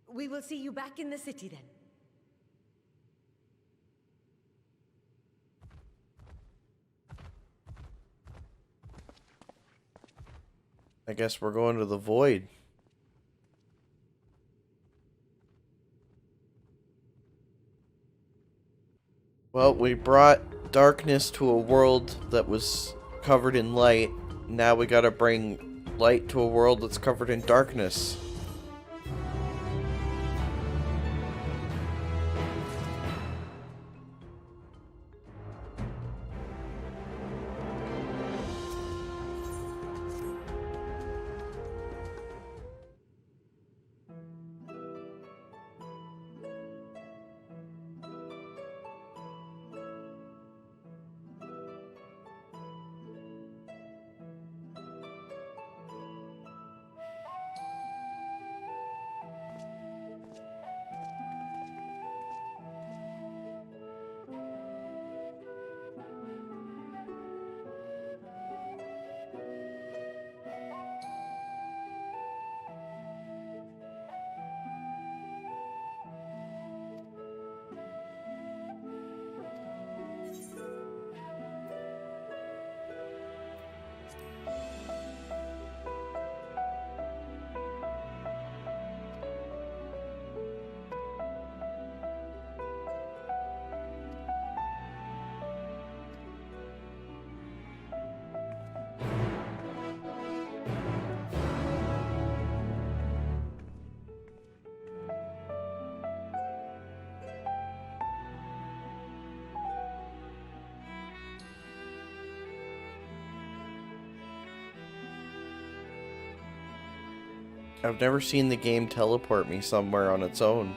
We will see you back in the city then. I guess we're going to the void. Well, we brought darkness to a world that was covered in light. Now we gotta bring light to a world that's covered in darkness. I've never seen the game teleport me somewhere on its own.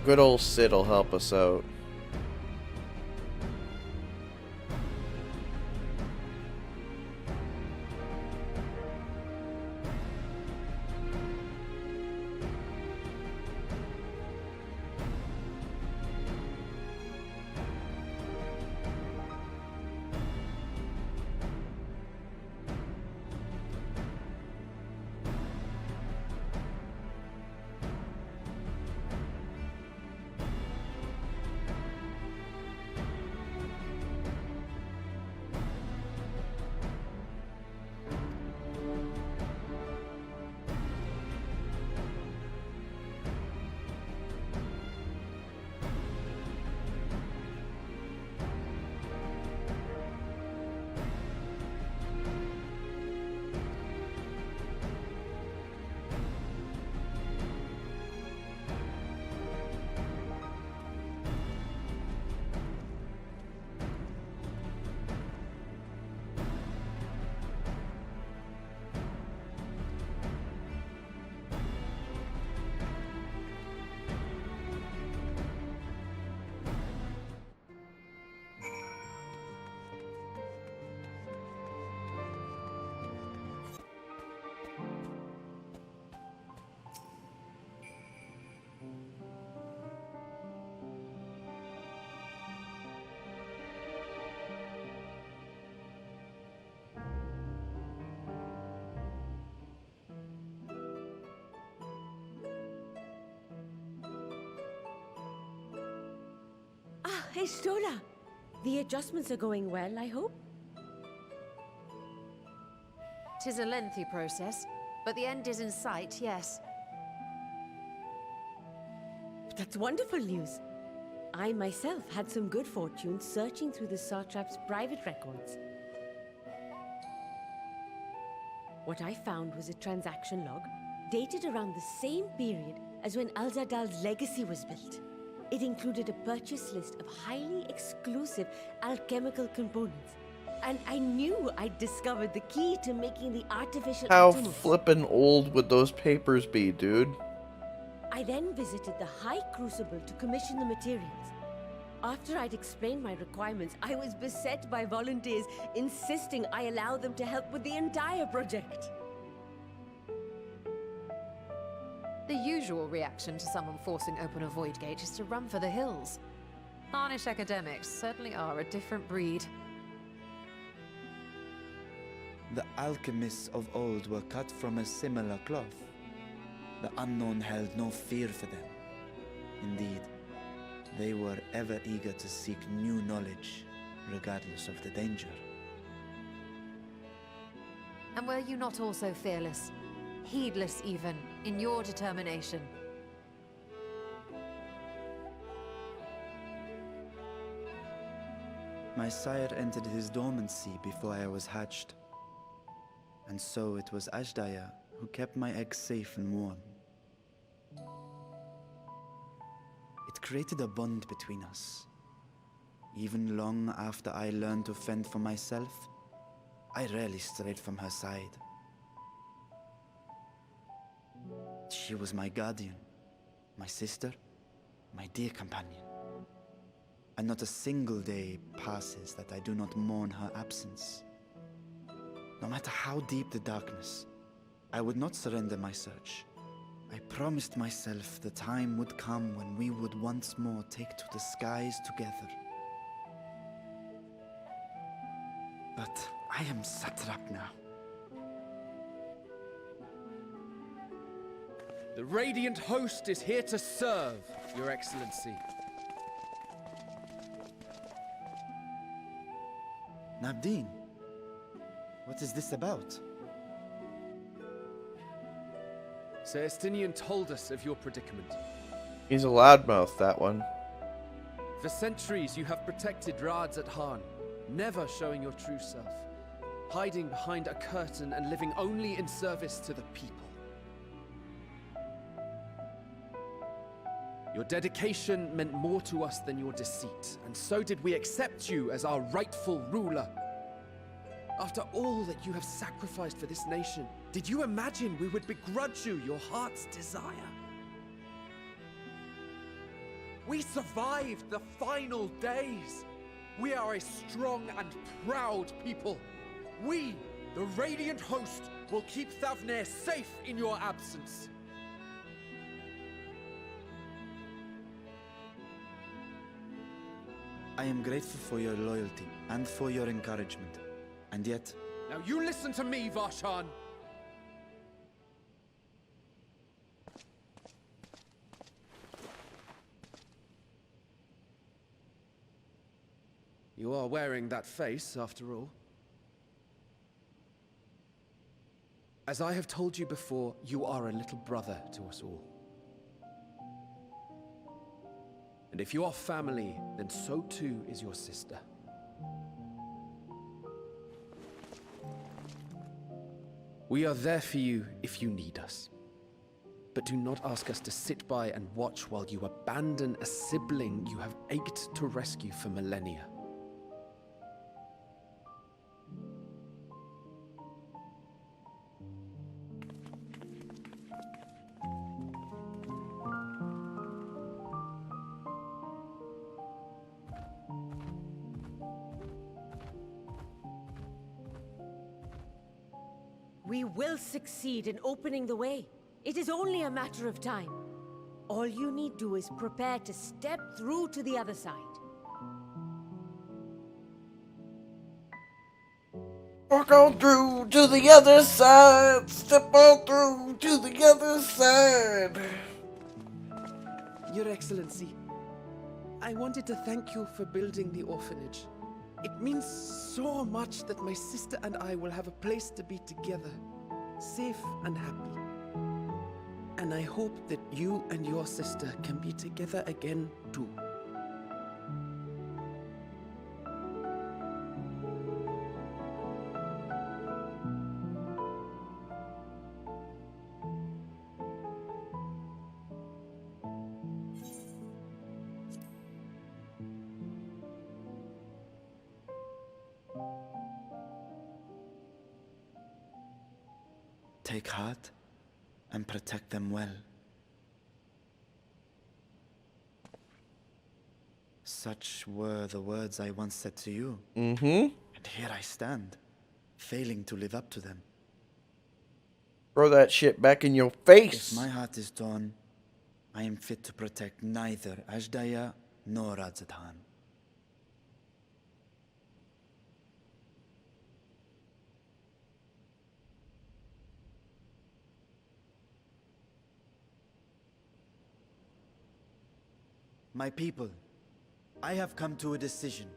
Good old Sid will help us out. Stola! The adjustments are going well, I hope? 'Tis a lengthy process, but the end is in sight, yes. That's wonderful news. I myself had some good fortune searching through the Satrap's private records. What I found was a transaction log dated around the same period as when Al-Zadal's legacy was built. It included a purchase list of highly exclusive alchemical components. And I knew I'd discovered the key to making the artificial How Ultima. flippin' old would those papers be, dude? I then visited the High Crucible to commission the materials. After I'd explained my requirements, I was beset by volunteers insisting I allow them to help with the entire project. The usual reaction to someone forcing open a void gate is to run for the hills. Harnish academics certainly are a different breed. The alchemists of old were cut from a similar cloth. The unknown held no fear for them. Indeed, they were ever eager to seek new knowledge, regardless of the danger. And were you not also fearless? Heedless even, in your determination? My sire entered his dormancy before I was hatched. And so it was Ashdaya who kept my eggs safe and warm. It created a bond between us. Even long after I learned to fend for myself, I rarely strayed from her side. She was my guardian, my sister, my dear companion. And not a single day passes that I do not mourn her absence. No matter how deep the darkness, I would not surrender my search. I promised myself the time would come when we would once more take to the skies together. But I am satrap now. The Radiant Host is here to serve, Your Excellency. Nabdeen, what is this about? Sir Estinian told us of your predicament. He's a loudmouth, that one. For centuries you have protected Radz-at-Han, never showing your true self, hiding behind a curtain and living only in service to the people. Your dedication meant more to us than your deceit, and so did we accept you as our rightful ruler. After all that you have sacrificed for this nation, did you imagine we would begrudge you your heart's desire? We survived the final days. We are a strong and proud people. We, the Radiant Host, will keep Thavnair safe in your absence. I am grateful for your loyalty and for your encouragement. And yet... Now you listen to me, Varshan! You are wearing that face, after all. As I have told you before, you are a little brother to us all. And if you are family, then so too is your sister. We are there for you if you need us. But do not ask us to sit by and watch while you abandon a sibling you have ached to rescue for millennia. We will succeed in opening the way. It is only a matter of time. All you need do is prepare to step through to the other side. Walk on through to the other side. Step on through to the other side. Your Excellency, I wanted to thank you for building the orphanage. It means so much that my sister and I will have a place to be together, safe and happy. And I hope that you and your sister can be together again too. Take heart and protect them well. Such were the words I once said to you. Mm-hmm. And here I stand, failing to live up to them. Throw that shit back in your face. If my heart is torn, I am fit to protect neither Aglaia nor Radz-at-Han. My people, I have come to a decision.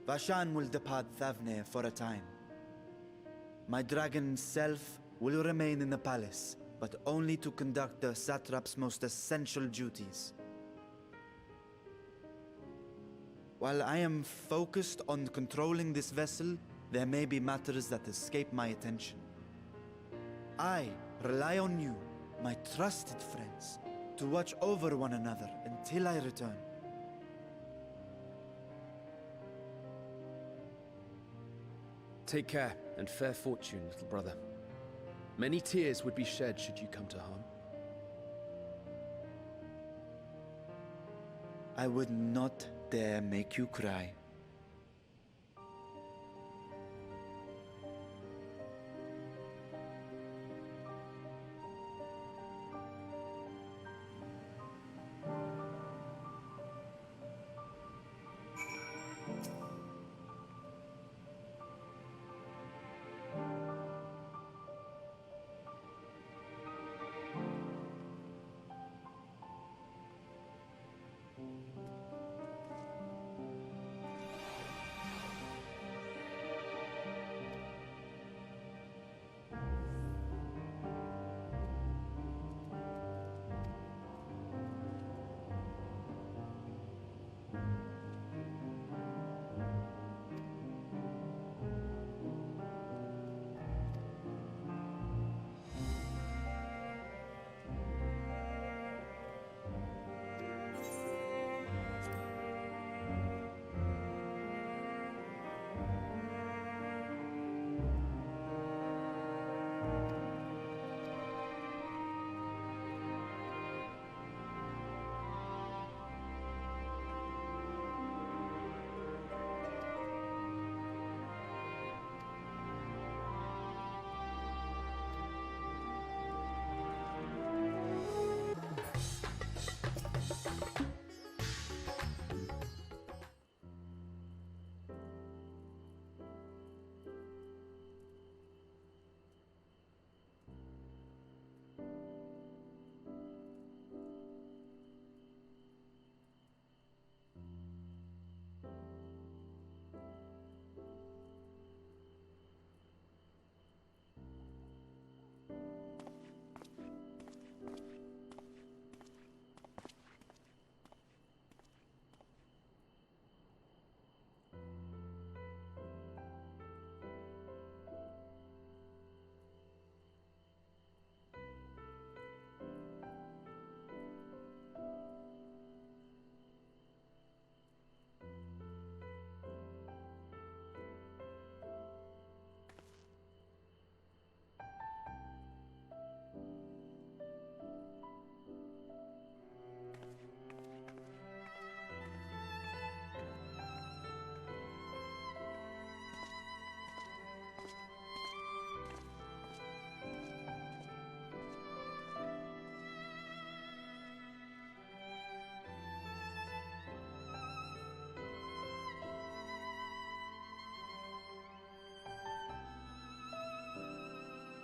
Varshan will depart Thavnair for a time. My dragon self will remain in the palace, but only to conduct the satrap's most essential duties. While I am focused on controlling this vessel, there may be matters that escape my attention. I rely on you, my trusted friends, to watch over one another until I return. Take care and fair fortune, little brother. Many tears would be shed should you come to harm. I would not dare make you cry.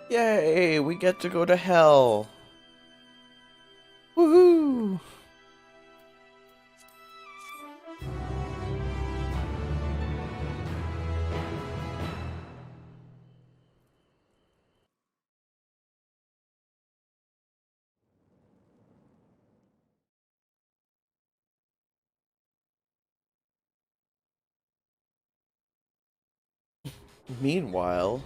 Yay, we get to go to hell. Woohoo! Meanwhile,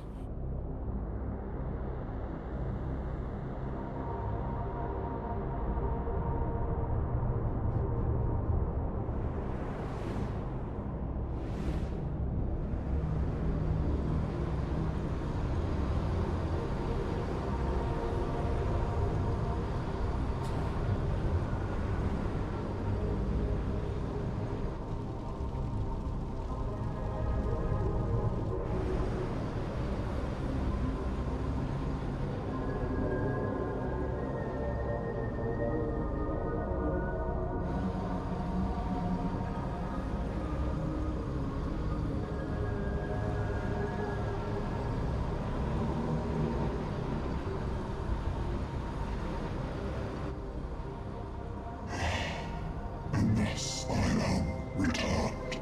Thus I am returned.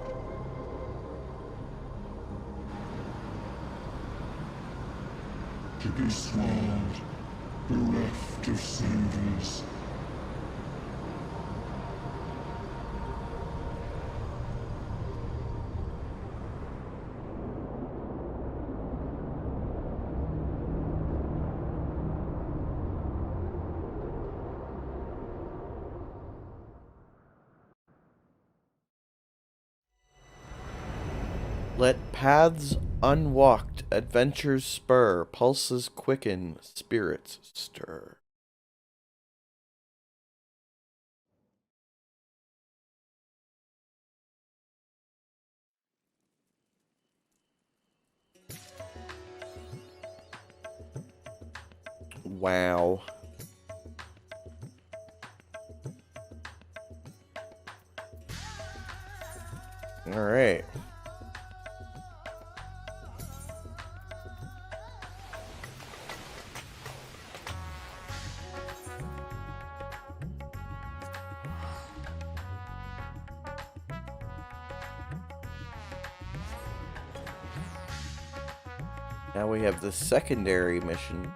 To be swallowed, bereft of savours. let paths unwalked, adventures spur, pulses quicken, spirits stir. Wow. All right. Now we have the secondary mission.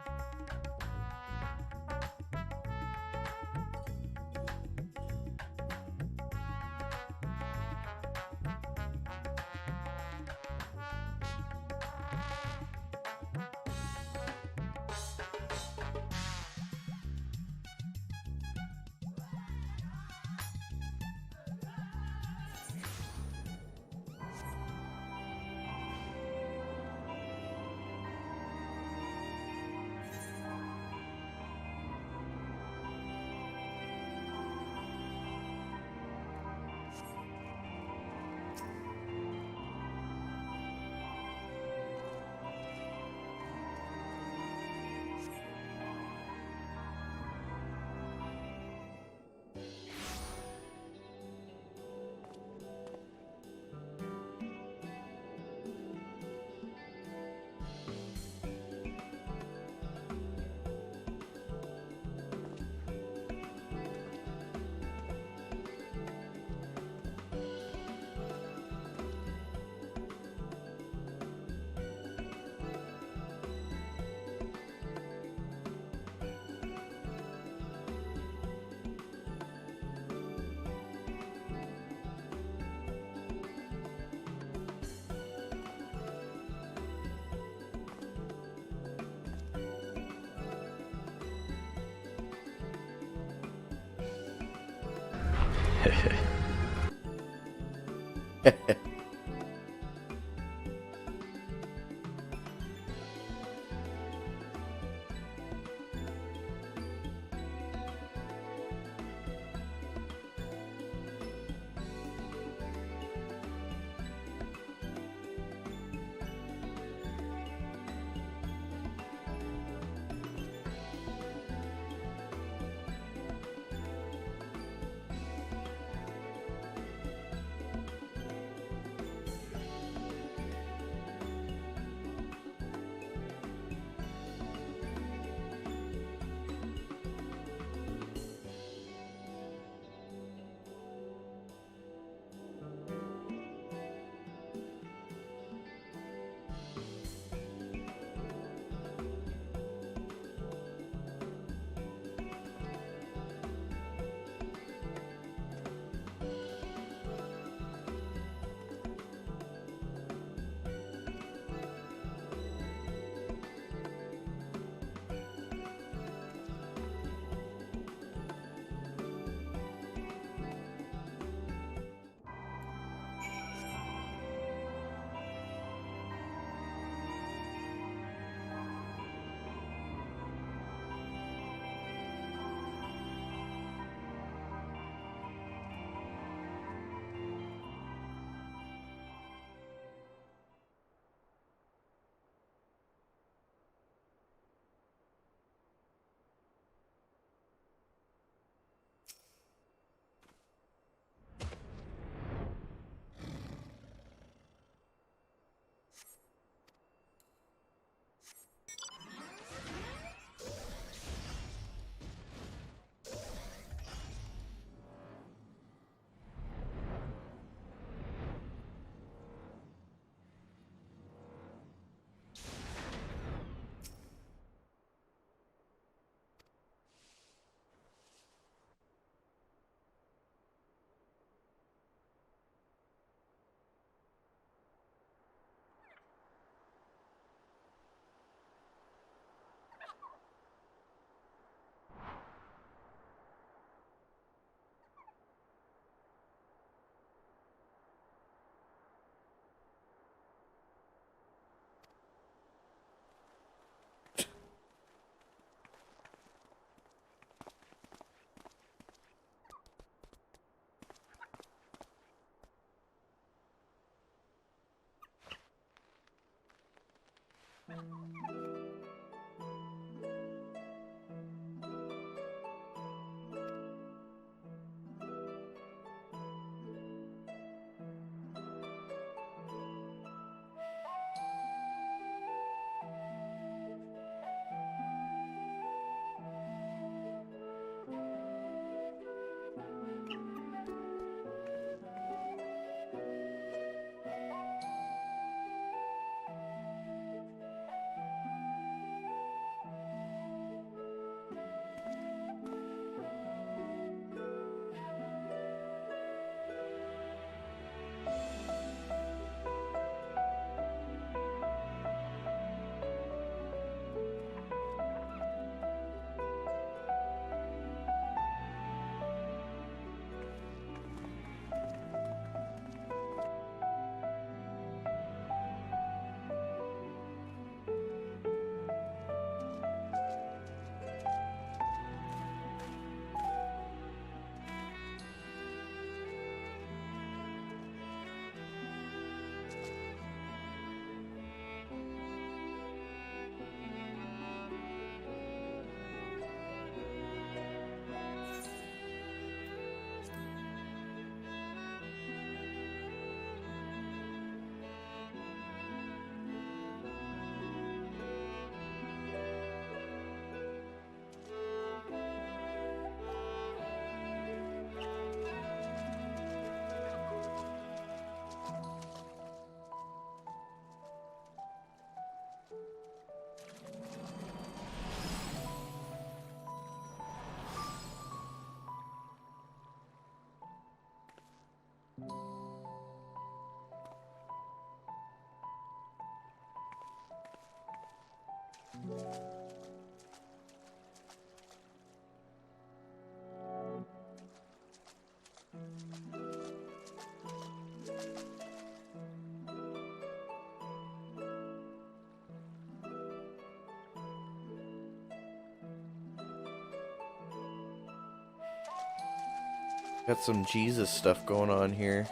Got some Jesus stuff going on here.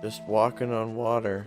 Just walking on water.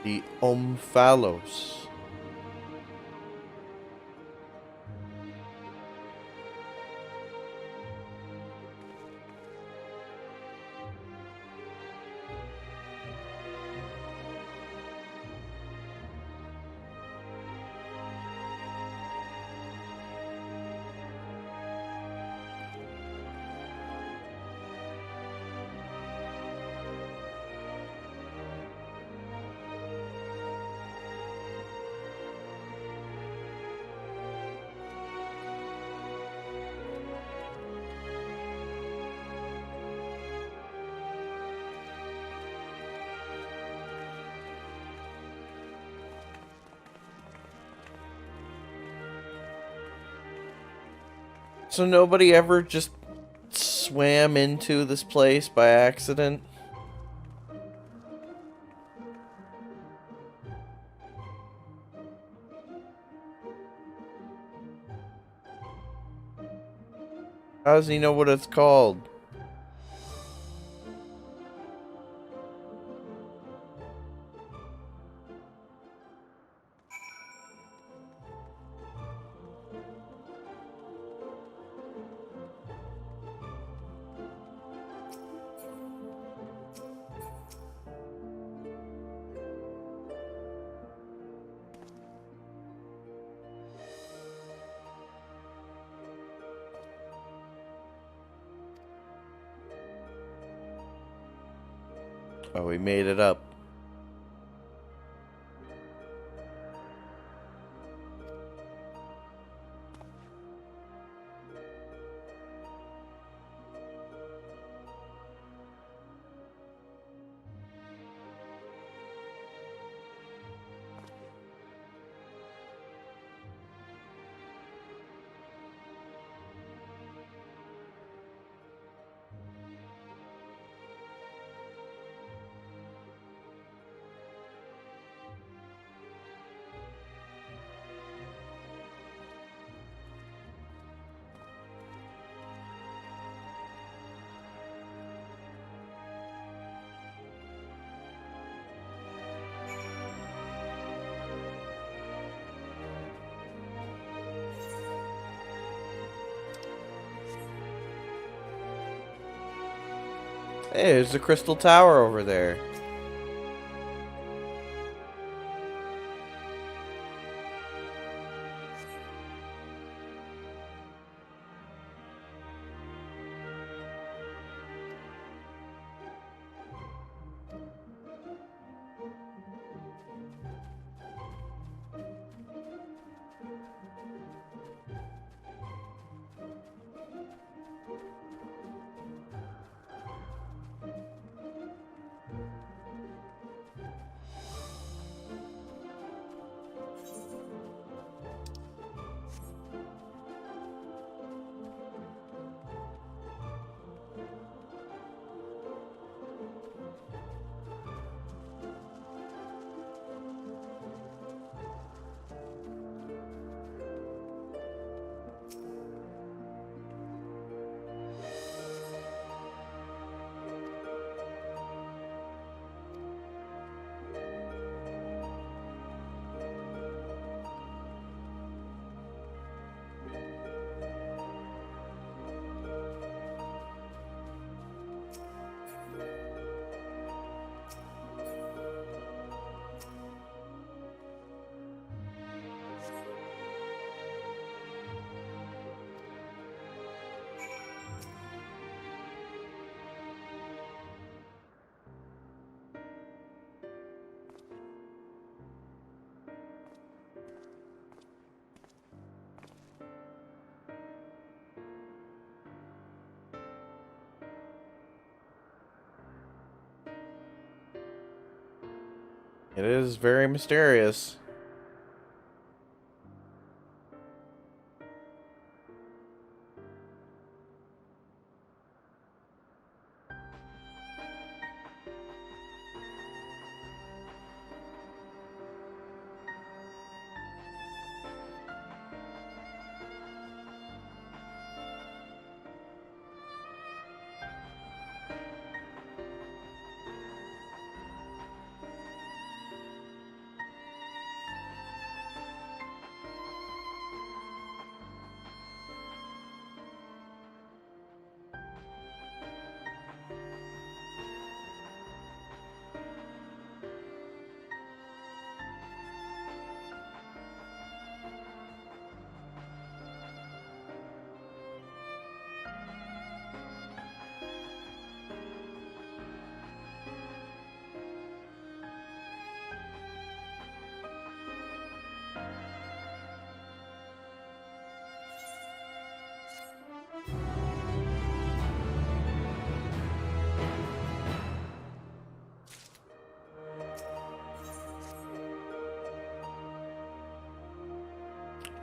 The Omphalos. So nobody ever just swam into this place by accident? How does he know what it's called? Oh, we made it up. Hey, there's the crystal tower over there. It is very mysterious.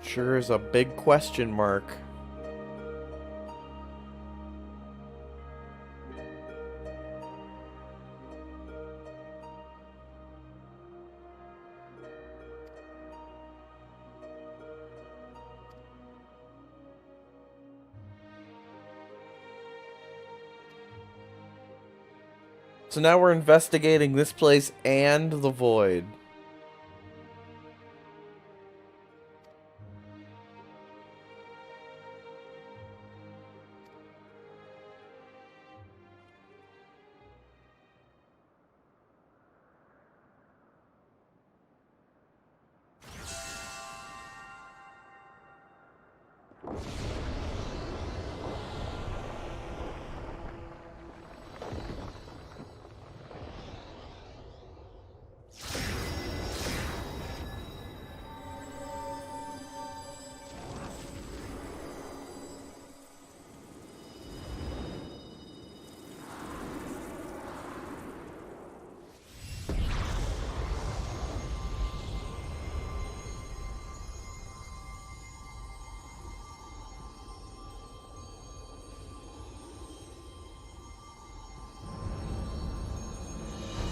Sure is a big question mark. So now we're investigating this place and the void.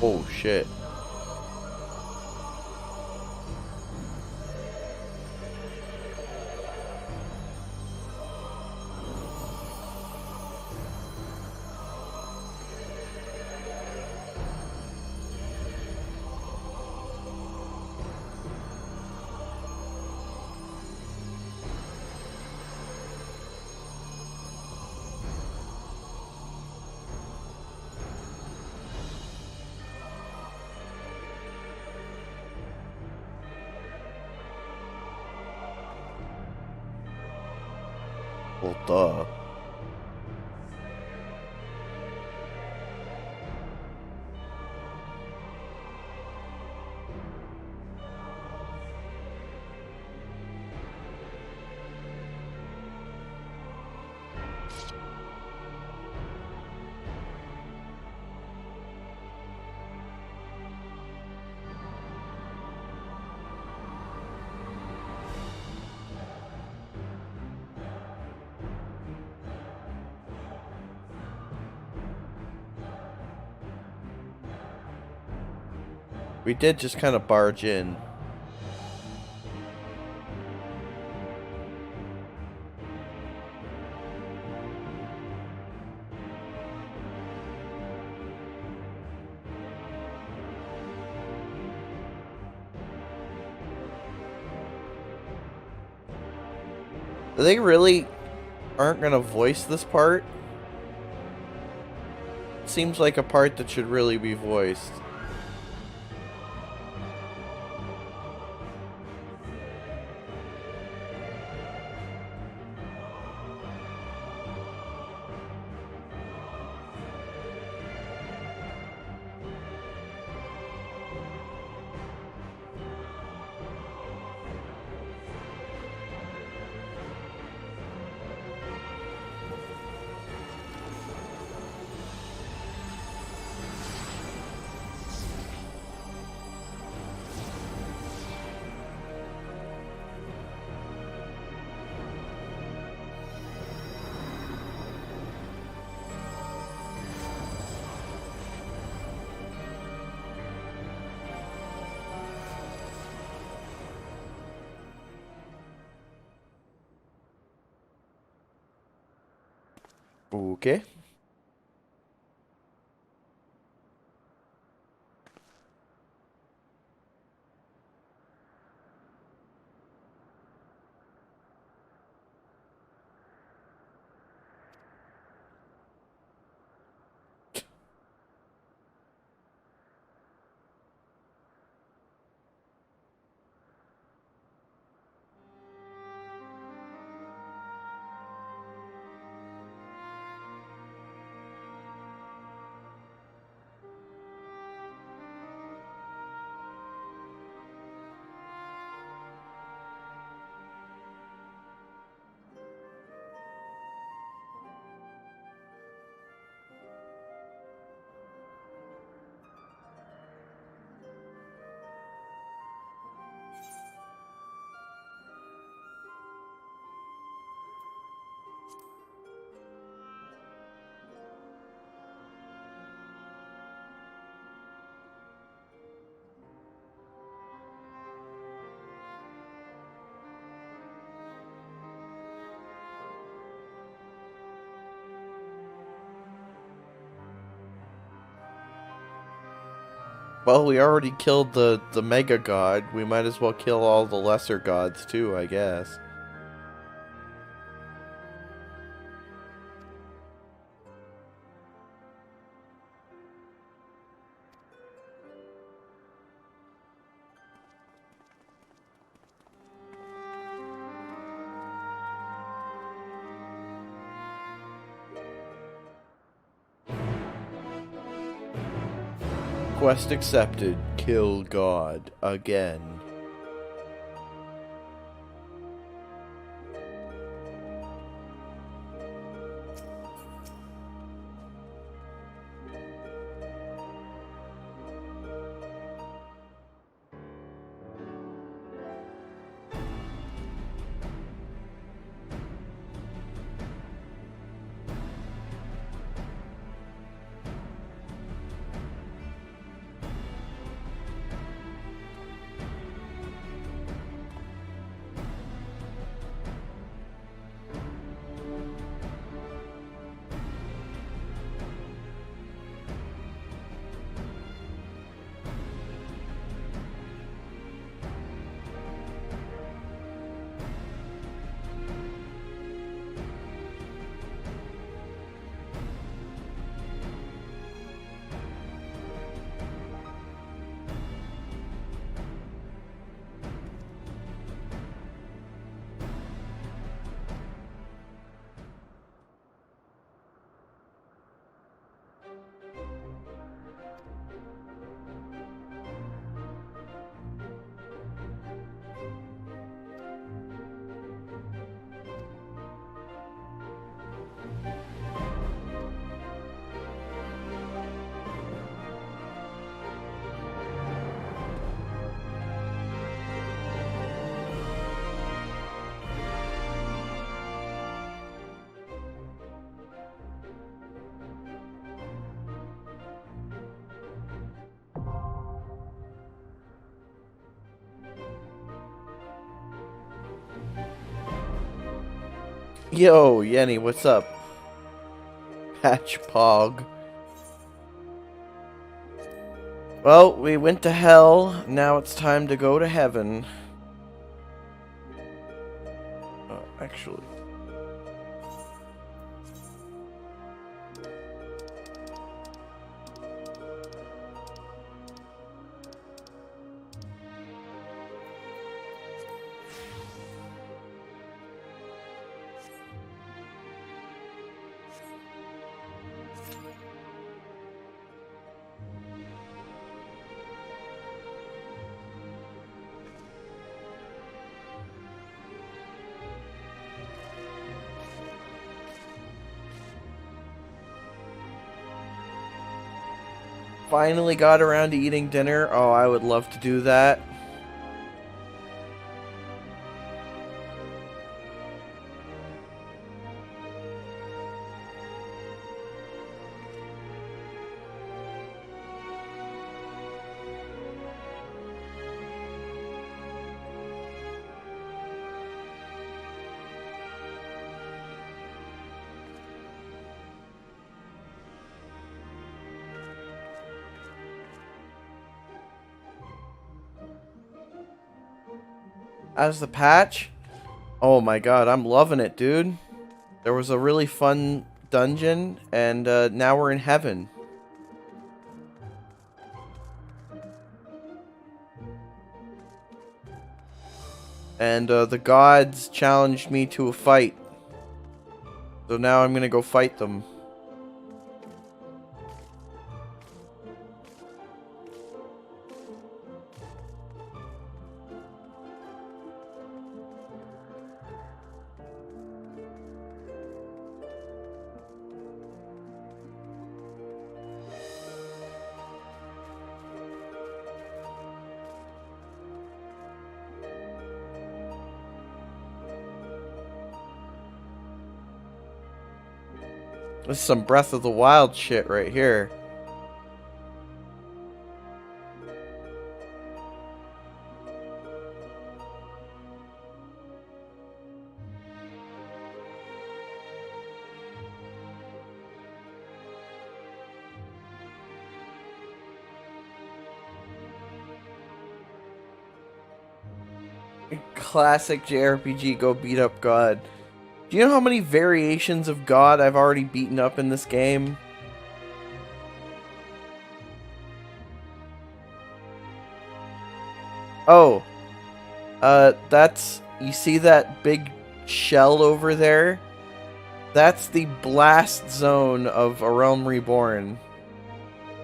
Oh shit. Well, duh. We did just kind of barge in. They really aren't going to voice this part? Seems like a part that should really be voiced. Okay. Well, we already killed the mega god. We might as well kill all the lesser gods too, I guess. Quest accepted. Kill God again. Yo, Yenny, what's up? Patch Pog. Well, we went to hell, now it's time to go to heaven. Actually. Finally got around to eating dinner. Oh, I would love to do that. as the patch. Oh my god, I'm loving it, dude. There was a really fun dungeon, and now we're in heaven. And the gods challenged me to a fight. So now I'm gonna go fight them. This is some Breath of the Wild shit right here. Classic JRPG, go beat up God. Do you know how many variations of God I've already beaten up in this game? Oh. That's... You see that big shell over there? That's the blast zone of A Realm Reborn.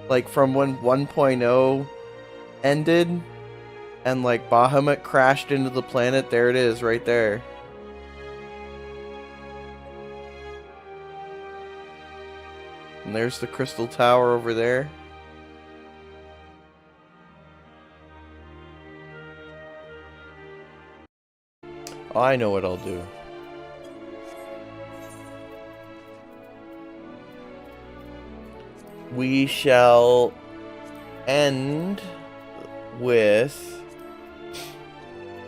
Like, from when 1.0 ended, and, like, Bahamut crashed into the planet, there it is, right there. And there's the crystal tower over there. Oh, I know what I'll do. We shall end with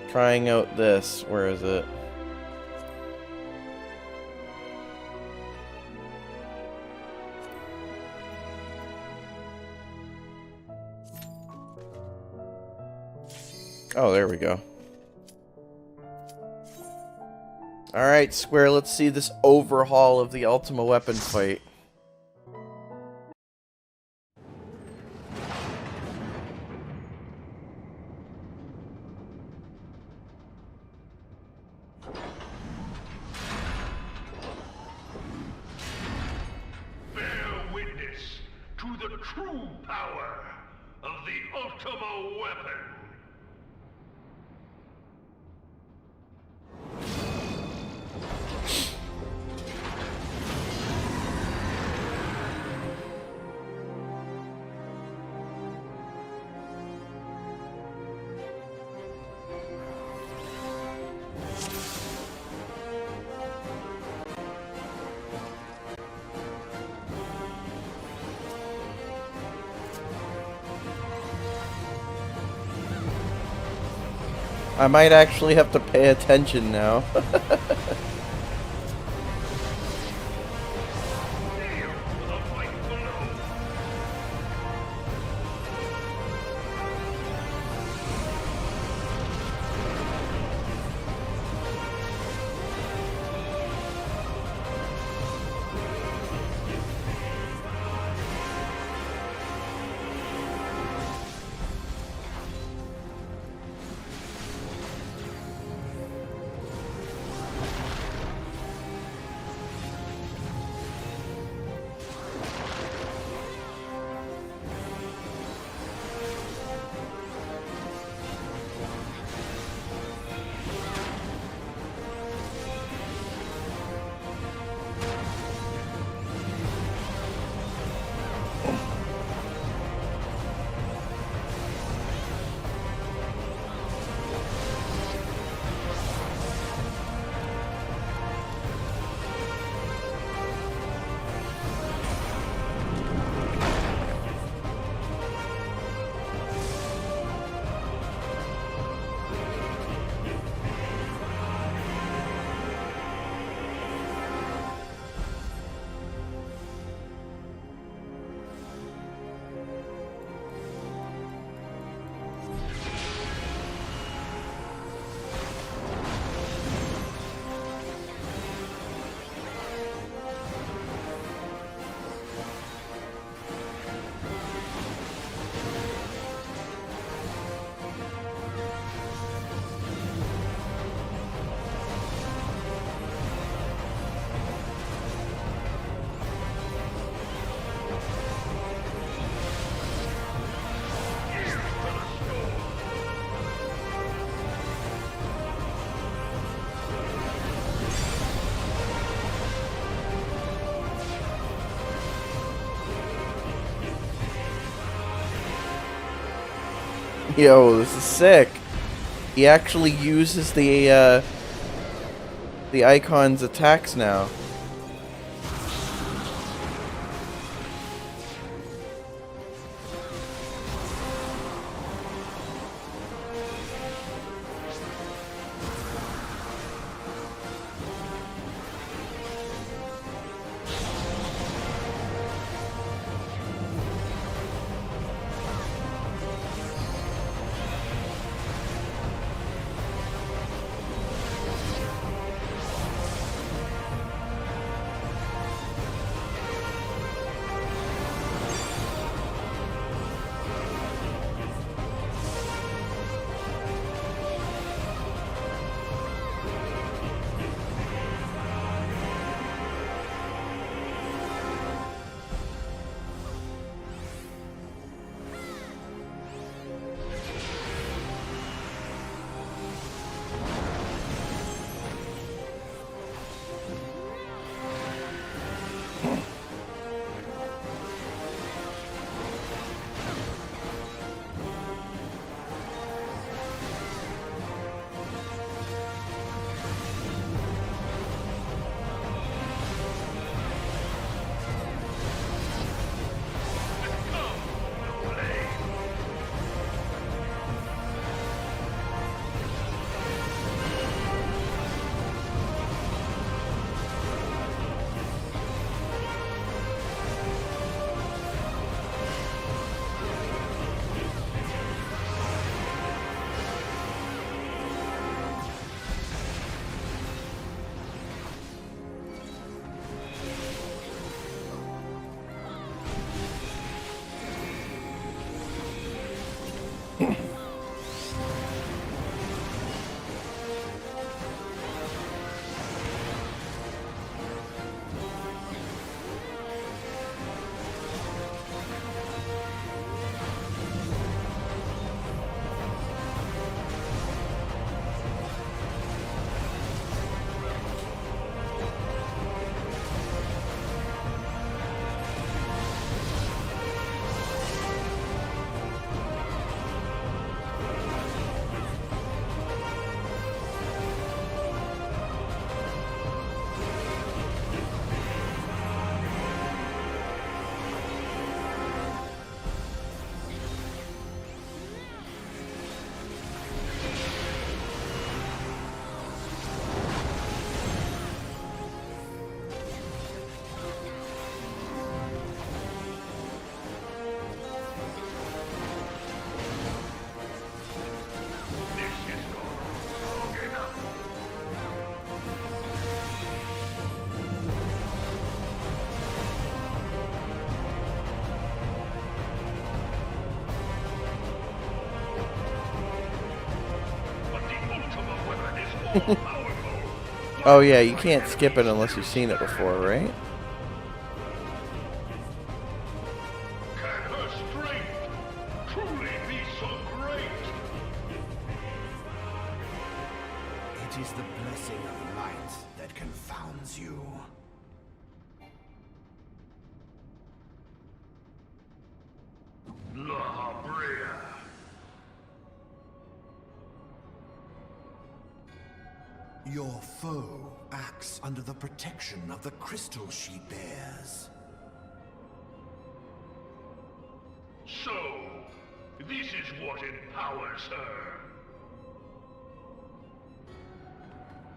trying out this. Where is it? Oh, there we go. Alright, Square, let's see this overhaul of the Ultima weapon fight. Bear witness to the true power of the Ultima weapon. I might actually have to pay attention now. Yo, this is sick. He actually uses the icon's attacks now. Oh yeah, you can't skip it unless you've seen it before, right? Can her strength truly be so great? It is the blessing of light that confounds you. La Brea. Your foe acts under the protection of the crystal she bears. So, this is what empowers her.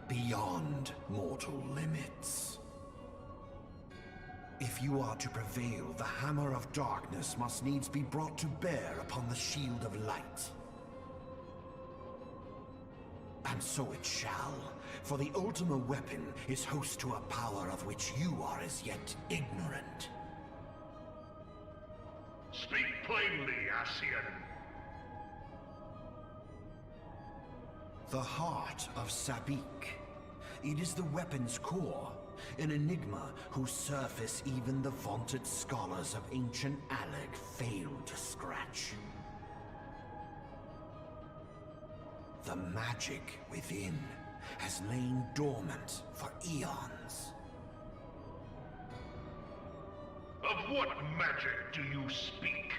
Beyond mortal limits. If you are to prevail, the hammer of darkness must needs be brought to bear upon the shield of light. And so it shall, for the Ultima weapon is host to a power of which you are as yet ignorant. Speak plainly, Ascian. The heart of Sabik. It is the weapon's core, an enigma whose surface even the vaunted scholars of ancient Alec failed to scratch. The magic within has lain dormant for eons. Of what magic do you speak?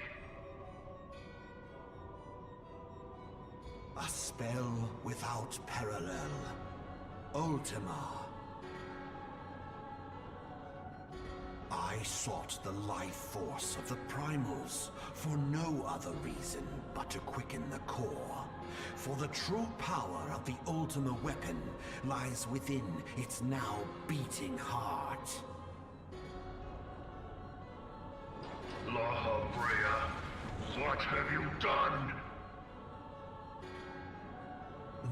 A spell without parallel. Ultima. I sought the life force of the primals for no other reason but to quicken the core. For the true power of the Ultima weapon lies within its now beating heart. Aglaia, what have you done?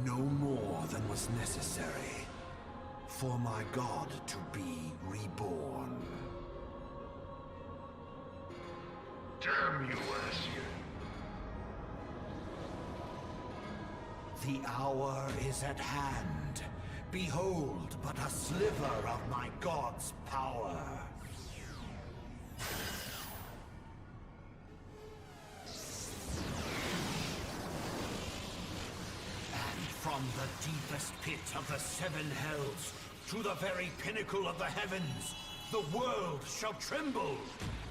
No more than was necessary for my god to be reborn. Damn you, Ascian. The hour is at hand. Behold but a sliver of my god's power. And from the deepest pit of the seven hells to the very pinnacle of the heavens, the world shall tremble.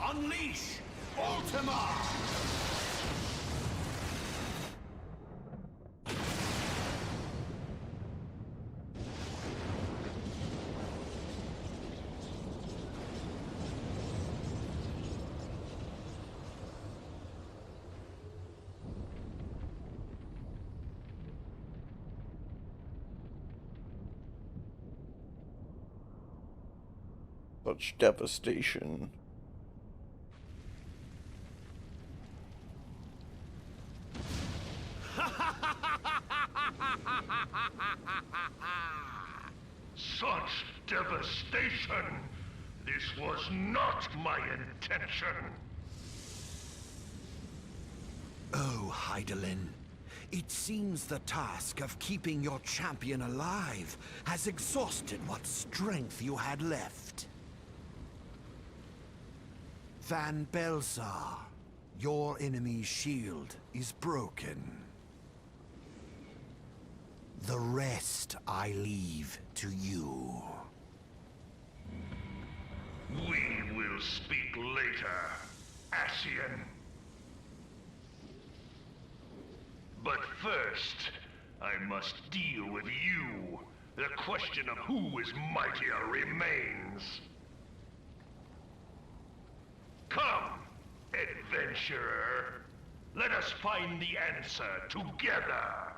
Unleash Ultima! Such devastation. Such devastation! This was not my intention! Oh, Hydaelyn. It seems the task of keeping your champion alive has exhausted what strength you had left. Van Belsar, your enemy's shield is broken. The rest I leave to you. We will speak later, Ascian. But first, I must deal with you. The question of who is mightier remains. Come, adventurer. Let us find the answer together.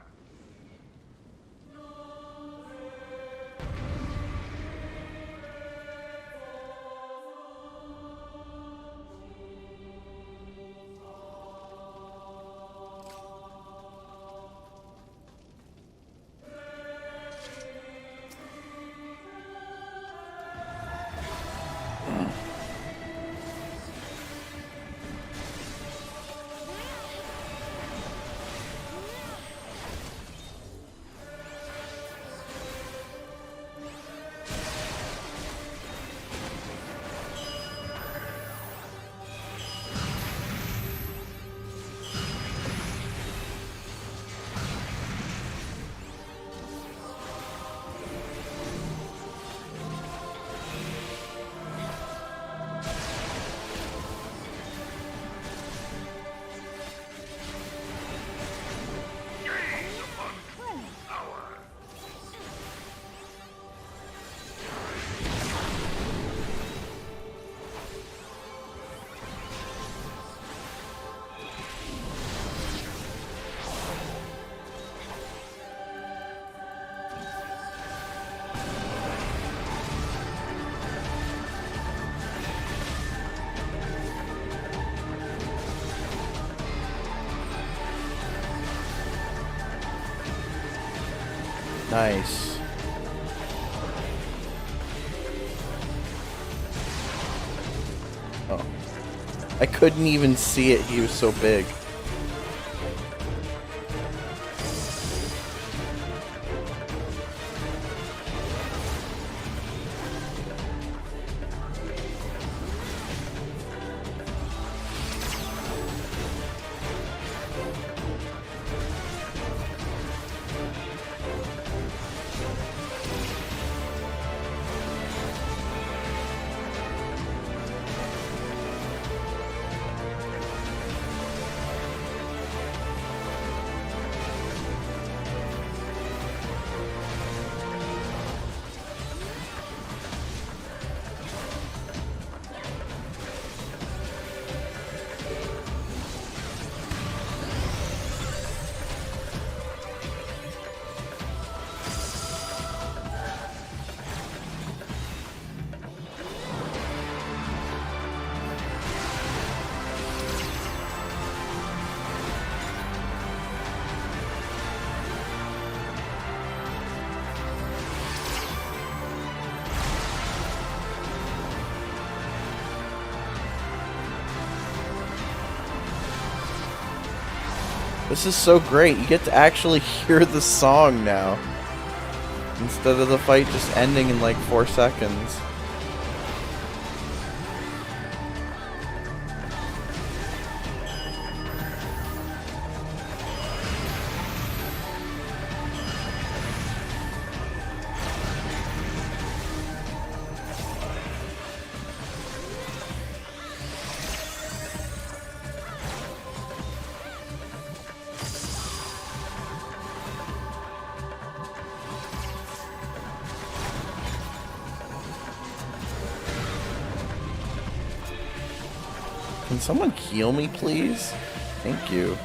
Nice. Oh. I couldn't even see it, he was so big. This is so great. You get to actually hear the song now. Instead of the fight just ending in like 4 seconds. Can someone heal me, please? Thank you.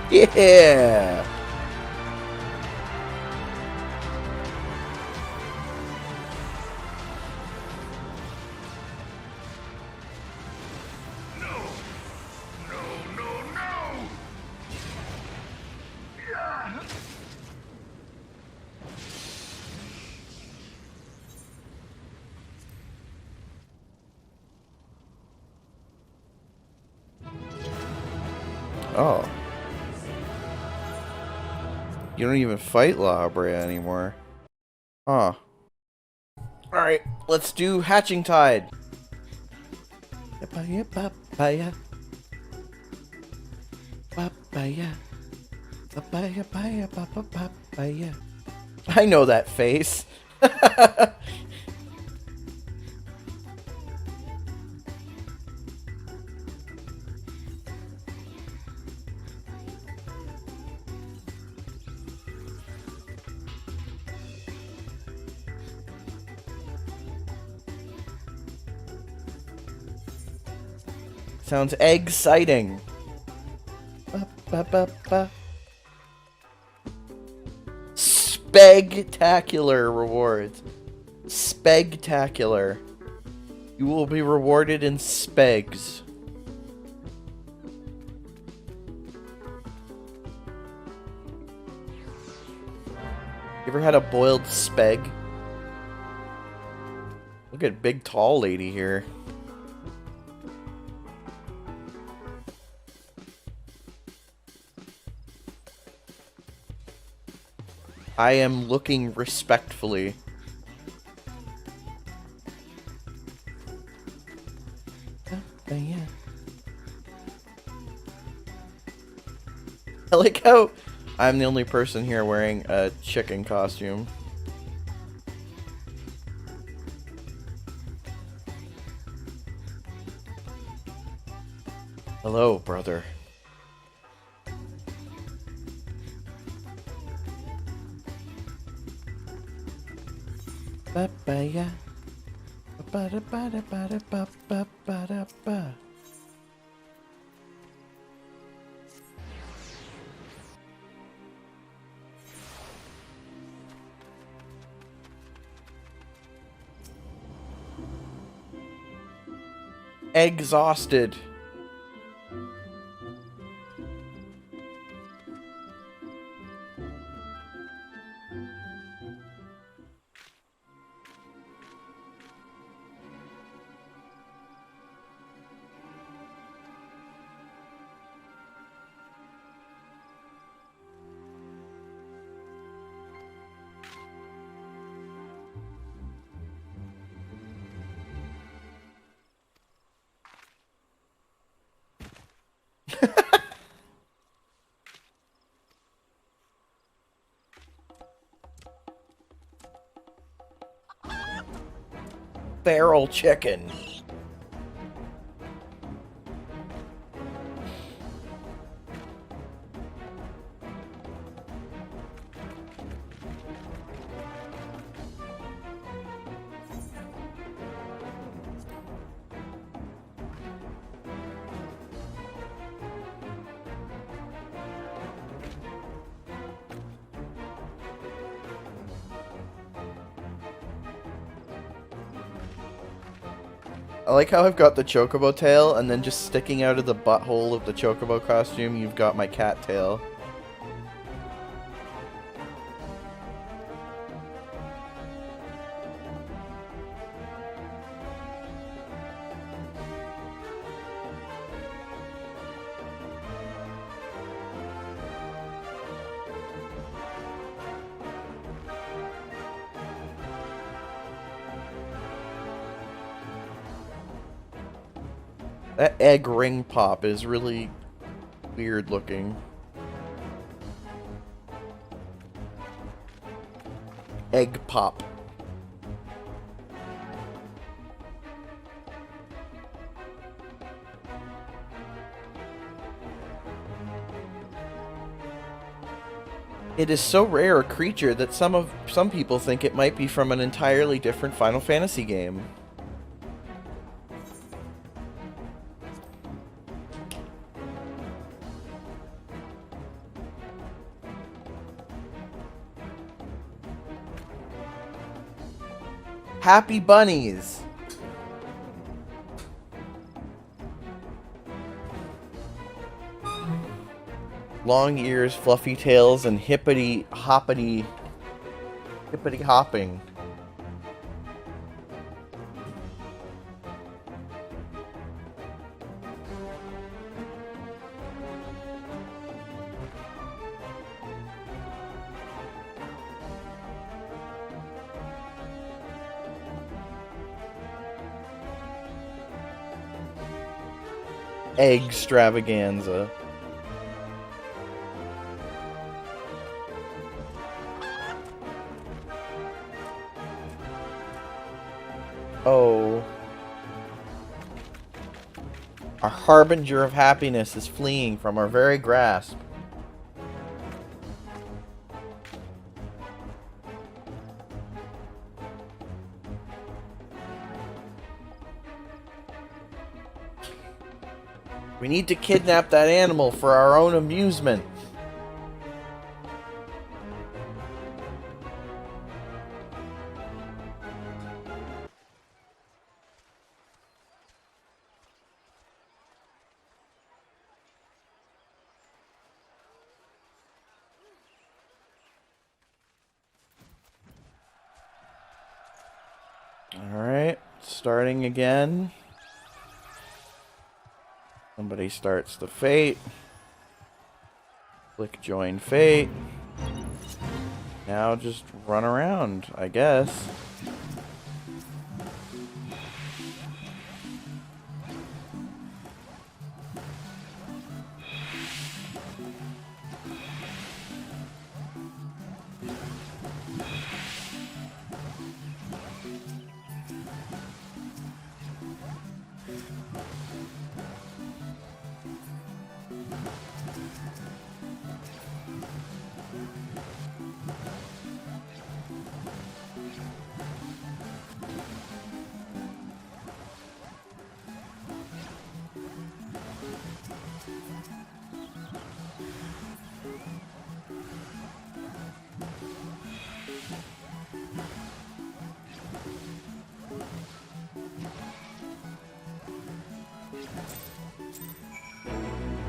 Yeah! Oh. You don't even fight La Abrea anymore. Huh. Alright, let's do Hatchingtide. Papaya, papaya. Papaya. Papaya, papaya, papaya. I know that face. Sounds exciting. Spectacular rewards. Spectacular. You will be rewarded in spegs. You ever had a boiled speg? Look at big tall lady here. I am looking respectfully. I like how I'm the only person here wearing a chicken costume. Hello, brother. Papaya. Ba-da-ba-da-ba-da-ba-ba-ba-da-ba. Exhausted. Feral chicken. I like how I've got the chocobo tail, and then just sticking out of the butthole of the chocobo costume, you've got my cat tail. That egg ring pop is really weird looking. Egg pop. It is so rare a creature that some people think it might be from an entirely different Final Fantasy game. Happy bunnies! Long ears, fluffy tails, and hippity hopping. Egg extravaganza. Oh. Our harbinger of happiness is fleeing from our very grasp. We need to kidnap that animal for our own amusement. All right, starting again. Somebody starts the fate. Click join fate. Now just run around, I guess.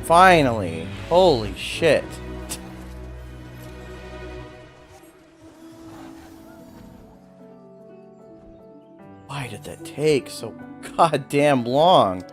Finally! Holy shit. Why did that take so goddamn long?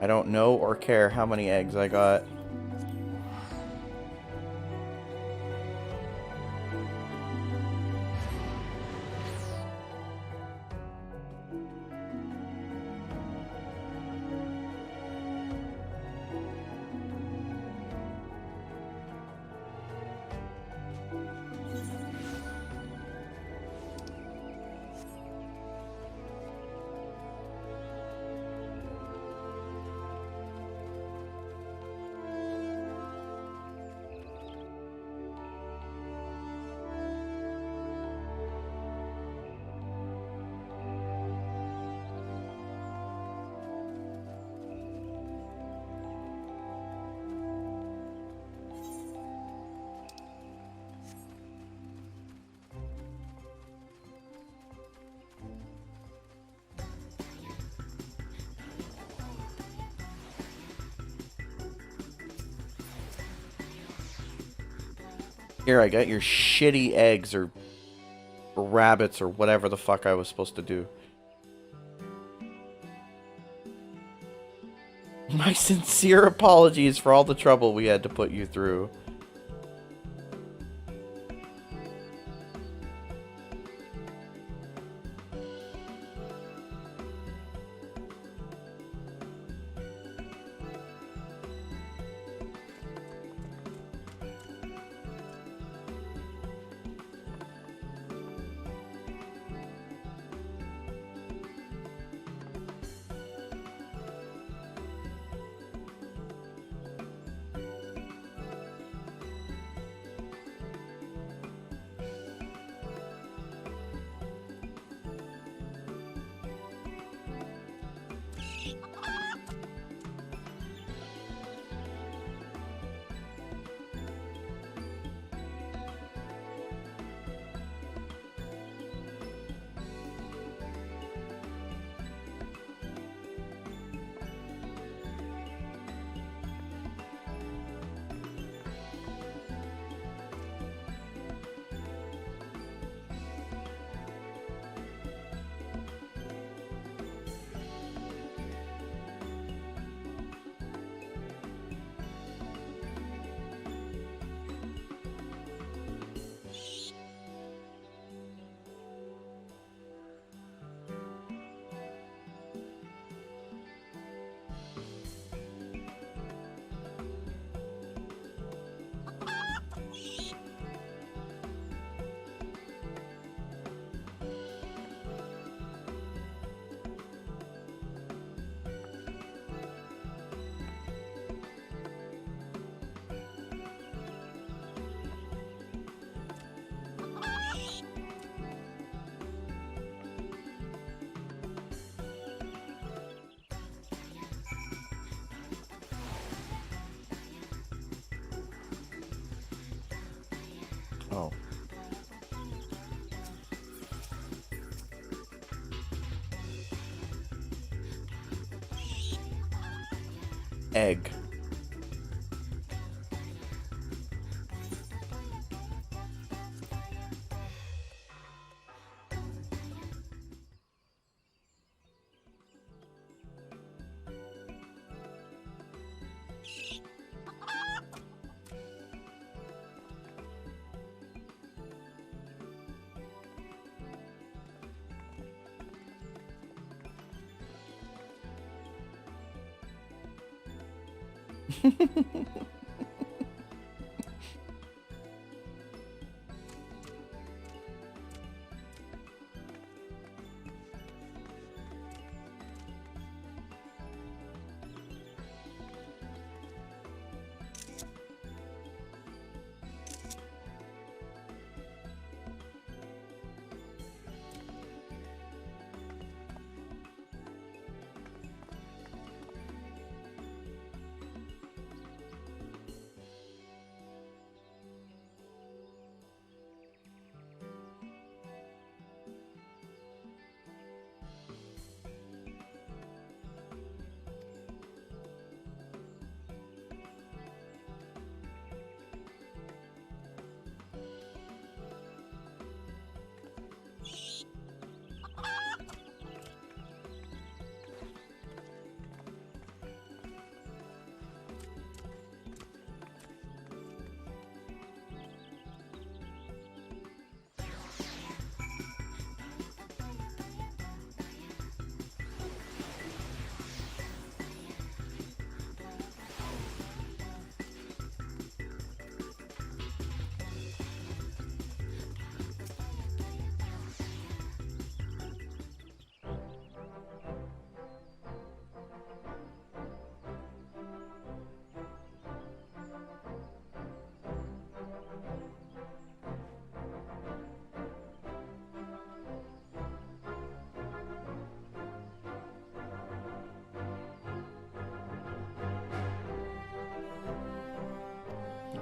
I don't know or care how many eggs I got. Here, I got your shitty eggs or rabbits or whatever the fuck I was supposed to do. My sincere apologies for all the trouble we had to put you through. Oh. Egg.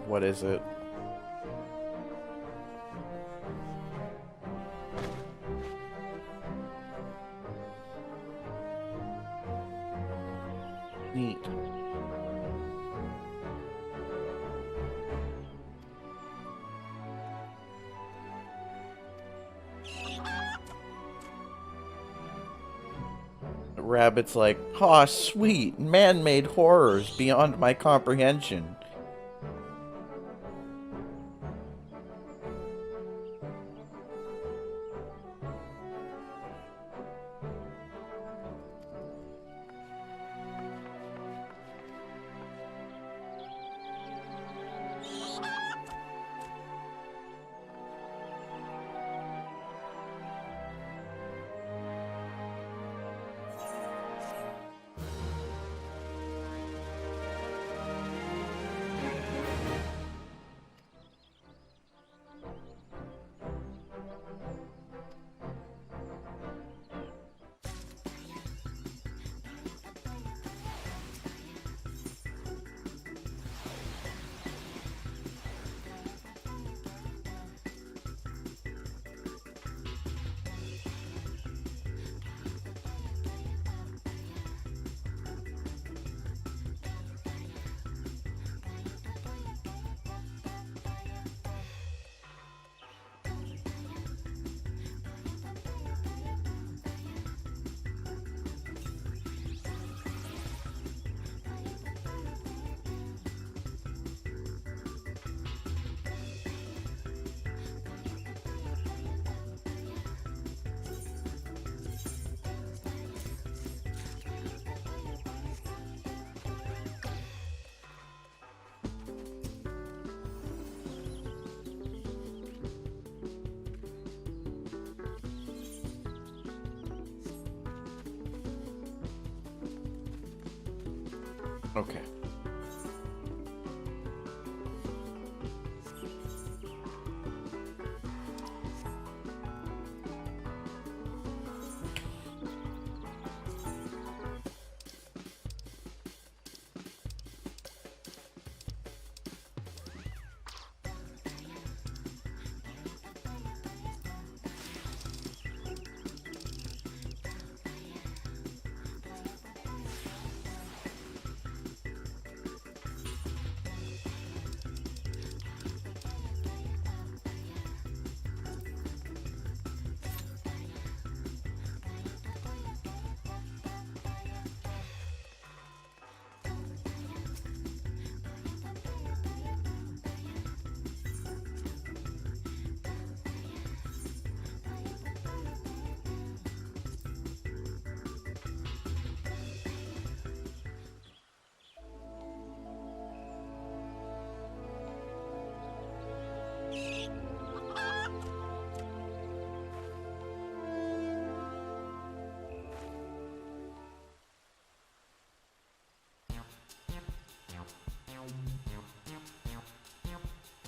What is it? Neat. The rabbit's like, "Aw, sweet, man-made horrors beyond my comprehension." Okay.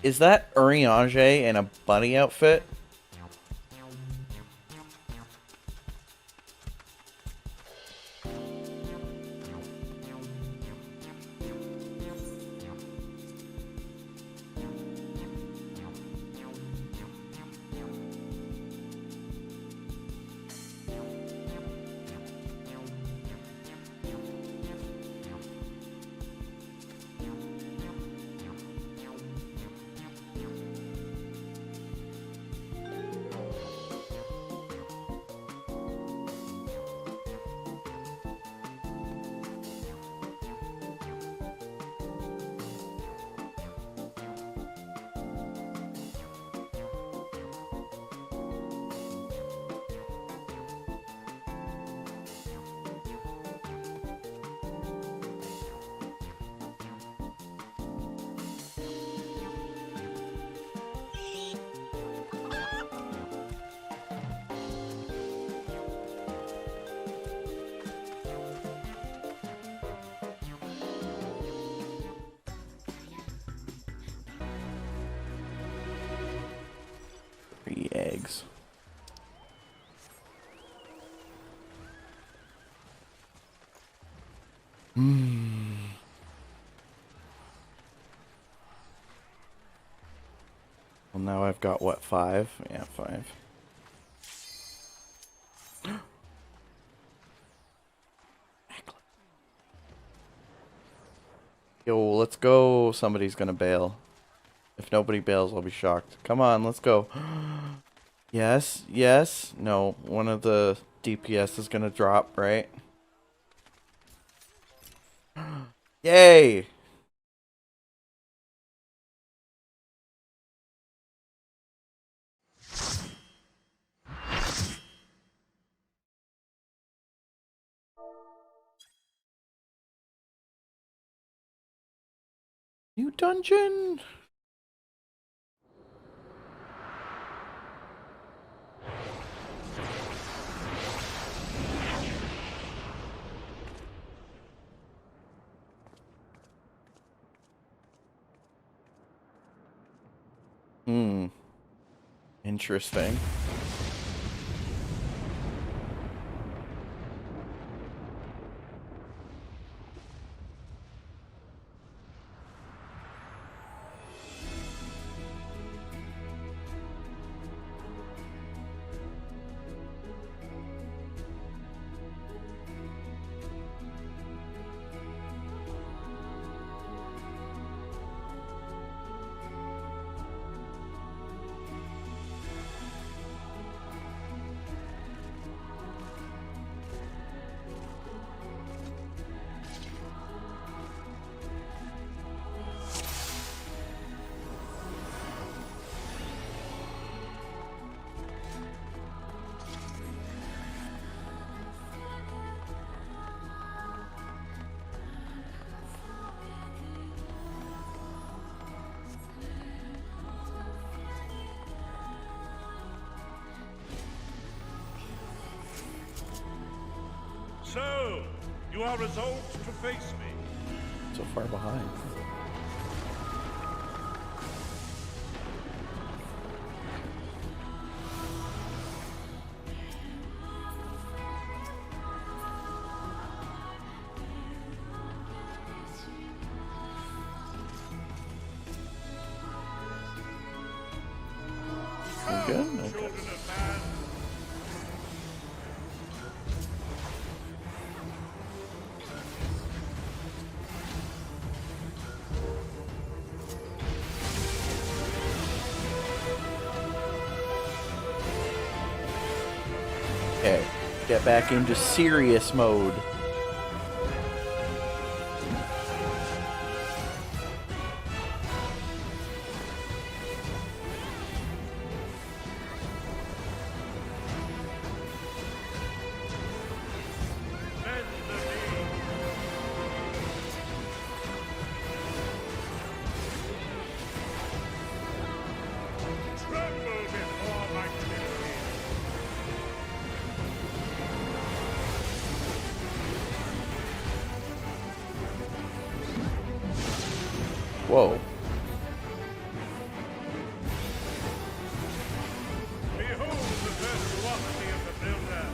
Is that Eorzea in a bunny outfit? Eggs. I've got what, 5? Yeah, 5. Yo, let's go. Somebody's gonna bail. If nobody bails, I'll be shocked. Come on, let's go. Yes, yes. No, one of the DPS is gonna drop, right? Yay! New dungeon! Interesting. So, you are resolved to face me. So far behind. You good? Okay. Okay, get back into serious mode. Whoa. Behold the virtuosity of the builder.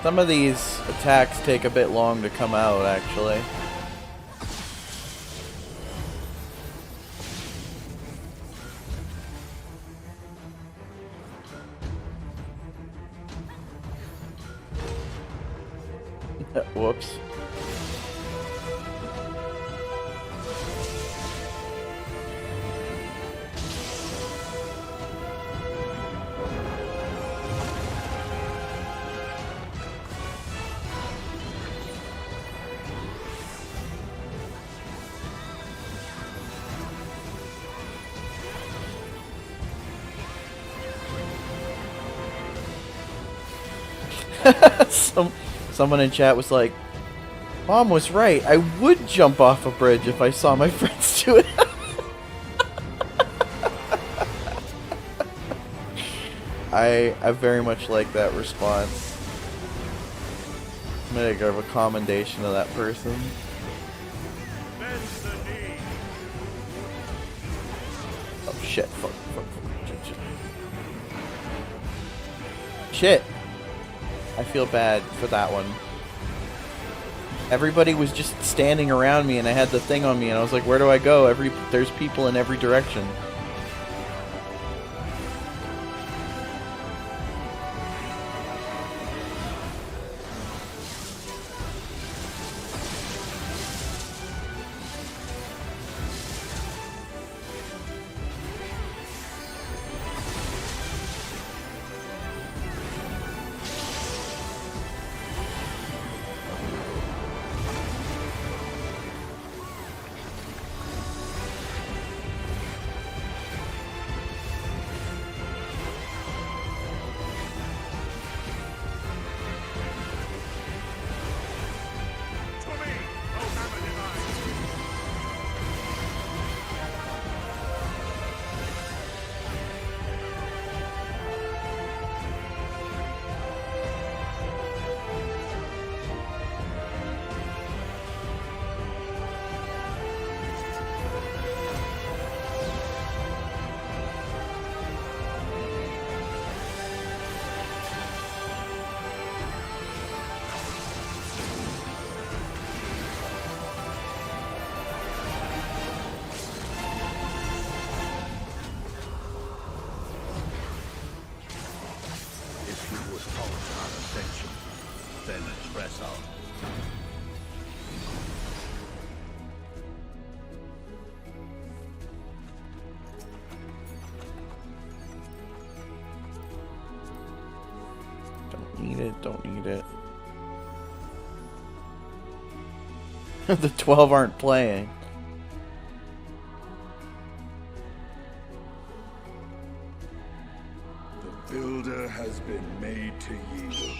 Some of these attacks take a bit long to come out, actually. Whoops. Someone in chat was like, Mom was right. I would jump off a bridge if I saw my friends do it. I very much like that response. I'm gonna give a commendation to that person. Oh shit, fuck. Shit. I feel bad for that one. Everybody was just standing around me and I had the thing on me and I was like, where do I go? There's people in every direction. Don't need it. The 12 aren't playing. The builder has been made to yield.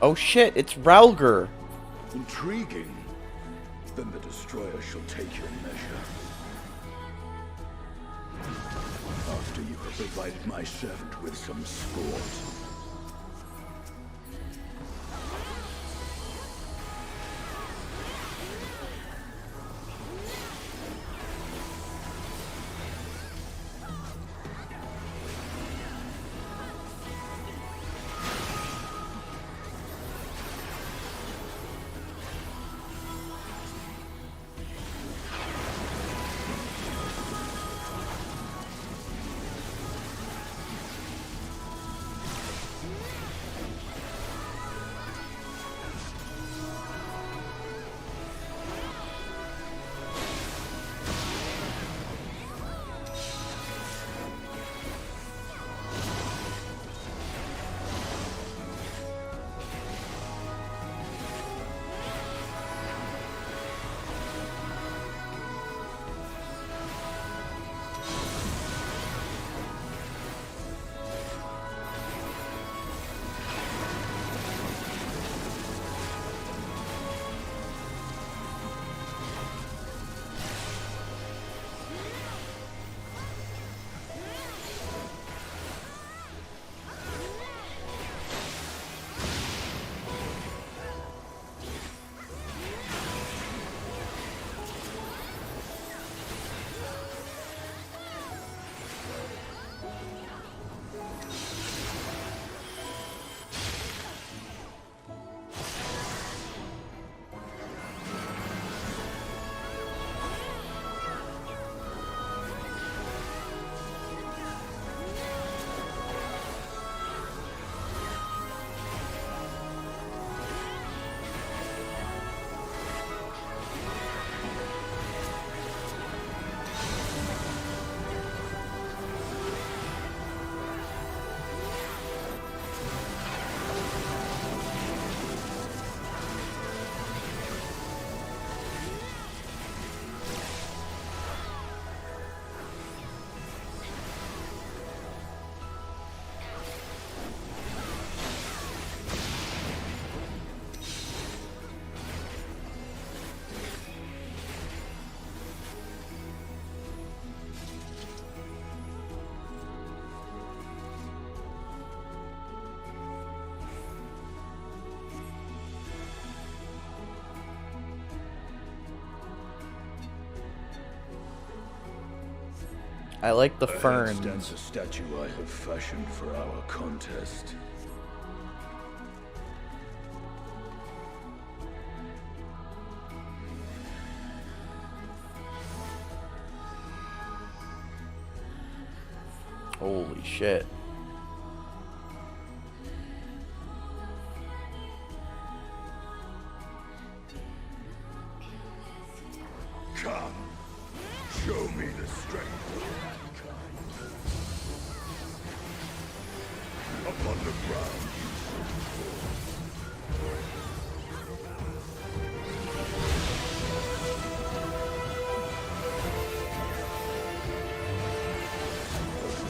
Oh shit, it's Ralger. Intriguing. Then the destroyer shall take your measure. After you have provided my servant with some sport. I like the Ahead ferns. stands a statue I have fashioned for our contest. Holy shit. Come, show me the strength of mankind. Upon the ground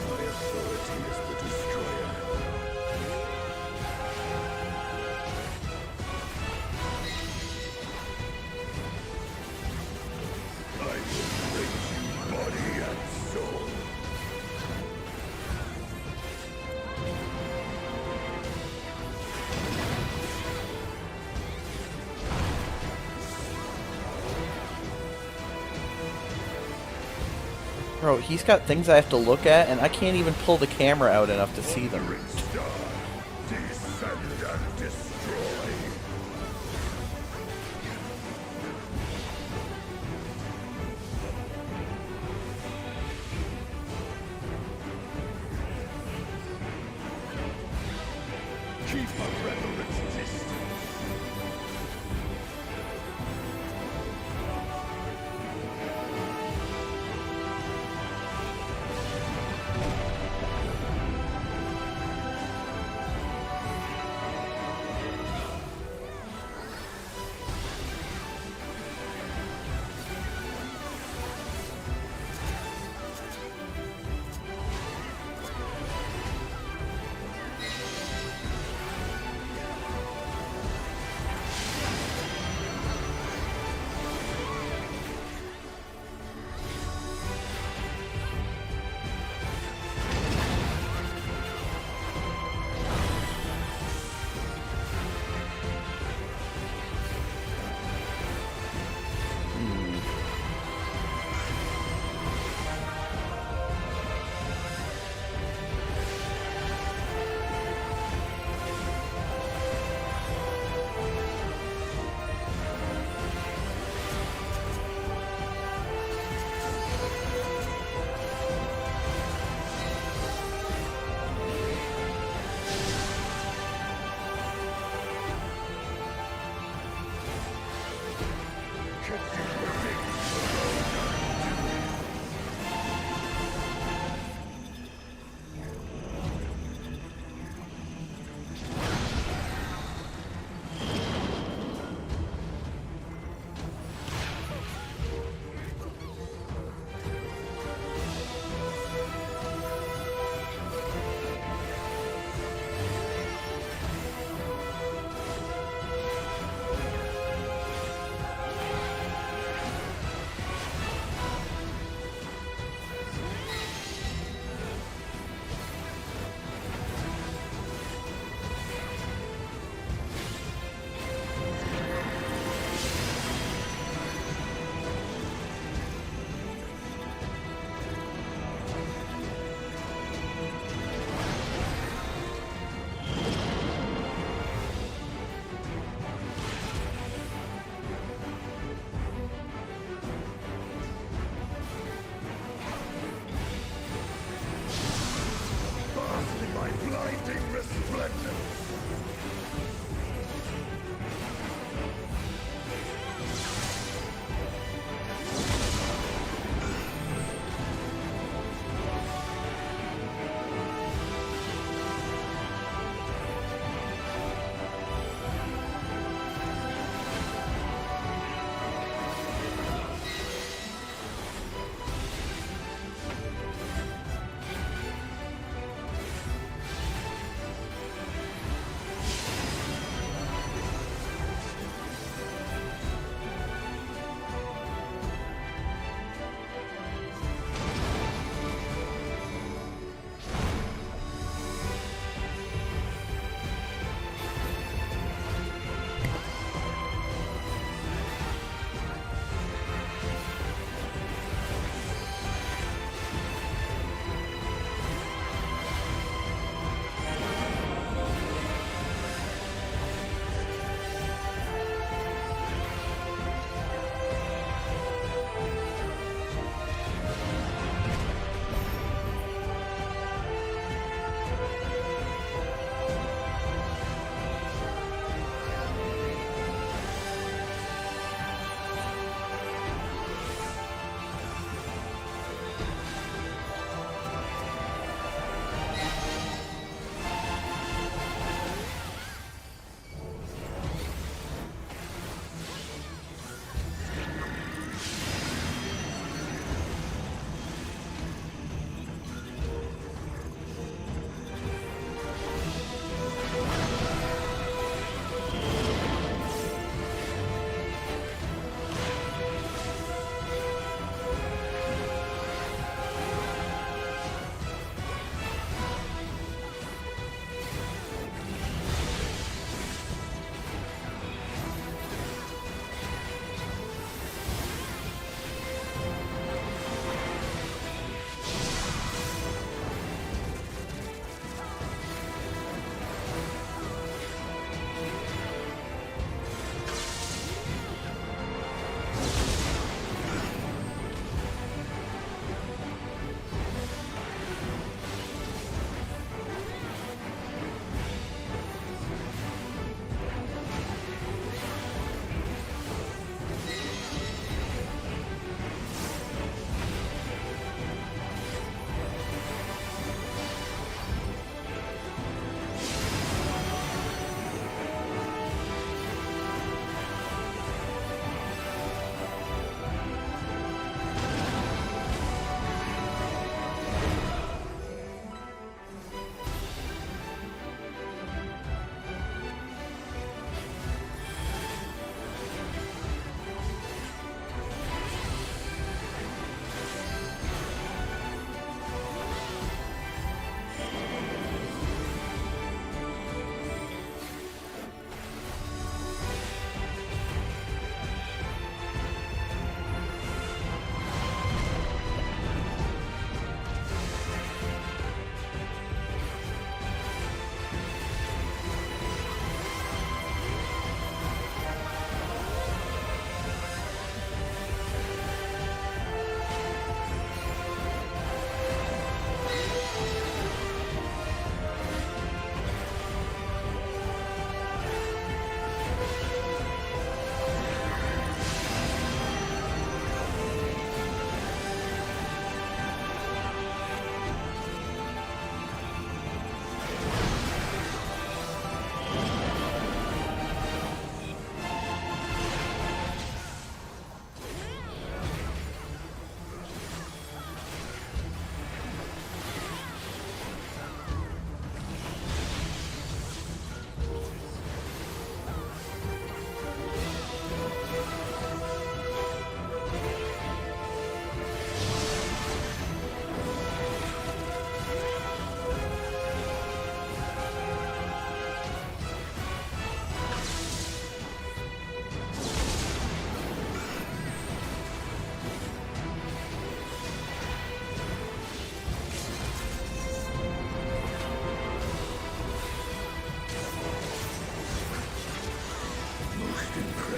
my authority is the destroyer. I will break you body and soul. Bro, he's got things I have to look at, and I can't even pull the camera out enough to see them. Descend and destroy. Keep a reverent distance.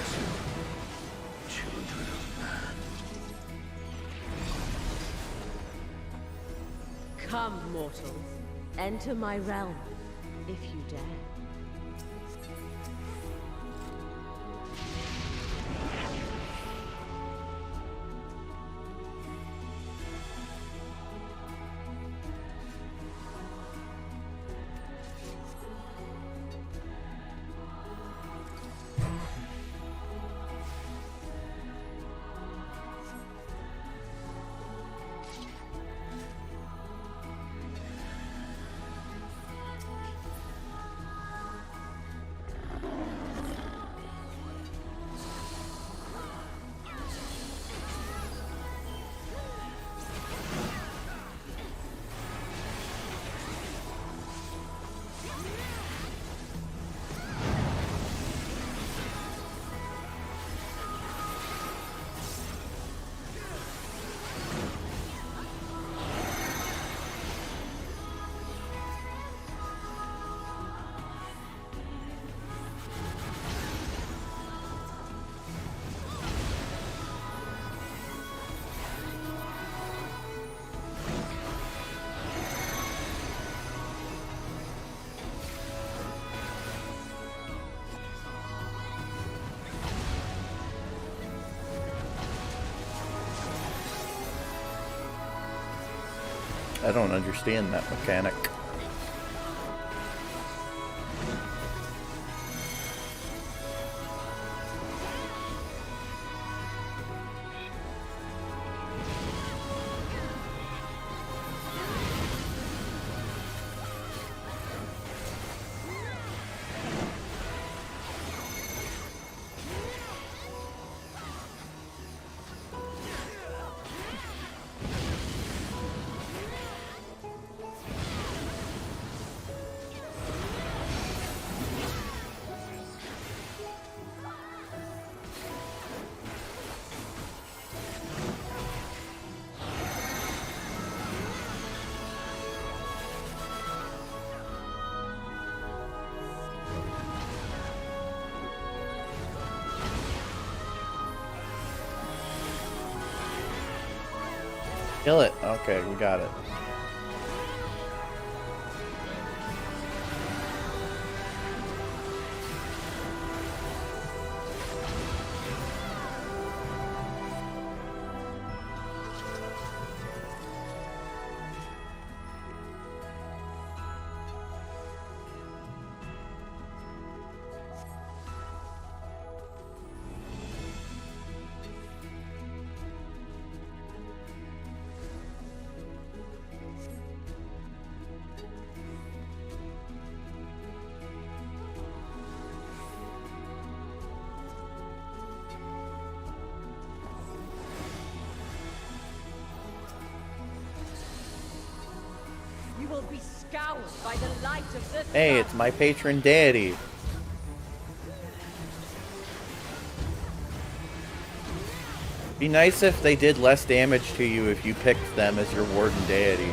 bless you, children of man. Come, mortals. Enter my realm, if you dare. I don't understand that mechanic. Kill it. Okay, we got it. You will be scoured by the light of the Hey, sun. it's my patron deity. Be nice if they did less damage to you if you picked them as your warden deity.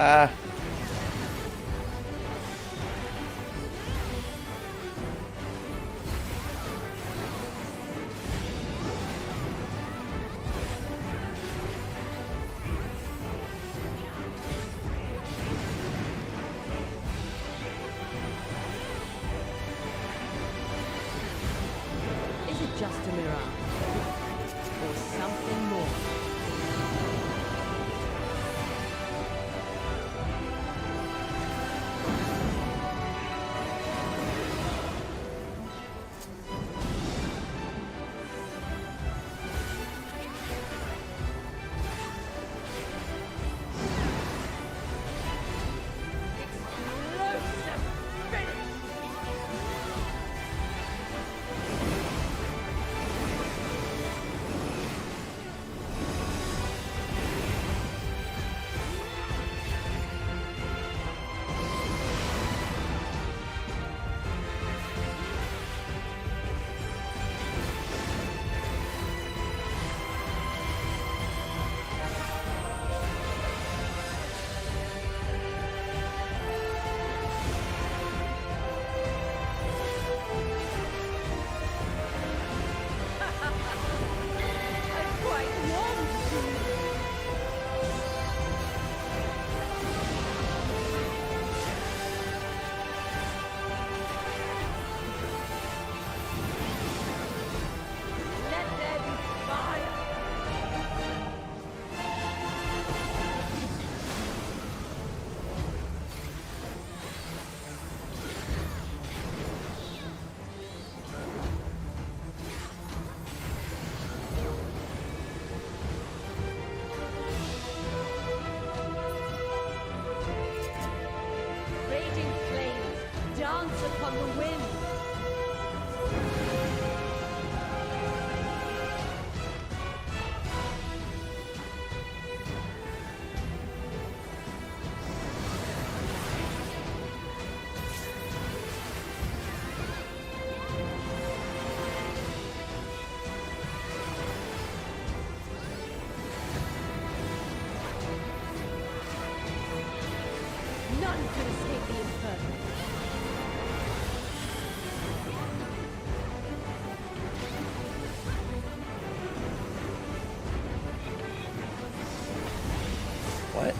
Ah. Is it just a mirage? Or something more? Dance upon the wind. None could escape the inferno. What?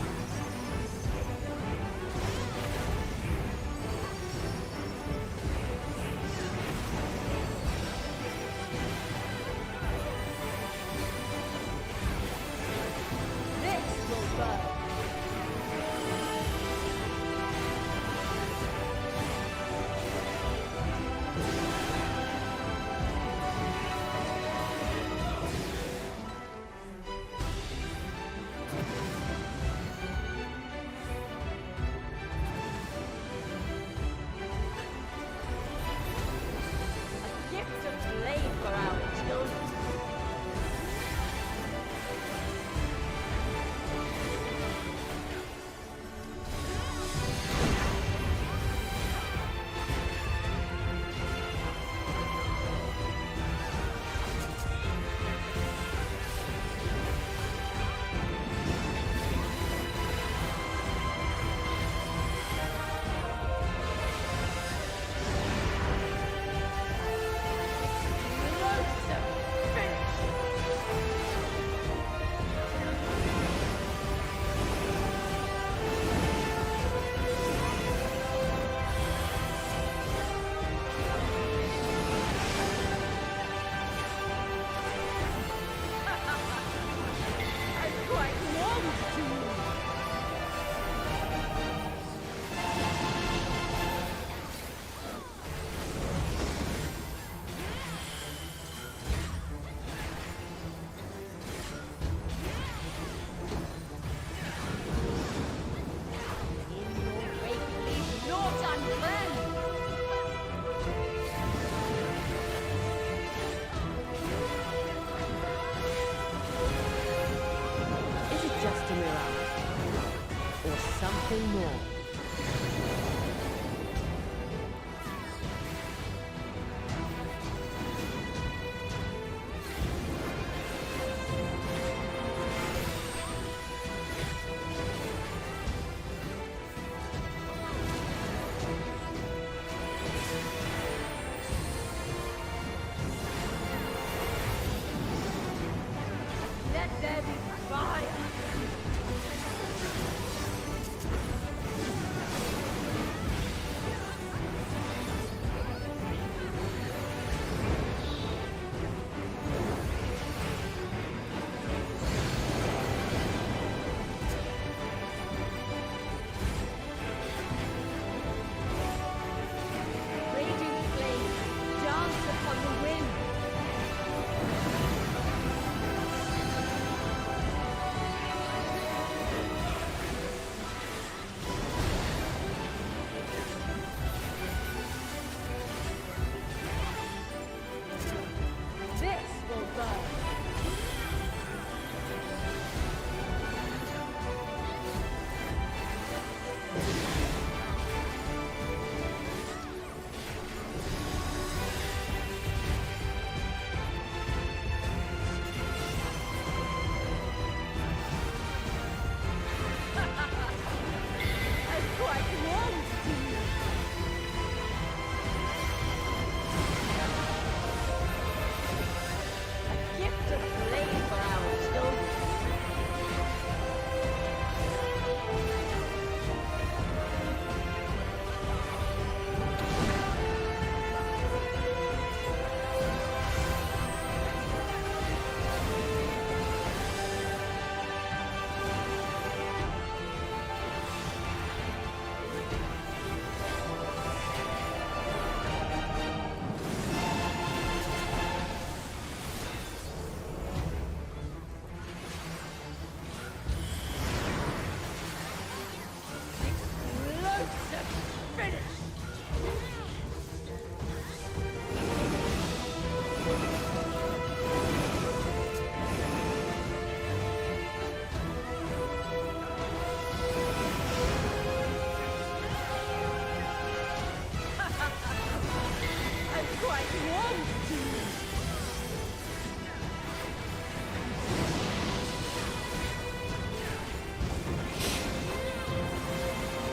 This will burn. A gift of flame for our children. Something more. Let there be fire!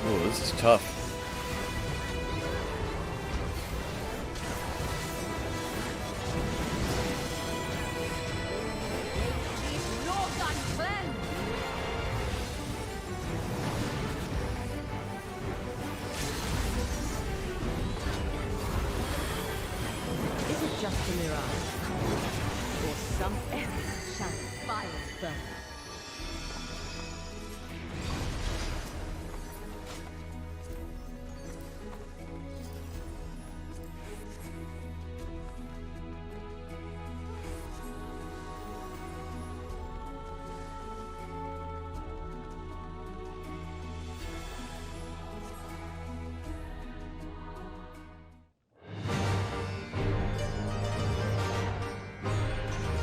Oh, this is tough. Is it just a mirage? Or some epic shall fire burn?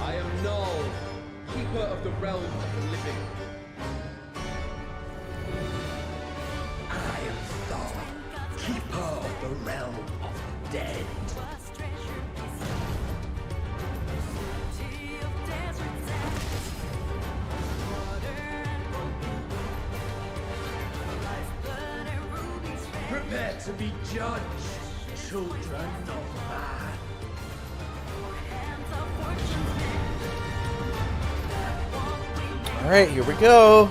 I am Null, keeper of the realm of the living. I am Sloth, keeper of the realm of the dead. Prepare to be judged, children of man. All right, here we go.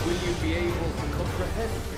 Will you be able to comprehend me?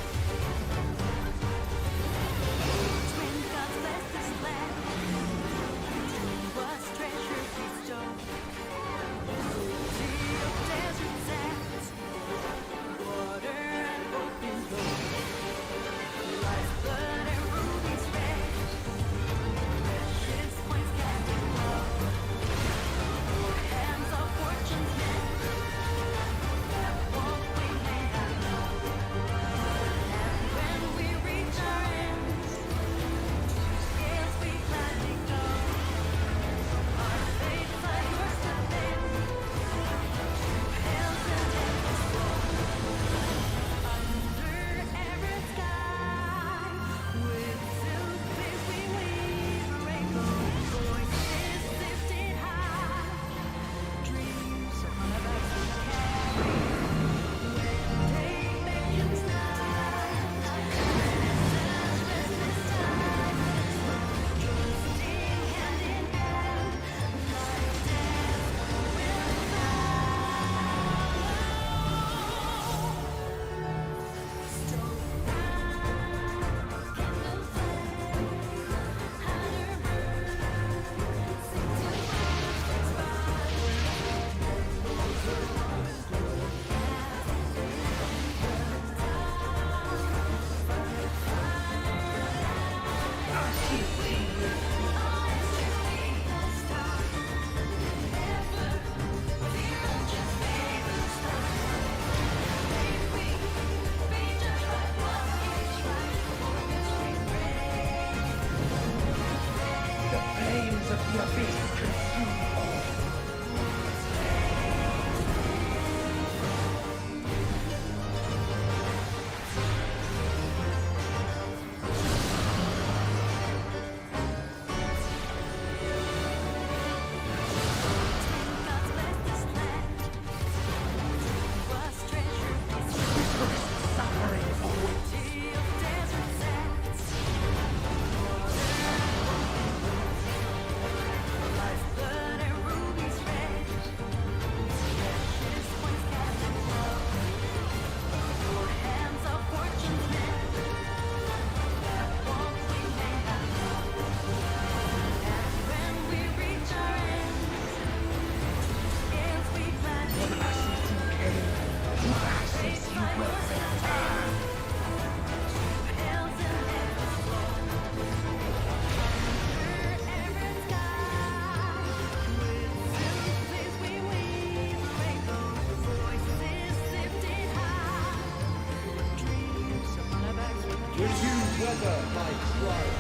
weather my trial.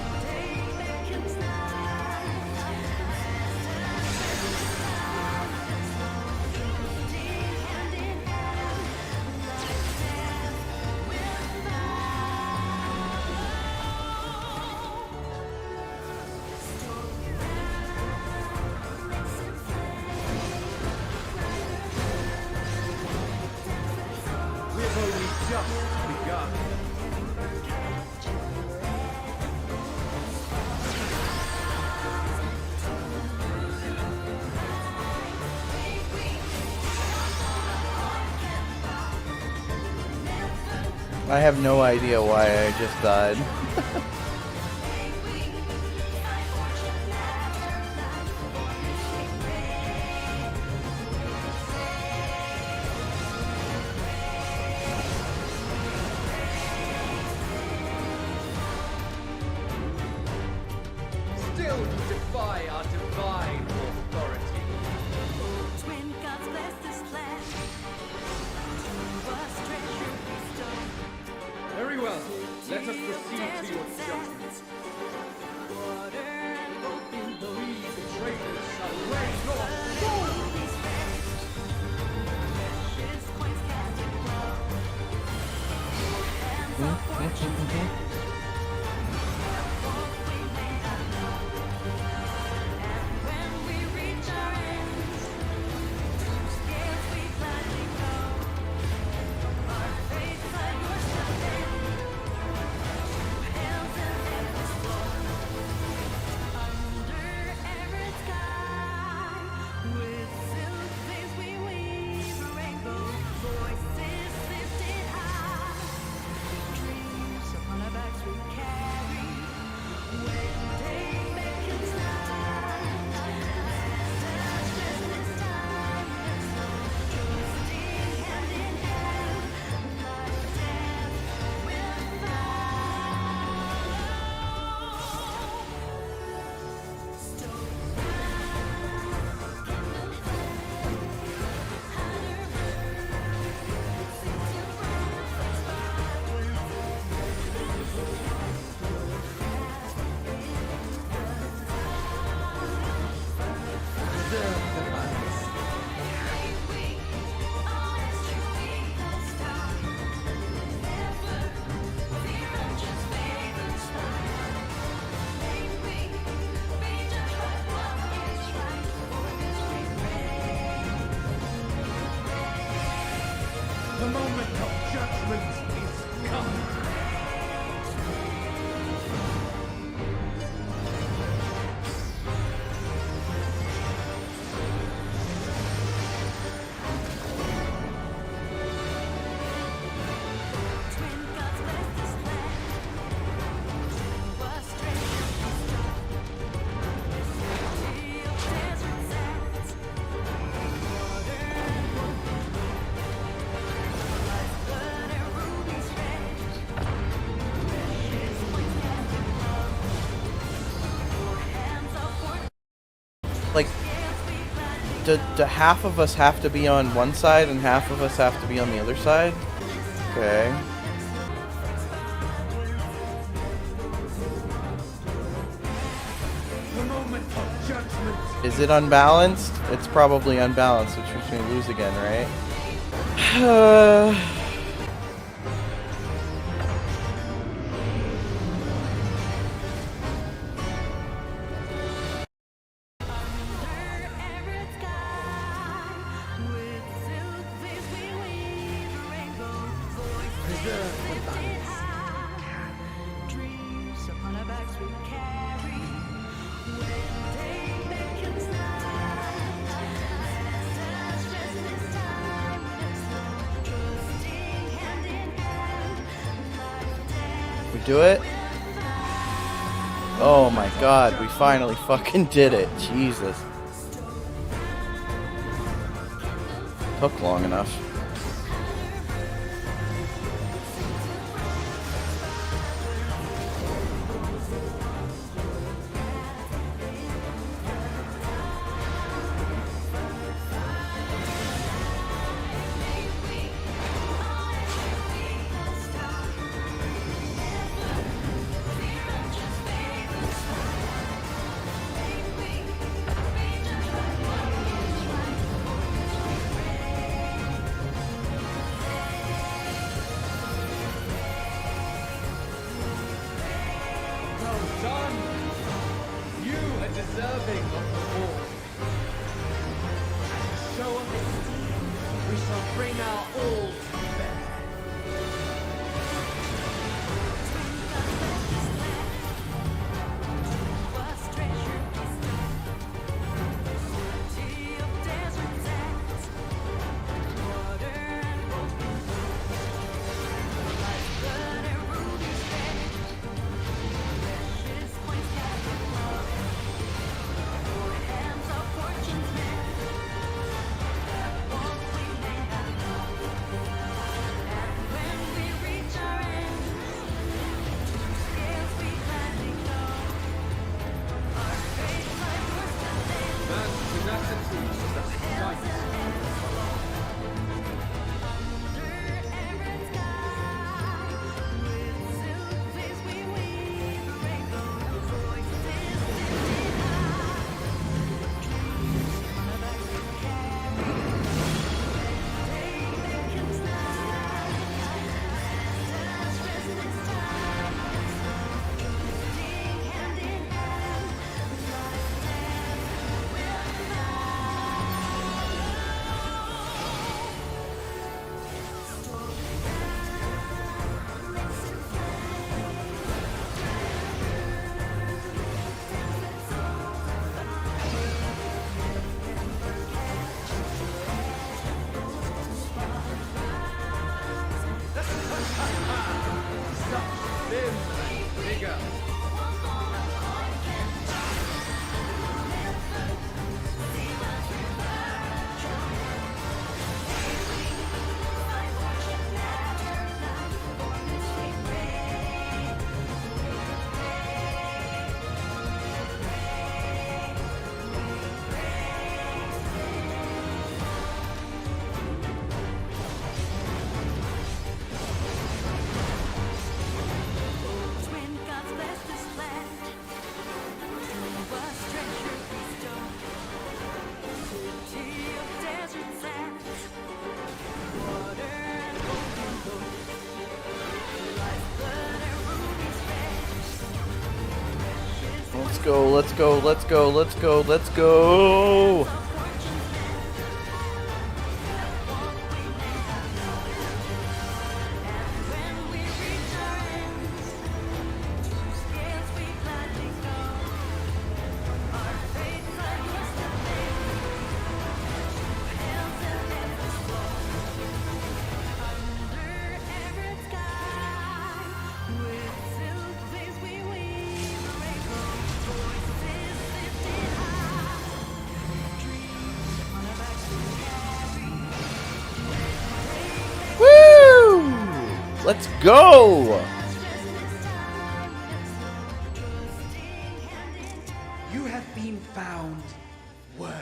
We've only just begun. I have no idea why I just died. Still you defy our divine authority. Twin gods bless this land. Was treasure bestowed. Very well. Let us proceed to your judgment. We, the traitors, shall raise your sword! The moment of judgment is come. Like, do half of us have to be on one side and half of us have to be on the other side? Okay. The moment of judgment. Is it unbalanced? It's probably unbalanced, which makes me lose again, right? Do it? Oh my god, we finally fucking did it. Jesus. Took long enough. Son, you are deserving of the war. As a show of esteem, we shall bring our all to bear. Let's go, let's go, let's go, let's go! Let's go! You have been found worthy.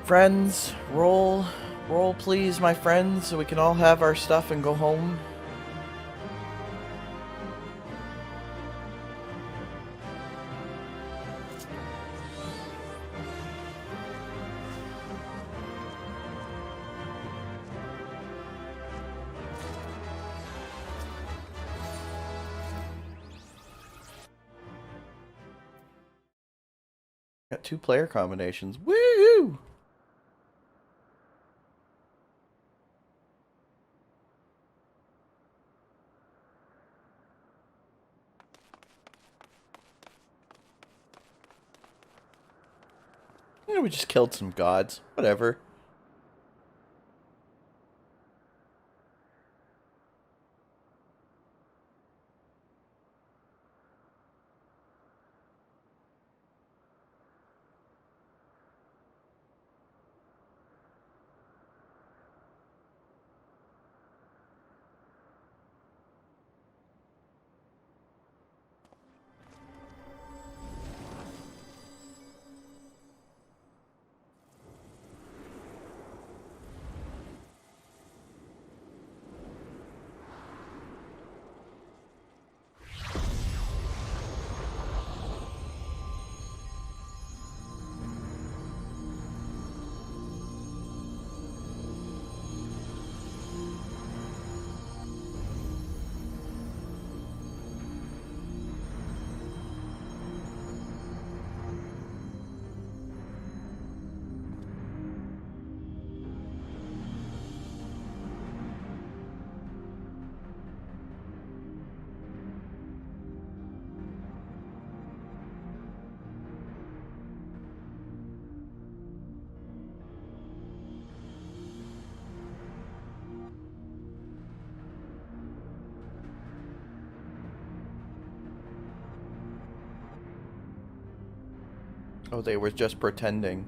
Friends, roll please, my friends, so we can all have our stuff and go home. Got 2 player combinations. Woo! Yeah, we just killed some gods. Whatever. Oh, they were just pretending.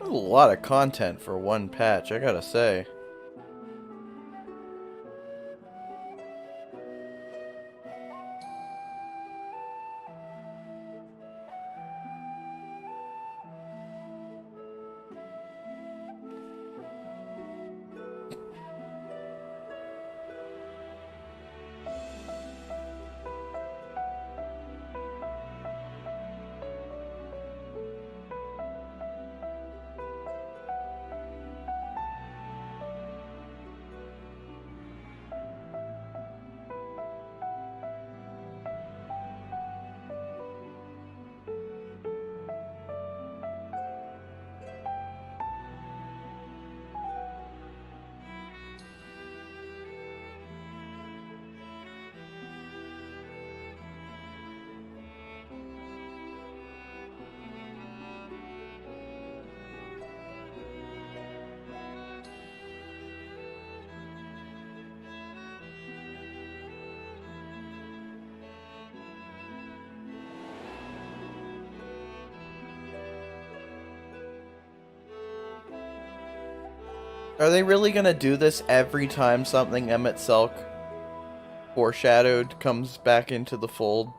A lot of content for one patch, I gotta say. Are they really gonna do this every time something Emmett Selk foreshadowed comes back into the fold?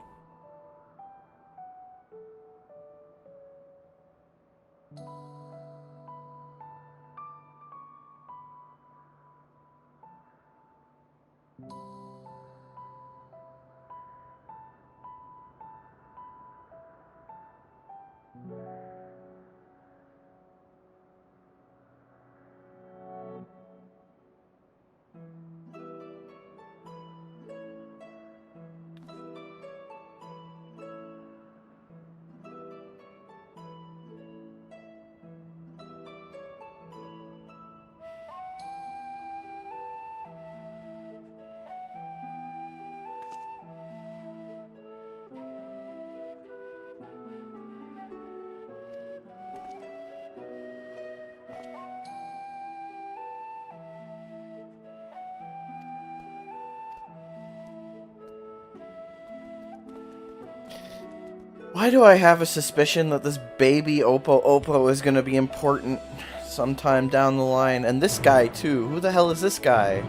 Why do I have a suspicion that this baby Oppo is going to be important sometime down the line? And this guy, too. Who the hell is this guy?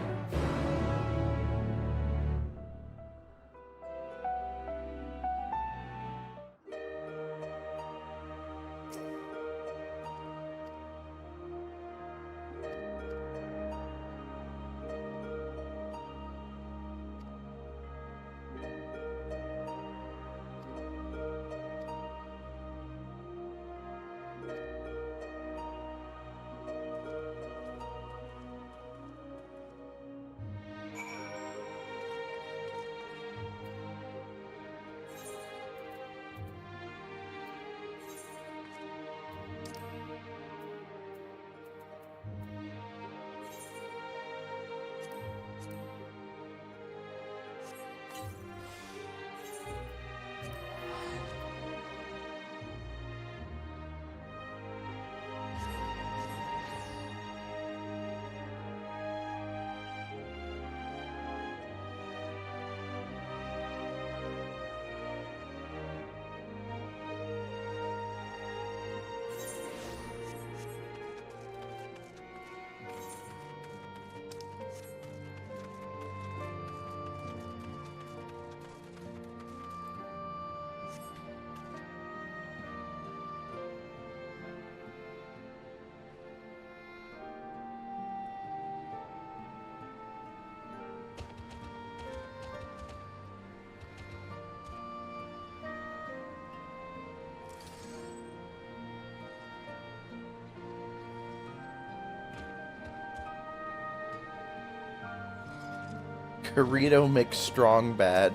Burrito McStrong Bad.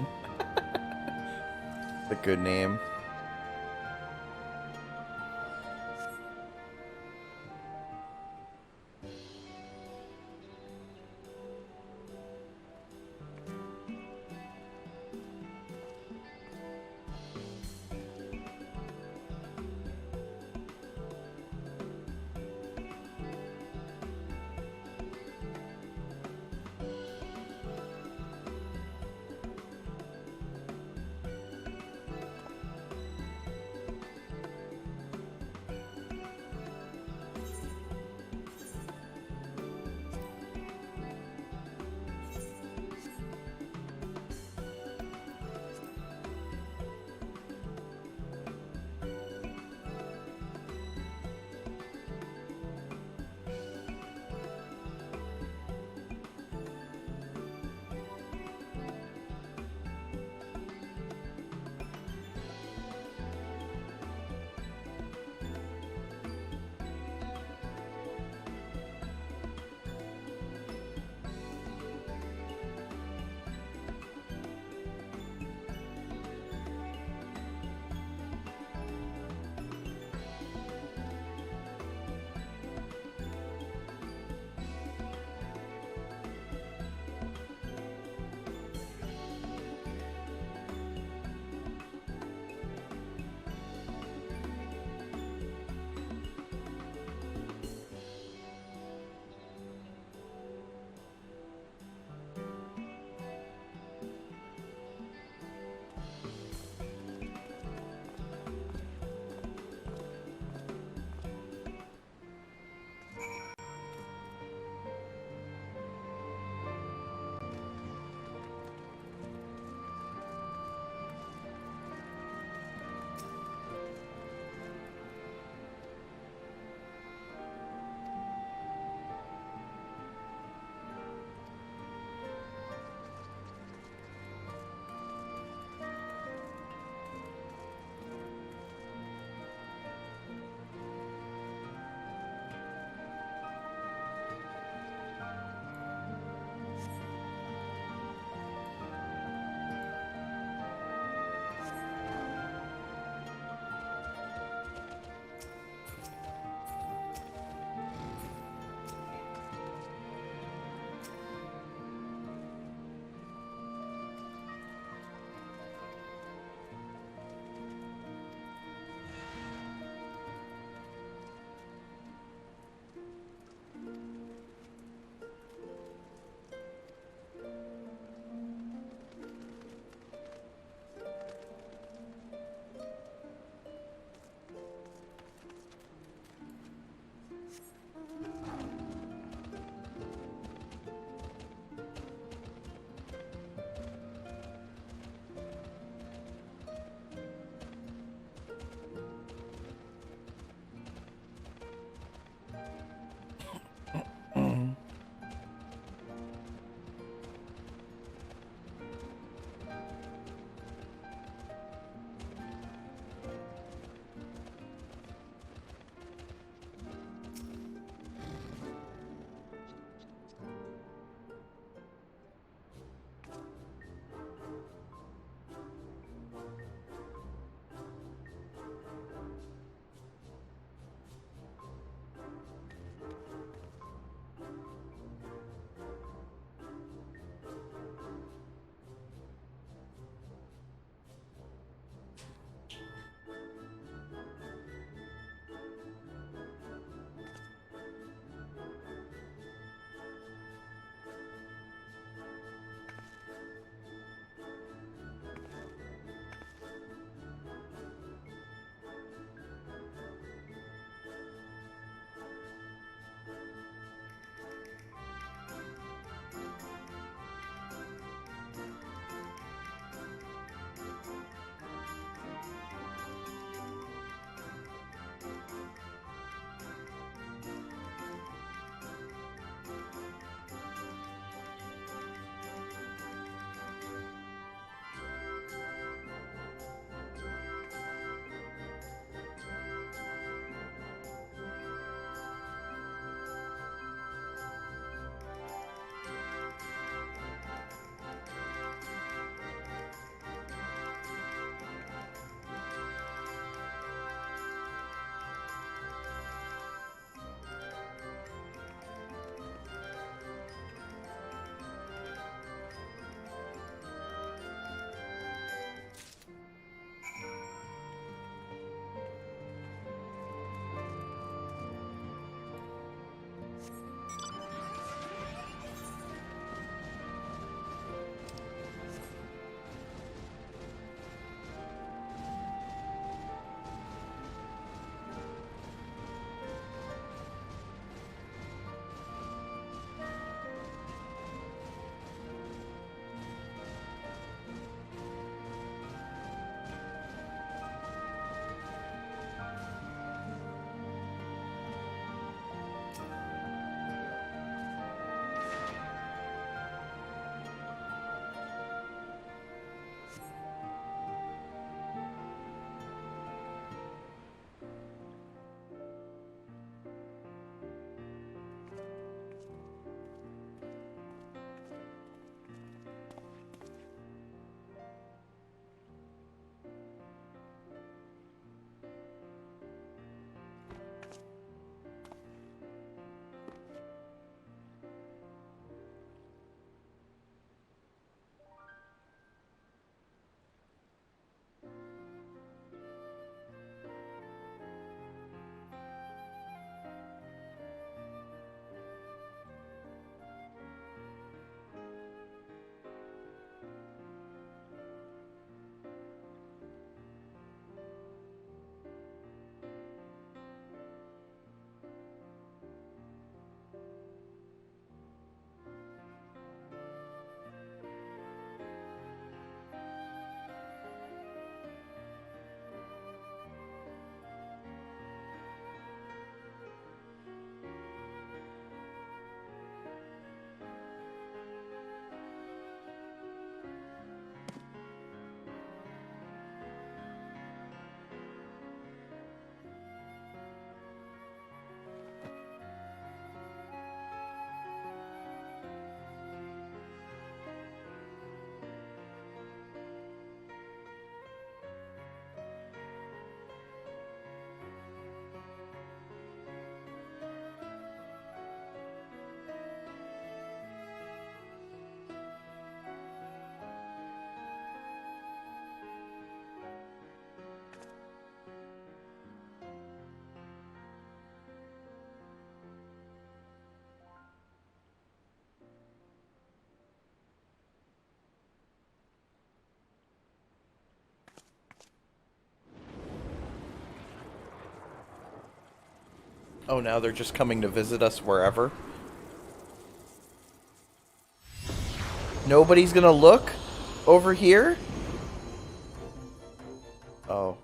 A good name. Oh, now they're just coming to visit us wherever? Nobody's gonna look over here? Oh.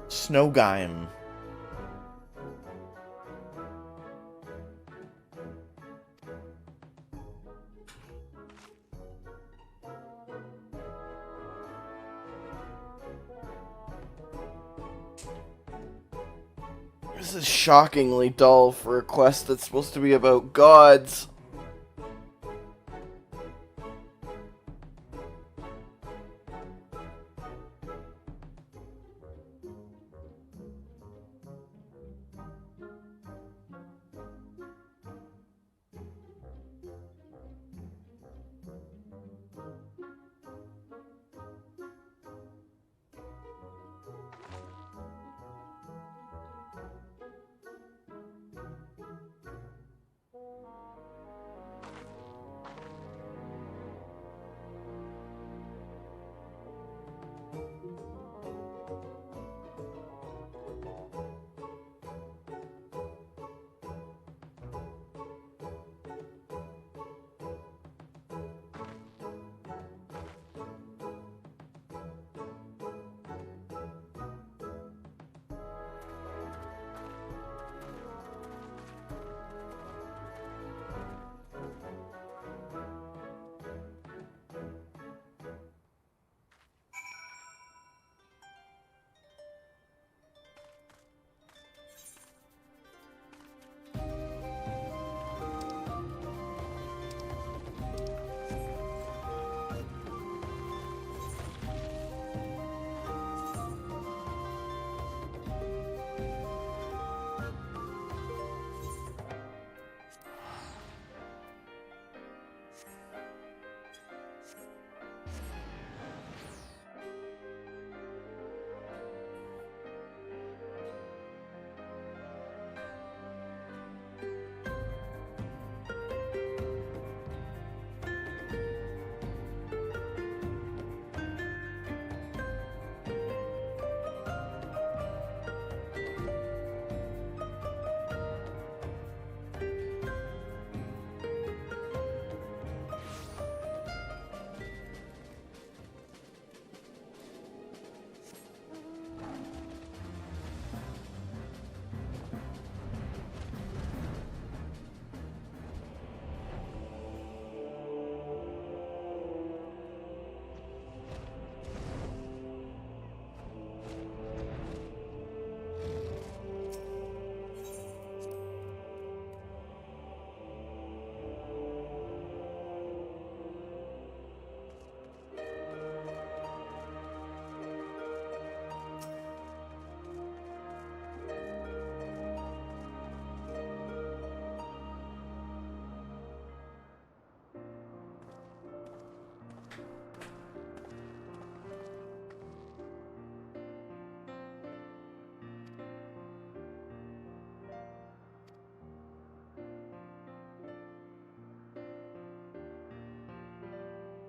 Snogheim. This is shockingly dull for a quest that's supposed to be about gods.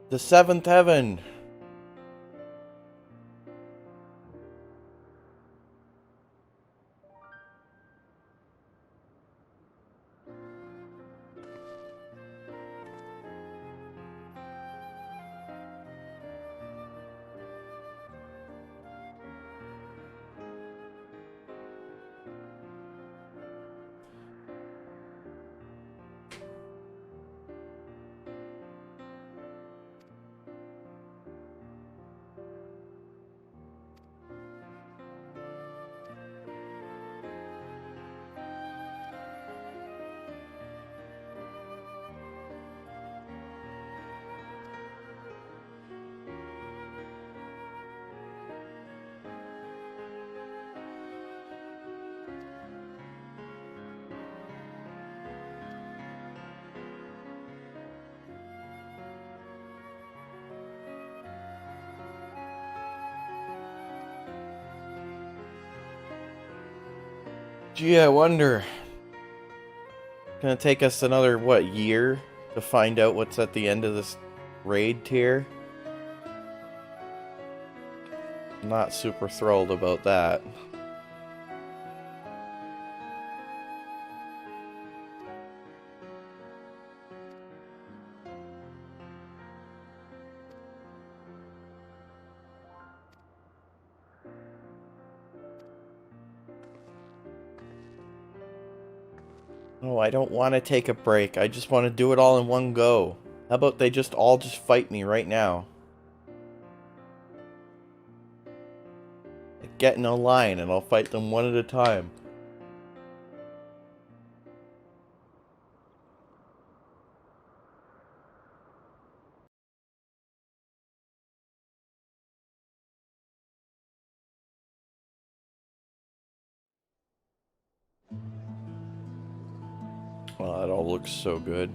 The seventh heaven. Gee, I wonder. Gonna take us another, what, year to find out what's at the end of this raid tier? I'm not super thrilled about that. Oh, I don't want to take a break. I just want to do it all in one go. How about they just all just fight me right now? Get in a line and I'll fight them one at a time. Well, that all looks so good.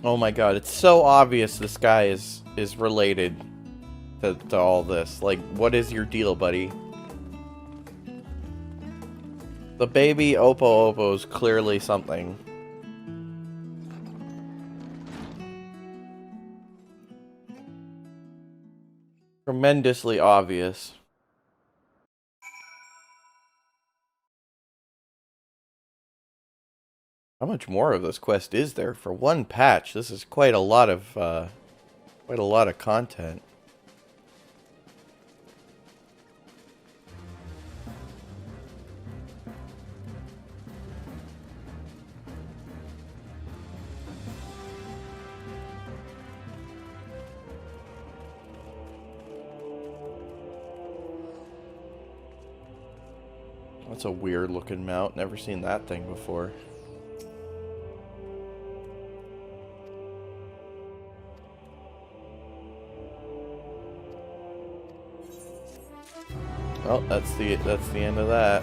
Oh my god, it's so obvious this guy is related to all this. Like, what is your deal, buddy? The baby Oppo is clearly something. Tremendously obvious. How much more of this quest is there for one patch? This is quite a lot of content. That's a weird looking mount. Never seen that thing before. Well, that's the end of that.